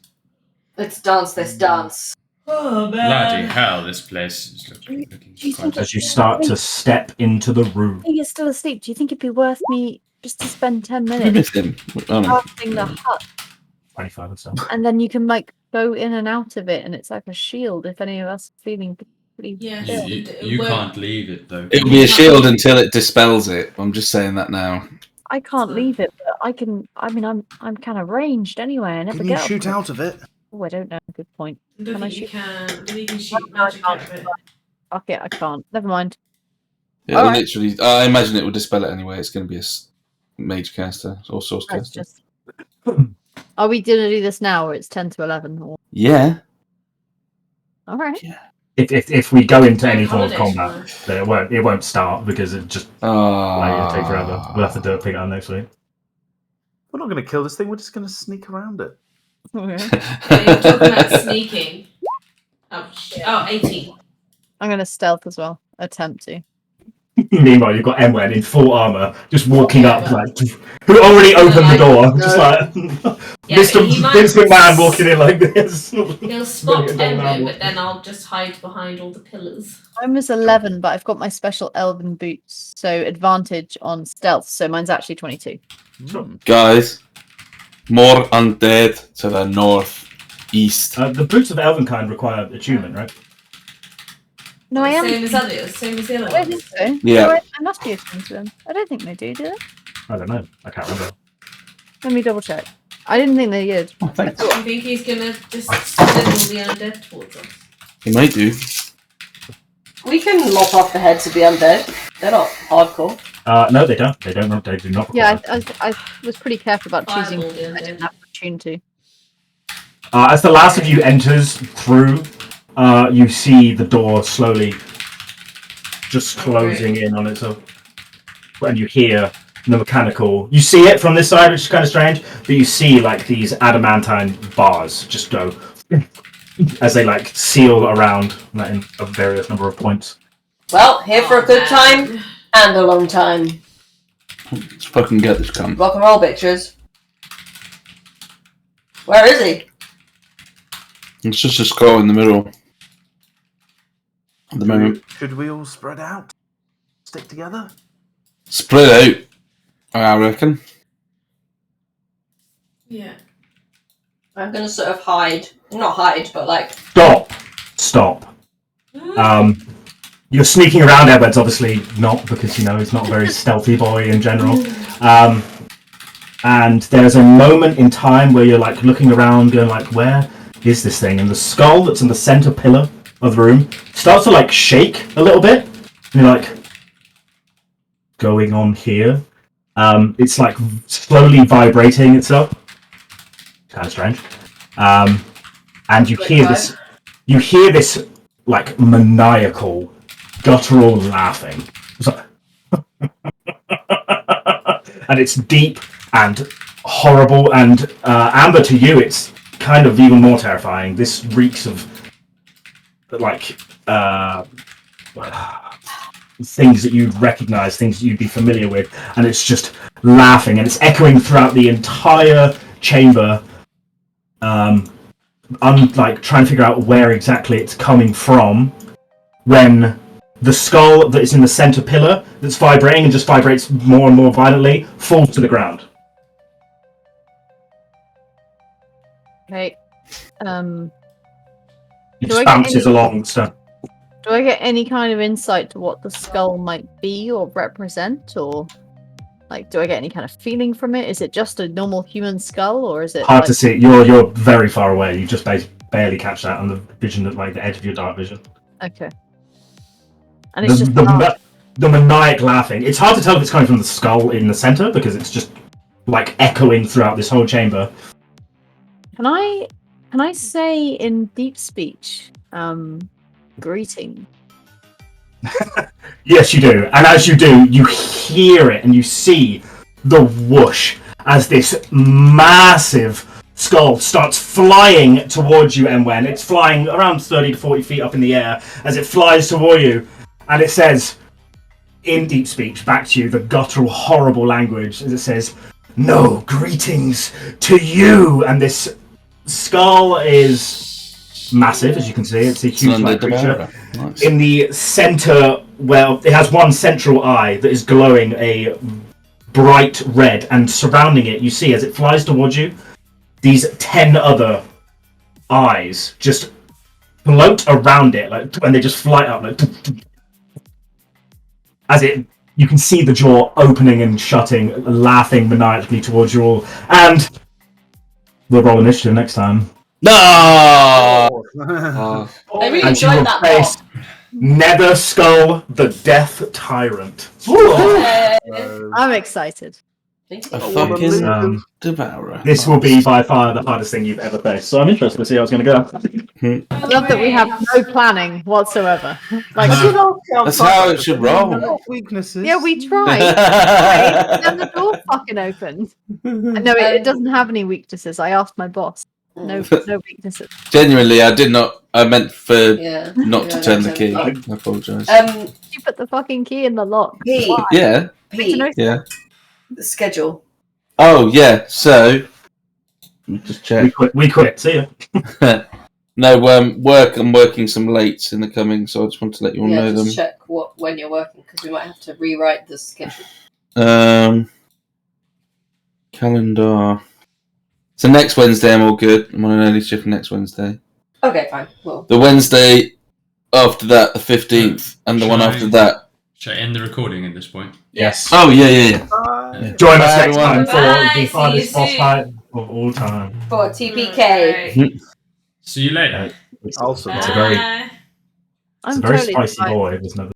Let's dance this dance. Oh, Bloody hell, this place is looking quite... As you start to step into the room. You're still asleep. Do you think it'd be worth me just to spend 10 minutes crafting the hut? 25 and stuff. And then you can like go in and out of it, and it's like a shield if any of us are feeling pretty. Yeah, you can't leave it though. It'll be a shield until it dispels it. I'm just saying that now. I can't leave it, but I can. I mean, I'm kind of ranged anyway. I never Can get you shoot out of it? Oh, I don't know. Good point. Can I shoot? You can shoot No, I magic out can't. of it. Fuck it, I can't. Never mind. It'll Alright. literally. I imagine it would dispel it anyway. It's going to be mage caster or source That's caster. just. Are we gonna do this now, or it's 10 to 11? Or... Yeah. All right. Yeah. If we go into any form of Holidays, combat, then it won't start because it just it'll take forever. We'll have to pick it up next week. We're not going to kill this thing. We're just going to sneak around it. Okay. You're talking about sneaking. Oh, 18. I'm gonna stealth as well. Attempt to. Meanwhile, you've got Emwen in full armor, just walking up, like, who already opened the door, just like Yeah, Mr. but he might- Vince McMahon walking in like this. He'll spot Bring it down Emwen, now. but then I'll just hide behind all the pillars. Mine was 11, but I've got my special elven boots, so advantage on stealth. So mine's actually 22. Guys, more undead to the north-east. The boots of the elven kind require attunement, right? No, I am. Same as others, same as the other I don't think ones. so. Yeah. No, I must be attuned to them. I don't think they do they? I don't know. I can't remember. Let me double check. I didn't think they did. Oh, thanks. Do you think he's gonna just send all the undead towards us? He might do. We can lop off the heads of the undead. They're not hardcore. No, they don't. They don't. They do not. Yeah, Require. I was pretty careful about choosing Fireball the I didn't undead. have attuned to. As the last of you enters through, you see the door slowly just closing in on itself. And you hear the mechanical... You see it from this side, which is kind of strange, but you see, like, these adamantine bars just go as they, like, seal around like, in a various number of points. Well, here for a good time and a long time. Let's fucking get this cunt. Rock and roll, bitches. Where is he? It's just a skull in the middle. At the moment. Should we all spread out? Stick together? Spread out, I reckon. Yeah. I'm gonna sort of hide. Not hide, but like... Stop. You're sneaking around Edward's obviously not, because, you know, he's not a very stealthy boy in general. And there's a moment in time where you're, like, looking around, going, like, where is this thing? And the skull that's in the center pillar of the room starts to, like, shake a little bit. And you're like, going on here? It's, like, slowly vibrating itself. Kind of strange. And you hear this... You hear this, like, maniacal, guttural laughing. It's like... and it's deep and horrible, and Amber, to you, it's kind of even more terrifying. This reeks of, like, things that you'd recognize, things that you'd be familiar with, and it's just laughing, and it's echoing throughout the entire chamber. I'm like trying to figure out where exactly it's coming from when the skull that is in the center pillar that's vibrating and just vibrates more and more violently falls to the ground. Okay. It Do I just get bounces any- along. So Do I get any kind of insight to what the skull might be or represent, or like, do I get any kind of feeling from it? Is it just a normal human skull, or is it hard like... to see. You're very far away. You just barely catch that on the vision, at like the edge of your dark vision. Okay. And it's just The maniac laughing. It's hard to tell if it's coming from the skull in the center because it's just like echoing throughout this whole chamber. Can I say in deep speech, greeting? Yes, you do. And as you do, you hear it and you see the whoosh as this massive skull starts flying towards you, Emwen. It's flying around 30 to 40 feet up in the air as it flies toward you. And it says, in deep speech, back to you, the guttural, horrible language, as it says, "No greetings to you." And this skull is massive, as you can see. It's a huge like, creature. Nice. In the center, well, it has one central eye that is glowing a bright red, and surrounding it, you see, as it flies towards you, these 10 other eyes just float around it, like, and they just fly up, like, as it, you can see the jaw opening and shutting, laughing maniacally towards you all, and we'll roll initiative next time. No! Oh. Oh, I really And you enjoyed will that face Nether Skull, the Death Tyrant. part. I'm excited. Thank A you. fucking devourer. This will be by far the hardest thing you've ever faced. So I'm interested to see how it's going to go. I love that we have no planning whatsoever. Like, That's how it should roll. No weaknesses. yeah, we tried. And the door fucking opened. No, it doesn't have any weaknesses. I asked my boss. No weaknesses. Genuinely, I did not. I meant for Yeah. not to turn the key. I apologise. You put the fucking key in the lock. Pete. Why? Yeah. Pete. Yeah. The schedule. Oh yeah. So, let me just check. We quit. See ya. No, work. I'm working some lates in the coming, so I just want to let you all know just them. check when you're working because we might have to rewrite the schedule. Calendar. So next Wednesday I'm all good. I'm on an early shift next Wednesday. Okay, fine. Well, The Wednesday after that, the 15th, and the one after that. Should I end the recording at this point? Yes. Oh yeah. Join us Bye, next time everyone. for Bye, the see hardest you boss soon. fight of all time. for TPK. See you later. Also, It's a very, Bye. it's I'm a very totally spicy fine. boy. There's no